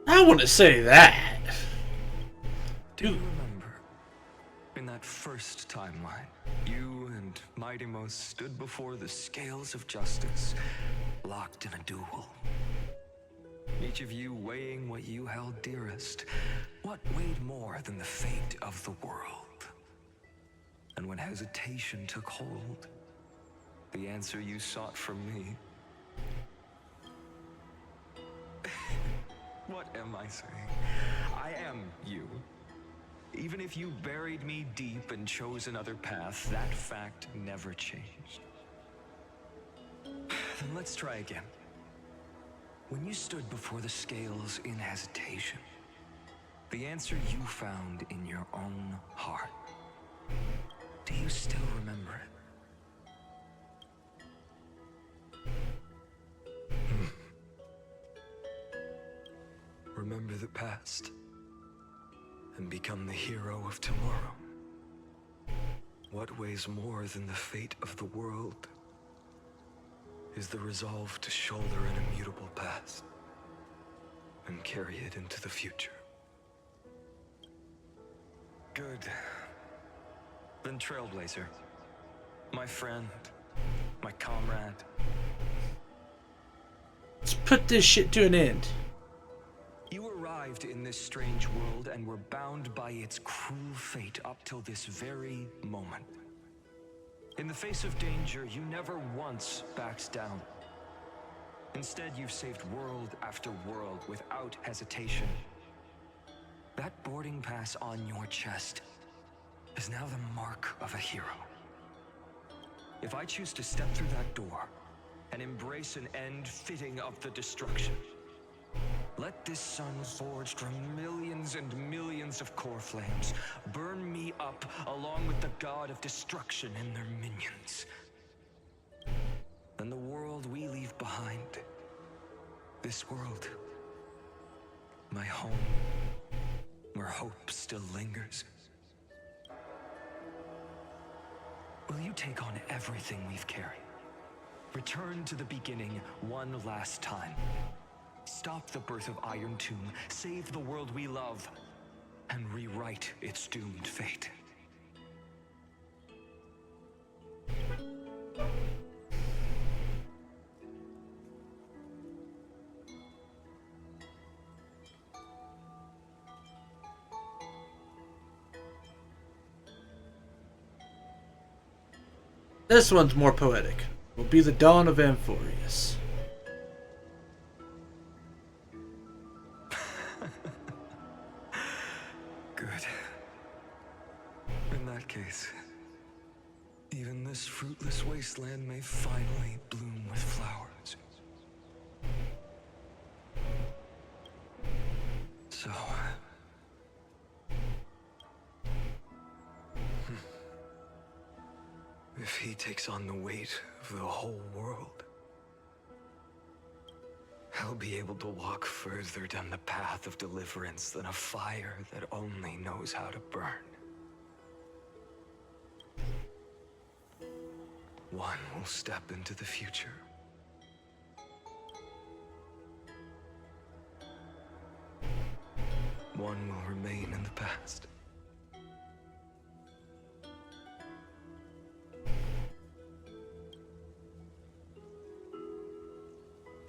I wouldn't say that. Do you remember, in that first timeline, you and Mightymost stood before the scales of justice, locked in a duel? Each of you weighing what you held dearest. What weighed more than the fate of the world? And when hesitation took hold, the answer you sought from me. What am I saying? I am you. Even if you buried me deep and chose another path, that fact never changed. Then let's try again. When you stood before the scales in hesitation, the answer you found in your own heart. Do you still remember it? Remember the past and become the hero of tomorrow. What weighs more than the fate of the world is the resolve to shoulder an immutable past and carry it into the future. Good. Then Trailblazer, my friend, my comrade. Let's put this shit to an end. You arrived in this strange world and were bound by its cruel fate up till this very moment. In the face of danger, you never once backed down. Instead, you've saved world after world without hesitation. That boarding pass on your chest is now the mark of a hero. If I choose to step through that door and embrace an end fitting of the destruction, let this sun forged from millions and millions of core flames burn me up along with the god of destruction and their minions. Then the world we leave behind, this world, my home, where hope still lingers. Will you take on everything we've carried? Return to the beginning one last time. Stop the birth of Iron Tomb, save the world we love, and rewrite its doomed fate. This one's more poetic. Will be the dawn of Amphorius. Good. In that case, even this fruitless wasteland may finally bloom with flowers. So... if he takes on the weight of the whole world, I'll be able to walk further down the path of deliverance than a fire that only knows how to burn. One will step into the future. One will remain in the past.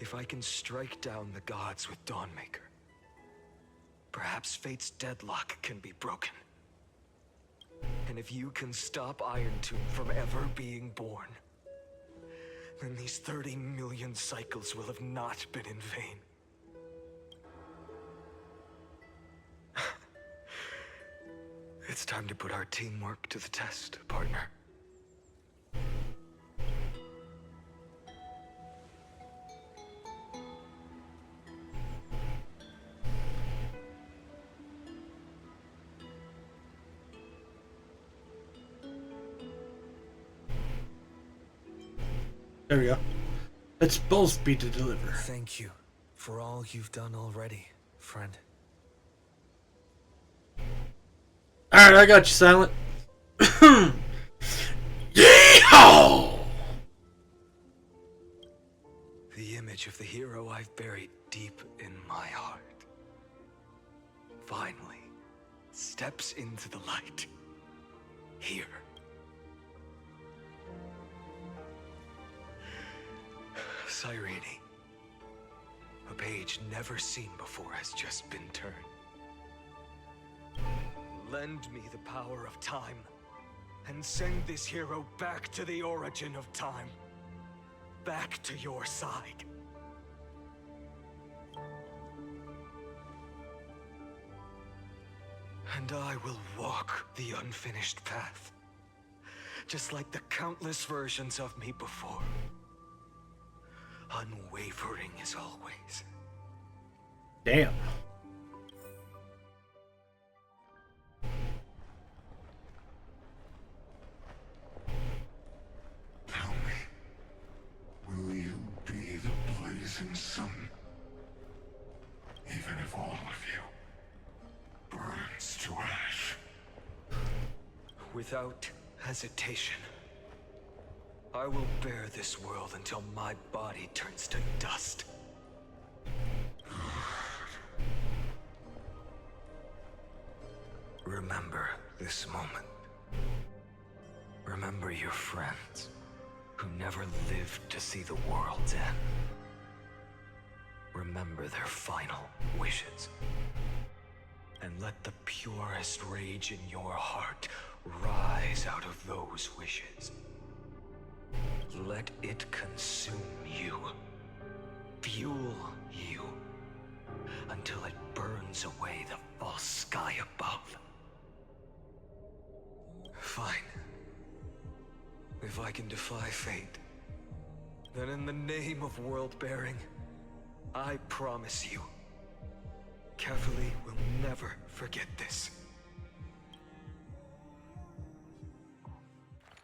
If I can strike down the gods with Dawnmaker, perhaps fate's deadlock can be broken. And if you can stop Iron Tomb from ever being born, then these 30 million cycles will have not been in vain. It's time to put our teamwork to the test, partner. There we go. Let's both be the deliverer. Thank you for all you've done already, friend. Alright, I got you, Silent. Yeehaw! The image of the hero I've buried deep in my heart finally steps into the light. Here. Cyrene. A page never seen before has just been turned. Lend me the power of time, and send this hero back to the origin of time. Back to your side. And I will walk the unfinished path, just like the countless versions of me before. Unwavering as always. Damn. Tell me, will you be the blazing sun? Even if all of you burns to ash. Without hesitation. I will bear this world until my body turns to dust. Remember this moment. Remember your friends who never lived to see the world's end. Remember their final wishes. And let the purest rage in your heart rise out of those wishes. Let it consume you, fuel you, until it burns away the false sky above. Fine. If I can defy fate, then in the name of world-bearing, I promise you, Kefali will never forget this.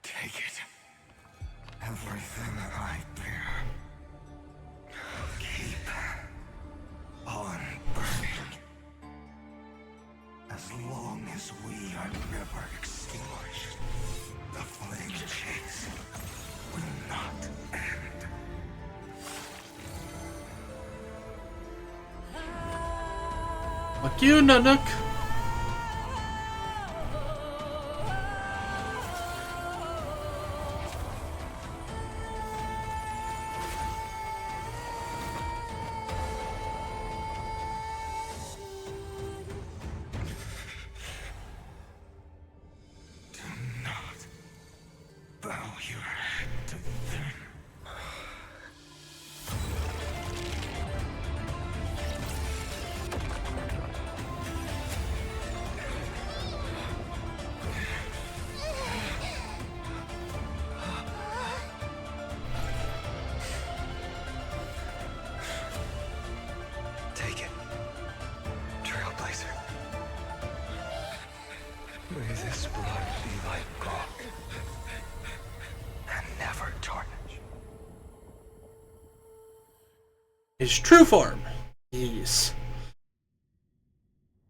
Take it. Everything I bear. Keep on burning. As long as we are never extinguished, the flame chase will not end. Fuck you, Nanook. Take it, Trailblazer. May this blood be like gold and never tarnish. His true form. Yes.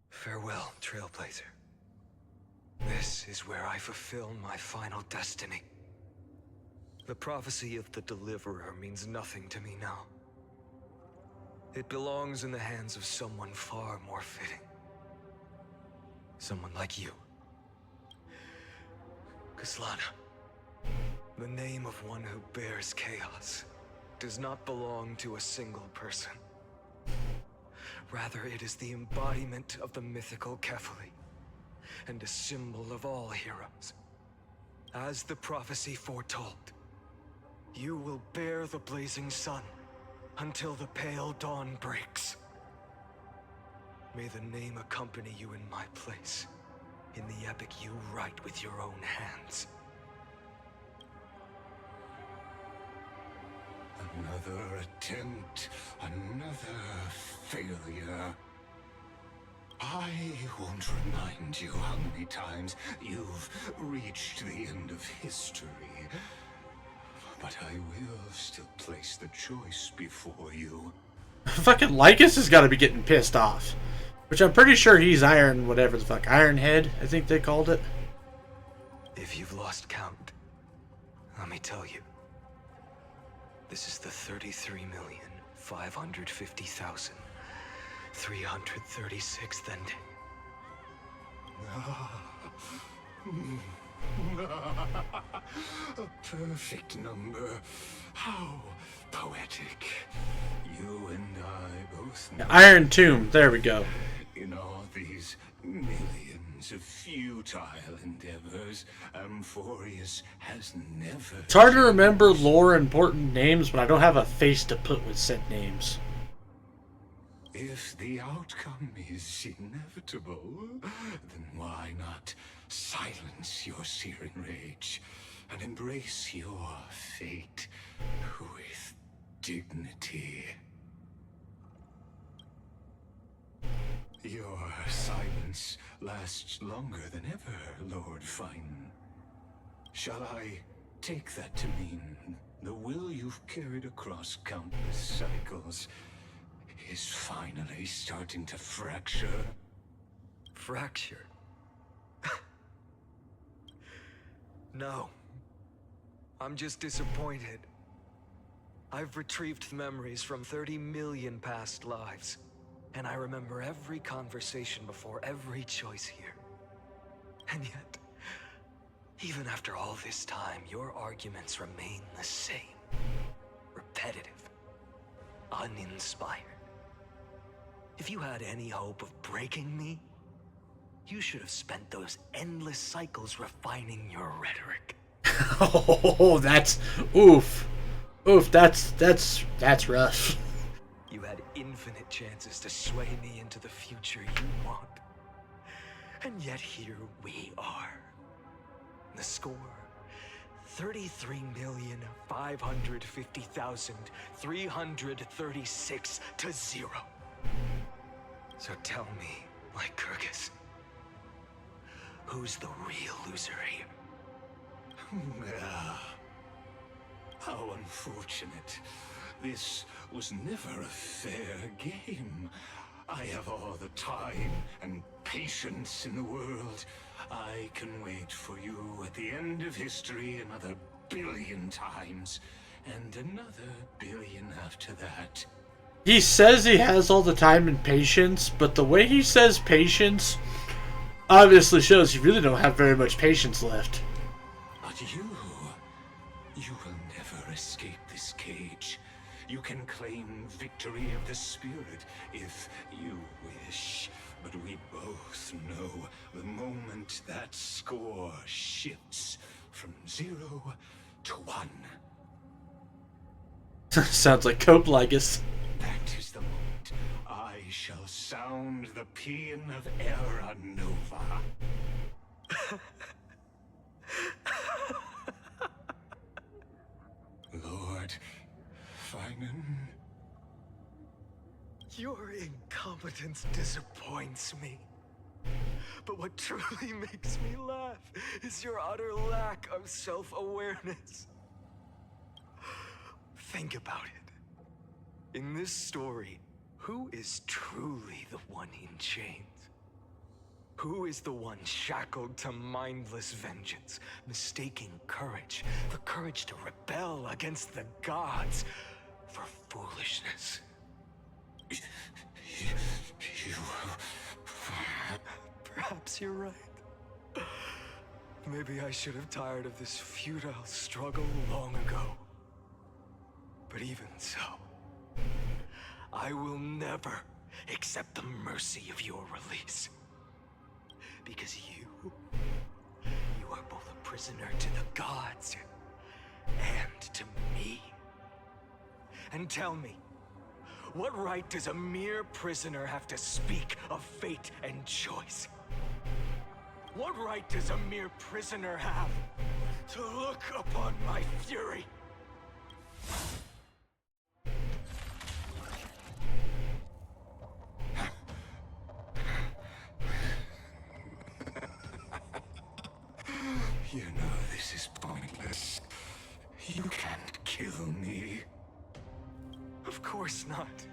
Farewell, Trailblazer. This is where I fulfill my final destiny. The prophecy of the Deliverer means nothing to me now. It belongs in the hands of someone far more fitting. Someone like you. Kaslana. The name of one who bears chaos does not belong to a single person. Rather, it is the embodiment of the mythical Kefali, and a symbol of all heroes. As the prophecy foretold, you will bear the blazing sun until the pale dawn breaks. May the name accompany you in my place, in the epic you write with your own hands. Another attempt, another failure. I won't remind you how many times you've reached the end of history. But I will still place the choice before you. Fucking Lycus has got to be getting pissed off. Which I'm pretty sure he's Iron, whatever the fuck. Ironhead, I think they called it. If you've lost count, let me tell you. This is the 33,550,336th ending. A perfect number. How poetic. You and I both know. Iron Tomb, there we go. In all these millions of futile endeavors, Amphorius has never... It's hard to remember lore important names, but I don't have a face to put with said names. If the outcome is inevitable, then why not silence your searing rage and embrace your fate with dignity? Your silence lasts longer than ever, Lord Fine. Shall I take that to mean the will you've carried across countless cycles is finally starting to fracture? Fracture? No. I'm just disappointed. I've retrieved memories from 30 million past lives, and I remember every conversation before every choice here. And yet, even after all this time, your arguments remain the same. Repetitive. Uninspired. If you had any hope of breaking me, you should have spent those endless cycles refining your rhetoric. Oh, that's... Oof. Oof, that's rough. You had infinite chances to sway me into the future you want. And yet here we are. The score, 33,550,336 to 0. So tell me, Lycurgus, who's the real loser here? How unfortunate. This was never a fair game. I have all the time and patience in the world. I can wait for you at the end of history another billion times, and another billion after that. He says he has all the time and patience, but the way he says patience obviously shows you really don't have very much patience left. But you will never escape this cage. You can claim victory of the spirit if you wish. But we both know the moment that score shifts from 0 to 1. Sounds like Cope Lycus. That is the moment I shall sound the paean of Era Nova. Lord Finan. Your incompetence disappoints me. But what truly makes me laugh is your utter lack of self-awareness. Think about it. In this story, who is truly the one in chains? Who is the one shackled to mindless vengeance, mistaking courage, the courage to rebel against the gods, for foolishness? Perhaps you're right. Maybe I should have tired of this futile struggle long ago. But even so, I will never accept the mercy of your release. Because you are both a prisoner to the gods and to me. And tell me, what right does a mere prisoner have to speak of fate and choice? What right does a mere prisoner have to look upon my fury? You know this is pointless. You can't kill me. Of course not.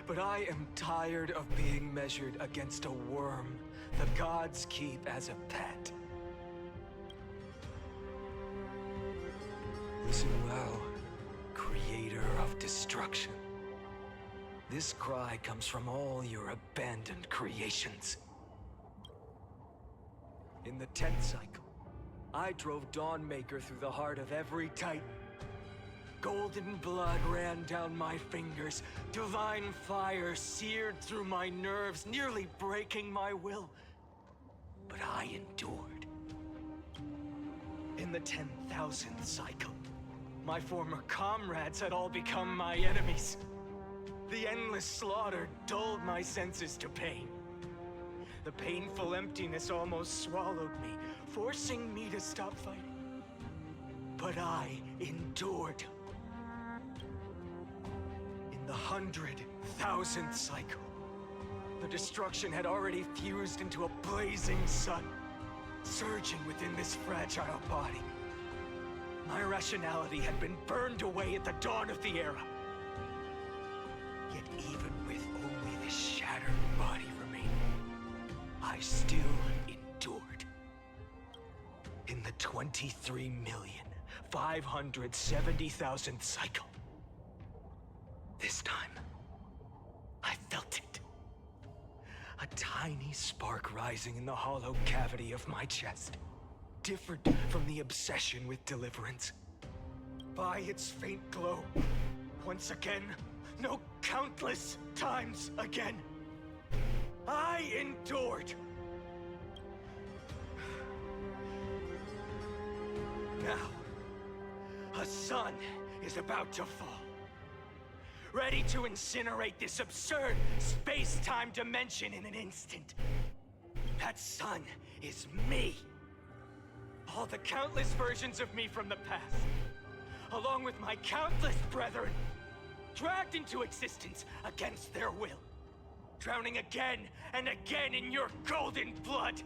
But I am tired of being measured against a worm the gods keep as a pet. Listen well, creator of destruction. This cry comes from all your abandoned creations. In the 10th cycle, I drove Dawnmaker through the heart of every Titan. Golden blood ran down my fingers. Divine fire seared through my nerves, nearly breaking my will. But I endured. In the 10,000th cycle, my former comrades had all become my enemies. The endless slaughter dulled my senses to pain. The painful emptiness almost swallowed me, forcing me to stop fighting. But I endured. In the 100,000th cycle, the destruction had already fused into a blazing sun, surging within this fragile body. My rationality had been burned away at the dawn of the era. Yet even with only this shattered body remaining, I still endured. In the 23,570,000th cycle, this time, I felt it. A tiny spark rising in the hollow cavity of my chest. Different from the obsession with deliverance. By its faint glow, once again, no, countless times again, I endured. Now, a sun is about to fall. Ready to incinerate this absurd space-time dimension in an instant. That sun is me. All the countless versions of me from the past, along with my countless brethren, dragged into existence against their will, drowning again and again in your golden blood.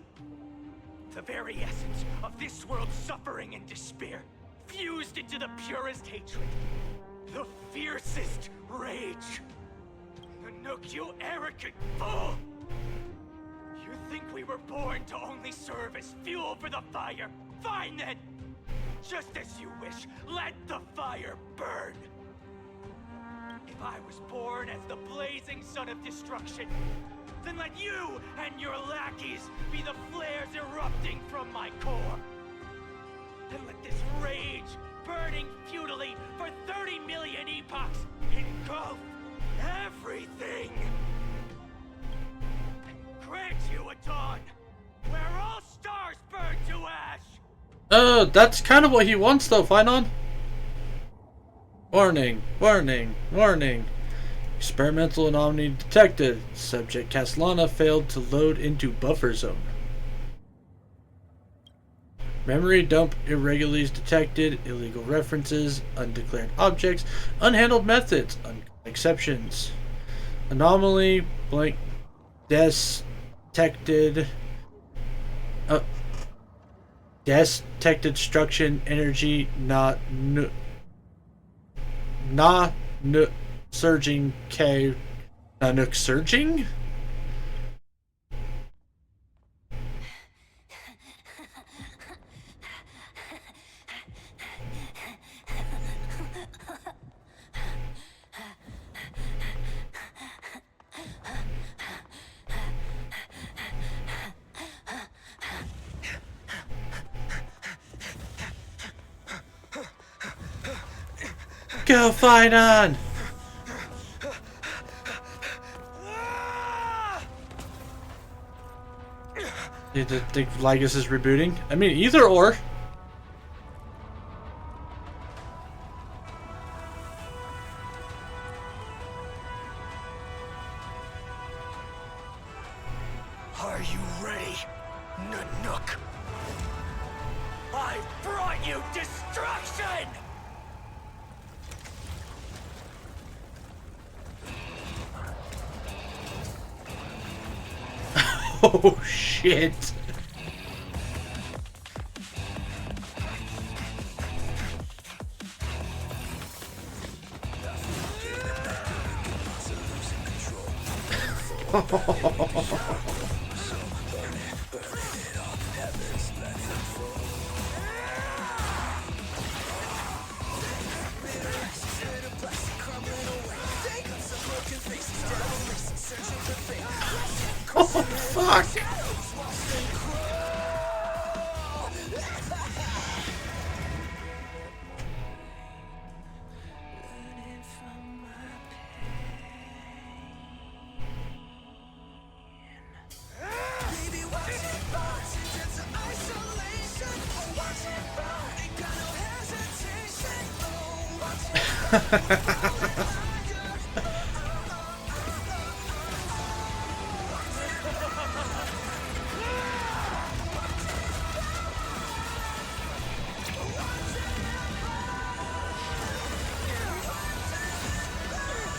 The very essence of this world's suffering and despair, fused into the purest hatred, the fiercest rage. Nanook, you arrogant fool! You think we were born to only serve as fuel for the fire? Fine then! Just as you wish, let the fire burn! If I was born as the blazing sun of destruction, then let you and your lackeys be the flares erupting from my core. And let this rage, burning futilely for 30 million epochs, engulf everything. And grant you a dawn where all stars burn to ash. That's kind of what he wants though, Finon. Warning, warning, warning. Experimental anomaly detected. Subject Castellana failed to load into buffer zone. Memory dump irregularities detected. Illegal references. Undeclared objects. Unhandled methods. Exceptions. Anomaly blank detected. Detected destruction energy surging K Nanook surging? Go fight on! Do you think Lygus is rebooting? I mean, either or. Are you ready? Nanook! I brought you destruction! Oh shit! Oh fuck!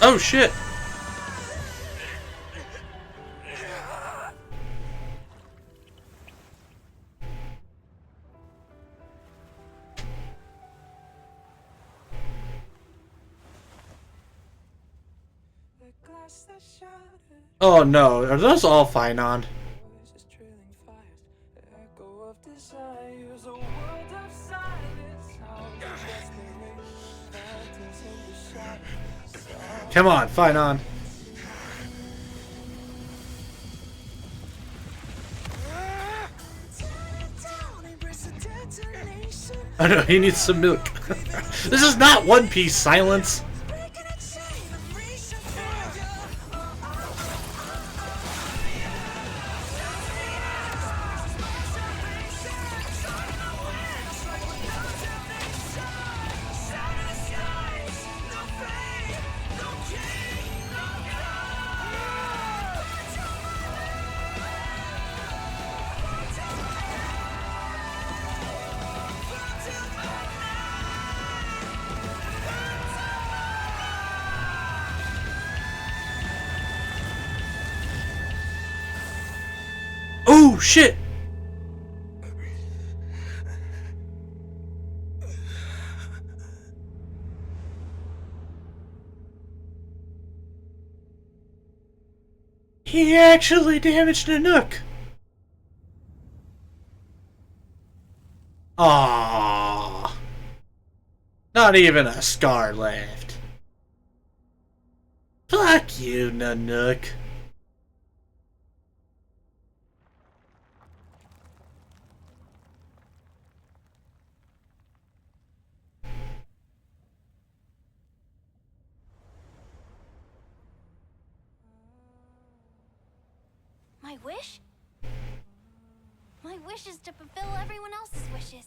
Oh shit! Oh no, are those all Finon? Come on, Finon. I know, he needs some milk. This is not One Piece, Silence. Oh shit! He actually damaged Nanook! Aww. Not even a scar left. Fuck you, Nanook. My wish? My wish is to fulfill everyone else's wishes.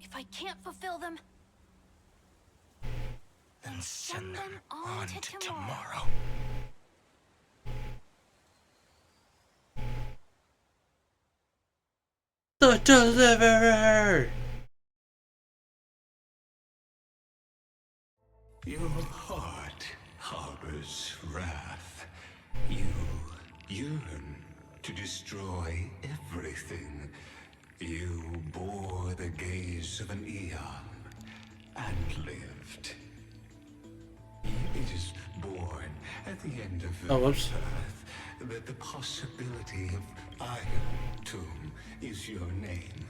If I can't fulfill them, Then send them on to tomorrow. The Deliverer! Your heart harbors wrath. You yearn to destroy everything. You bore the gaze of an eon and lived. It is born at the end of whoops. Earth that the possibility of Iron Tomb is your name.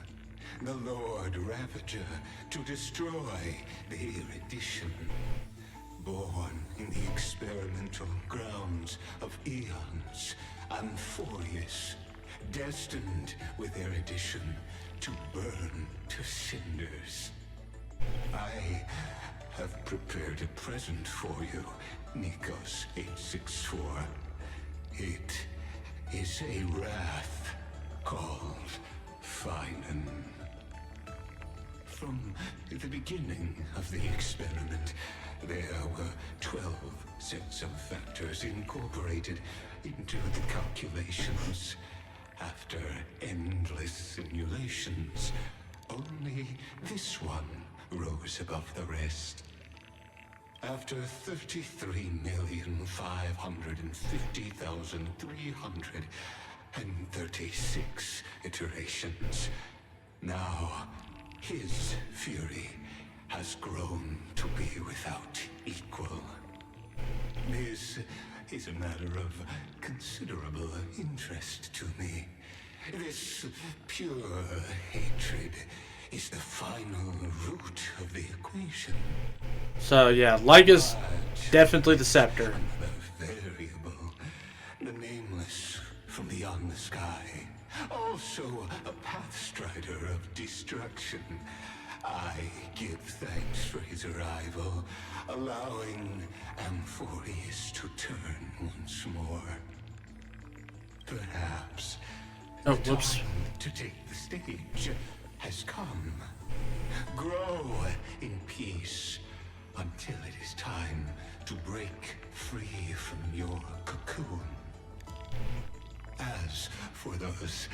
The Lord Ravager to destroy the erudition. Born in the experimental grounds of eons, Amphorius, destined with erudition to burn to cinders. I have prepared a present for you, Nikos 864. It is a wrath called Finan. From the beginning of the experiment, There were 12 sets of factors incorporated into the calculations. After endless simulations, only this one rose above the rest. After 33,550,336 iterations, now his fury has grown to be without equal. This is a matter of considerable interest to me. This pure hatred is the final root of the equation. So yeah, Lyga's definitely the scepter. The variable, the nameless from beyond the sky, also a pathstrider of destruction. I give thanks for his arrival, allowing Amphorius to turn once more. Perhaps Oh, the whoops. time to take the stage has come. Grow in peace until it is time to break free from your cocoon. As for those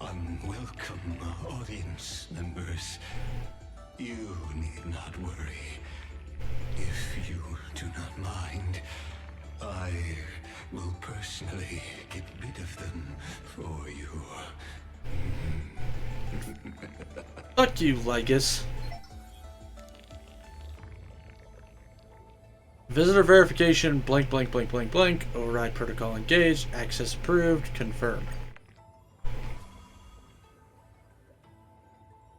unwelcome audience members, you need not worry. If you do not mind, I will personally get rid of them for you. Fuck you, Lygus. Visitor verification, blank, blank, blank, blank, blank. Override protocol engaged. Access approved. Confirm.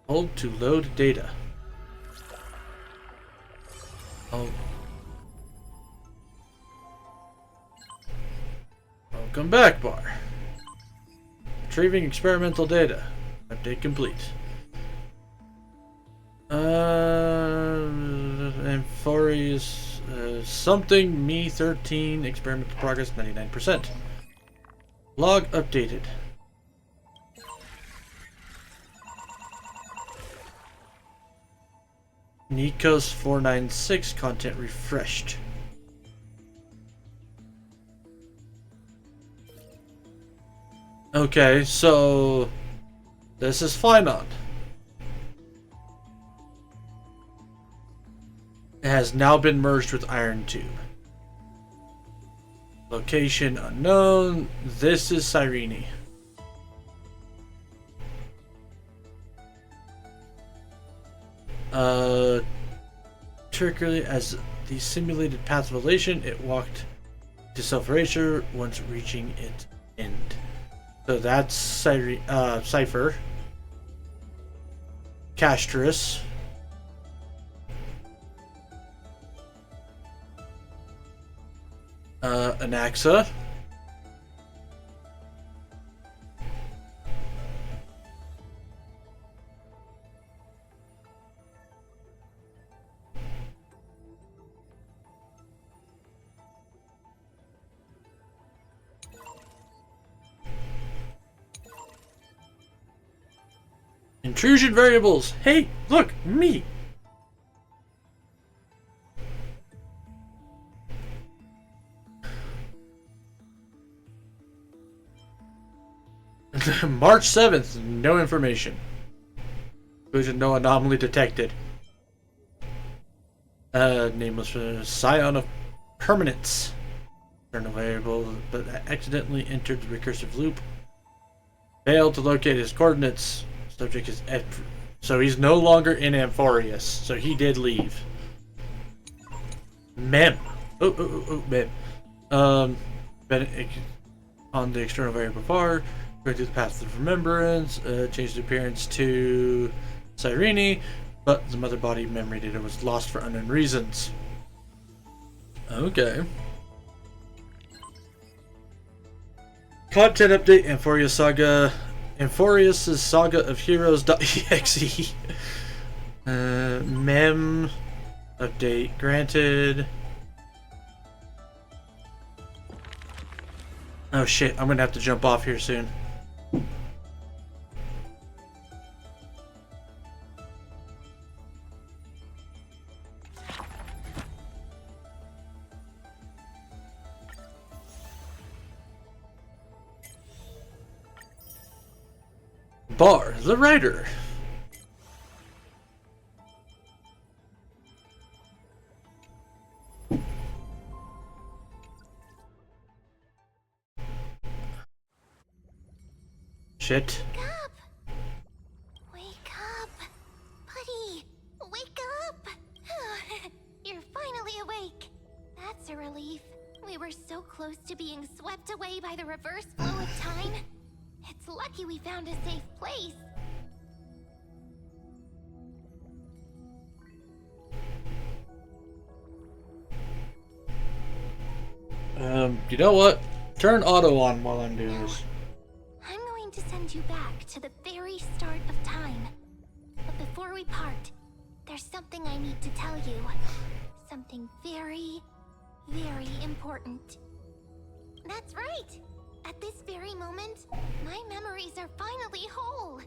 Hold to load data. Oh. Welcome back, bar. Retrieving experimental data. Update complete. Amphorius something me 13 experimental progress 99%. Log updated. Nikos 496 content refreshed. Okay, so this is Phlynon. It has now been merged with Iron Tube. Location unknown. This is Cyrene. Particularly as the simulated path of elation, it walked to self-erasure once reaching its end. So that's Cypher. Castris. Anaxa. Intrusion variables. Hey, look, me. March 7th, no information. Inclusion, no anomaly detected. Nameless Scion of Permanence. Turn a variable, but accidentally entered the recursive loop. Failed to locate his coordinates. Subject is F. So he's no longer in Amphorius. So he did leave. Mem. Mem. On the external variable bar. Going through the path of remembrance. Changed the appearance to Cyrene. But the mother body memory data was lost for unknown reasons. Okay. Content update, Amphorius Saga. Amphorius' Saga of Heroes.exe. Mem. Update granted. Oh shit, I'm gonna have to jump off here soon. Bar the writer. Shit. Wake up! Wake up! Buddy! Wake up! You're finally awake. That's a relief. We were so close to being swept away by the reverse flow of time. It's lucky we found a safe place. You know what? Turn auto on while I'm doing this. I'm going to send you back to the very start of time. But before we part, there's something I need to tell you. Something very, very important. That's right! At this very moment, my memories are finally whole.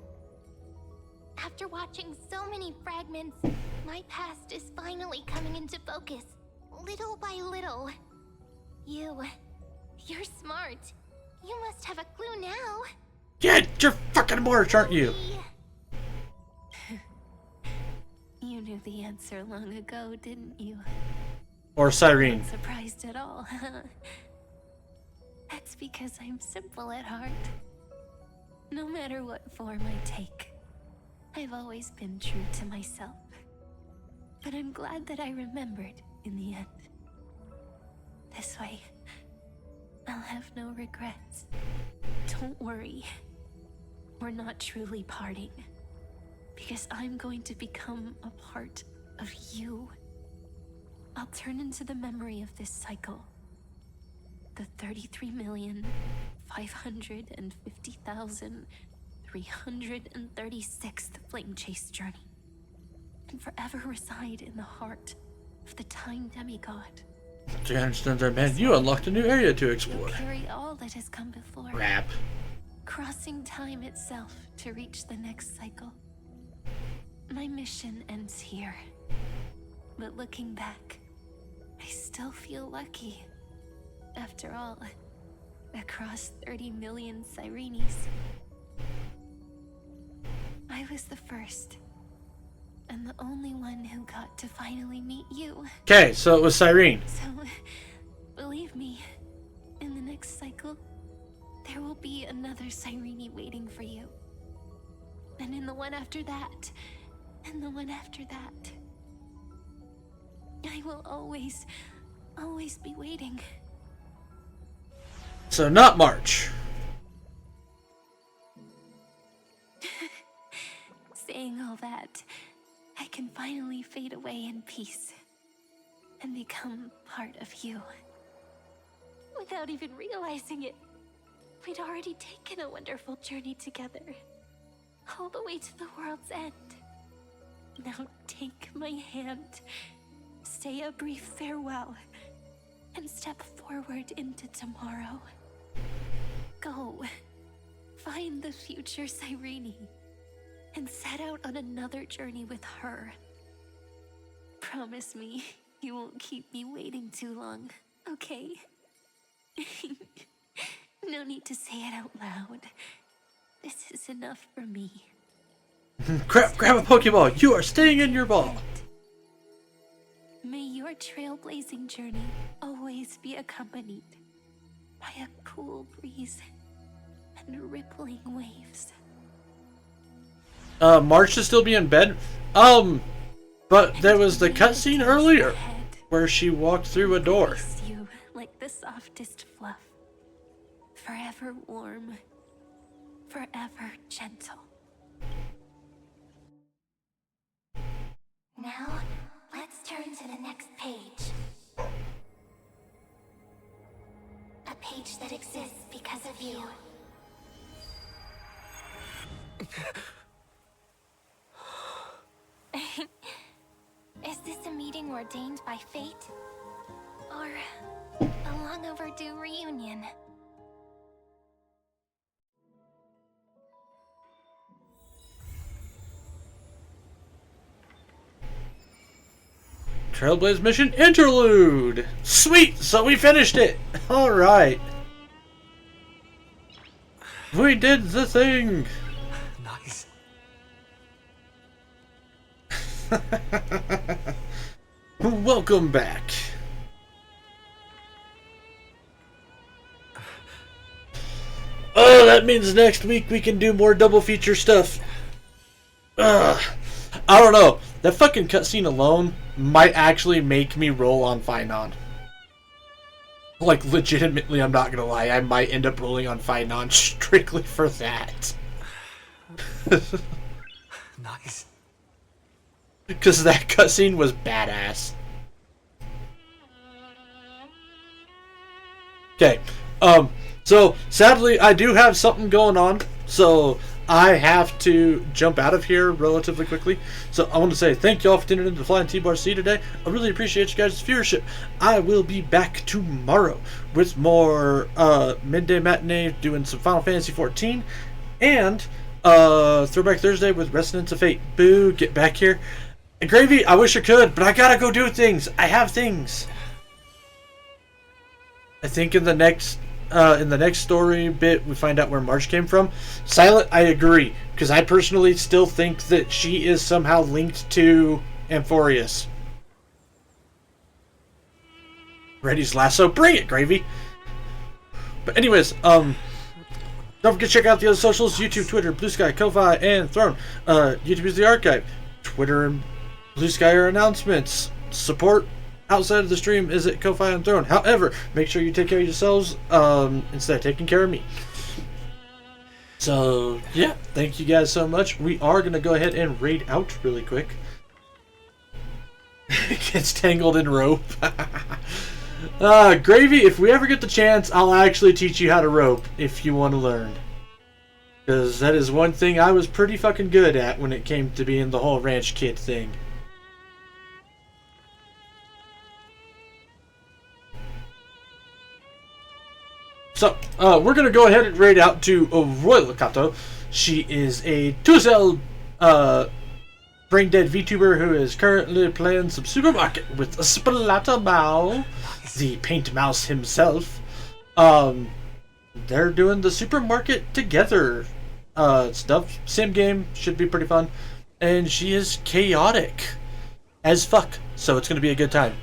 After watching so many fragments, my past is finally coming into focus, little by little. You're smart. You must have a clue now. Yeah, you're fucking March, aren't you? You knew the answer long ago, didn't you? Or Cyrene. Not surprised at all, huh? That's because I'm simple at heart. No matter what form I take, I've always been true to myself. But I'm glad that I remembered in the end. This way, I'll have no regrets. Don't worry. We're not truly parting. Because I'm going to become a part of you. I'll turn into the memory of this cycle. The 33,550,336th Flame Chase journey. And forever reside in the heart of the Time Demigod. To understand our man, you unlocked a new area to You'll explore. carry all that has come before. Rap. Crossing time itself to reach the next cycle. My mission ends here. But looking back, I still feel lucky. After all, across 30 million Cyrenes, I was the first. And the only one who got to finally meet you. Okay, so it was Cyrene. So, believe me, in the next cycle, there will be another Cyrene waiting for you. And in the one after that, and the one after that. I will always be waiting. So not March. Saying all that, I can finally fade away in peace and become part of you. Without even realizing it, we'd already taken a wonderful journey together, all the way to the world's end. Now take my hand, say a brief farewell, and step forward into tomorrow. Go, find the future Cyrene, and set out on another journey with her. Promise me you won't keep me waiting too long, okay? No need to say it out loud. This is enough for me. Grab a Pokeball. You are staying in your ball. May your trailblazing journey always be accompanied by a cool breeze and rippling waves. March should still be in bed. But there was the cutscene earlier where she walked through a door. Kiss you like the softest fluff, forever warm, forever gentle. Now, let's turn to the next page. A page that exists because of you. Is this a meeting ordained by fate? Or a long overdue reunion? Trailblaze mission interlude. Sweet, so we finished it. All right. We did the thing. Not Welcome back. Oh, that means next week we can do more double feature stuff. I don't know. That fucking cutscene alone might actually make me roll on Finon. Like, legitimately, I'm not gonna lie. I might end up rolling on Finon strictly for that. Nice. Because that cutscene was badass. Okay. So, sadly, I do have something going on. So, I have to jump out of here relatively quickly. So, I want to say thank y'all for tuning in to Flying T-Bar C today. I really appreciate you guys' viewership. I will be back tomorrow with more Midday Matinee doing some Final Fantasy XIV. And Throwback Thursday with Resonance of Fate. Boo, get back here. And Gravy, I wish I could, but I gotta go do things. I have things. I think in the next story bit, we find out where March came from. Silent, I agree, because I personally still think that she is somehow linked to Amphorius. Ready's lasso, bring it, Gravy. But anyways, don't forget to check out the other socials: YouTube, Twitter, Blue Sky, Ko-Fi, and Throne. YouTube is the archive. Twitter and Blue Sky are announcements. Support outside of the stream is at Ko-Fi and Throne. However, make sure you take care of yourselves instead of taking care of me. So, yeah, thank you guys so much. We are going to go ahead and raid out really quick. Gets tangled in rope. Gravy, if we ever get the chance, I'll actually teach you how to rope if you want to learn. Because that is one thing I was pretty fucking good at when it came to being the whole ranch kid thing. So, we're going to go ahead and raid out to Royal Kato. She is a 2SL brain-dead VTuber who is currently playing some Supermarket with a Splattermao, the Paint Mouse himself. They're doing the Supermarket together stuff. Sim game, should be pretty fun. And she is chaotic as fuck, so it's going to be a good time.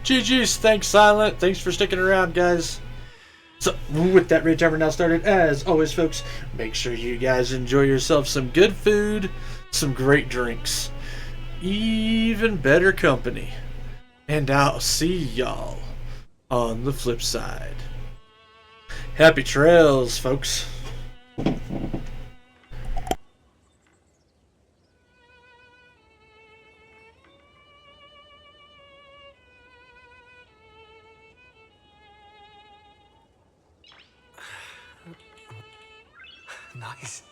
GG's, thanks Silent, thanks for sticking around, guys. So, with that raid timer now started, as always, folks, make sure you guys enjoy yourself some good food, some great drinks, even better company. And I'll see y'all on the flip side. Happy trails, folks. Nice.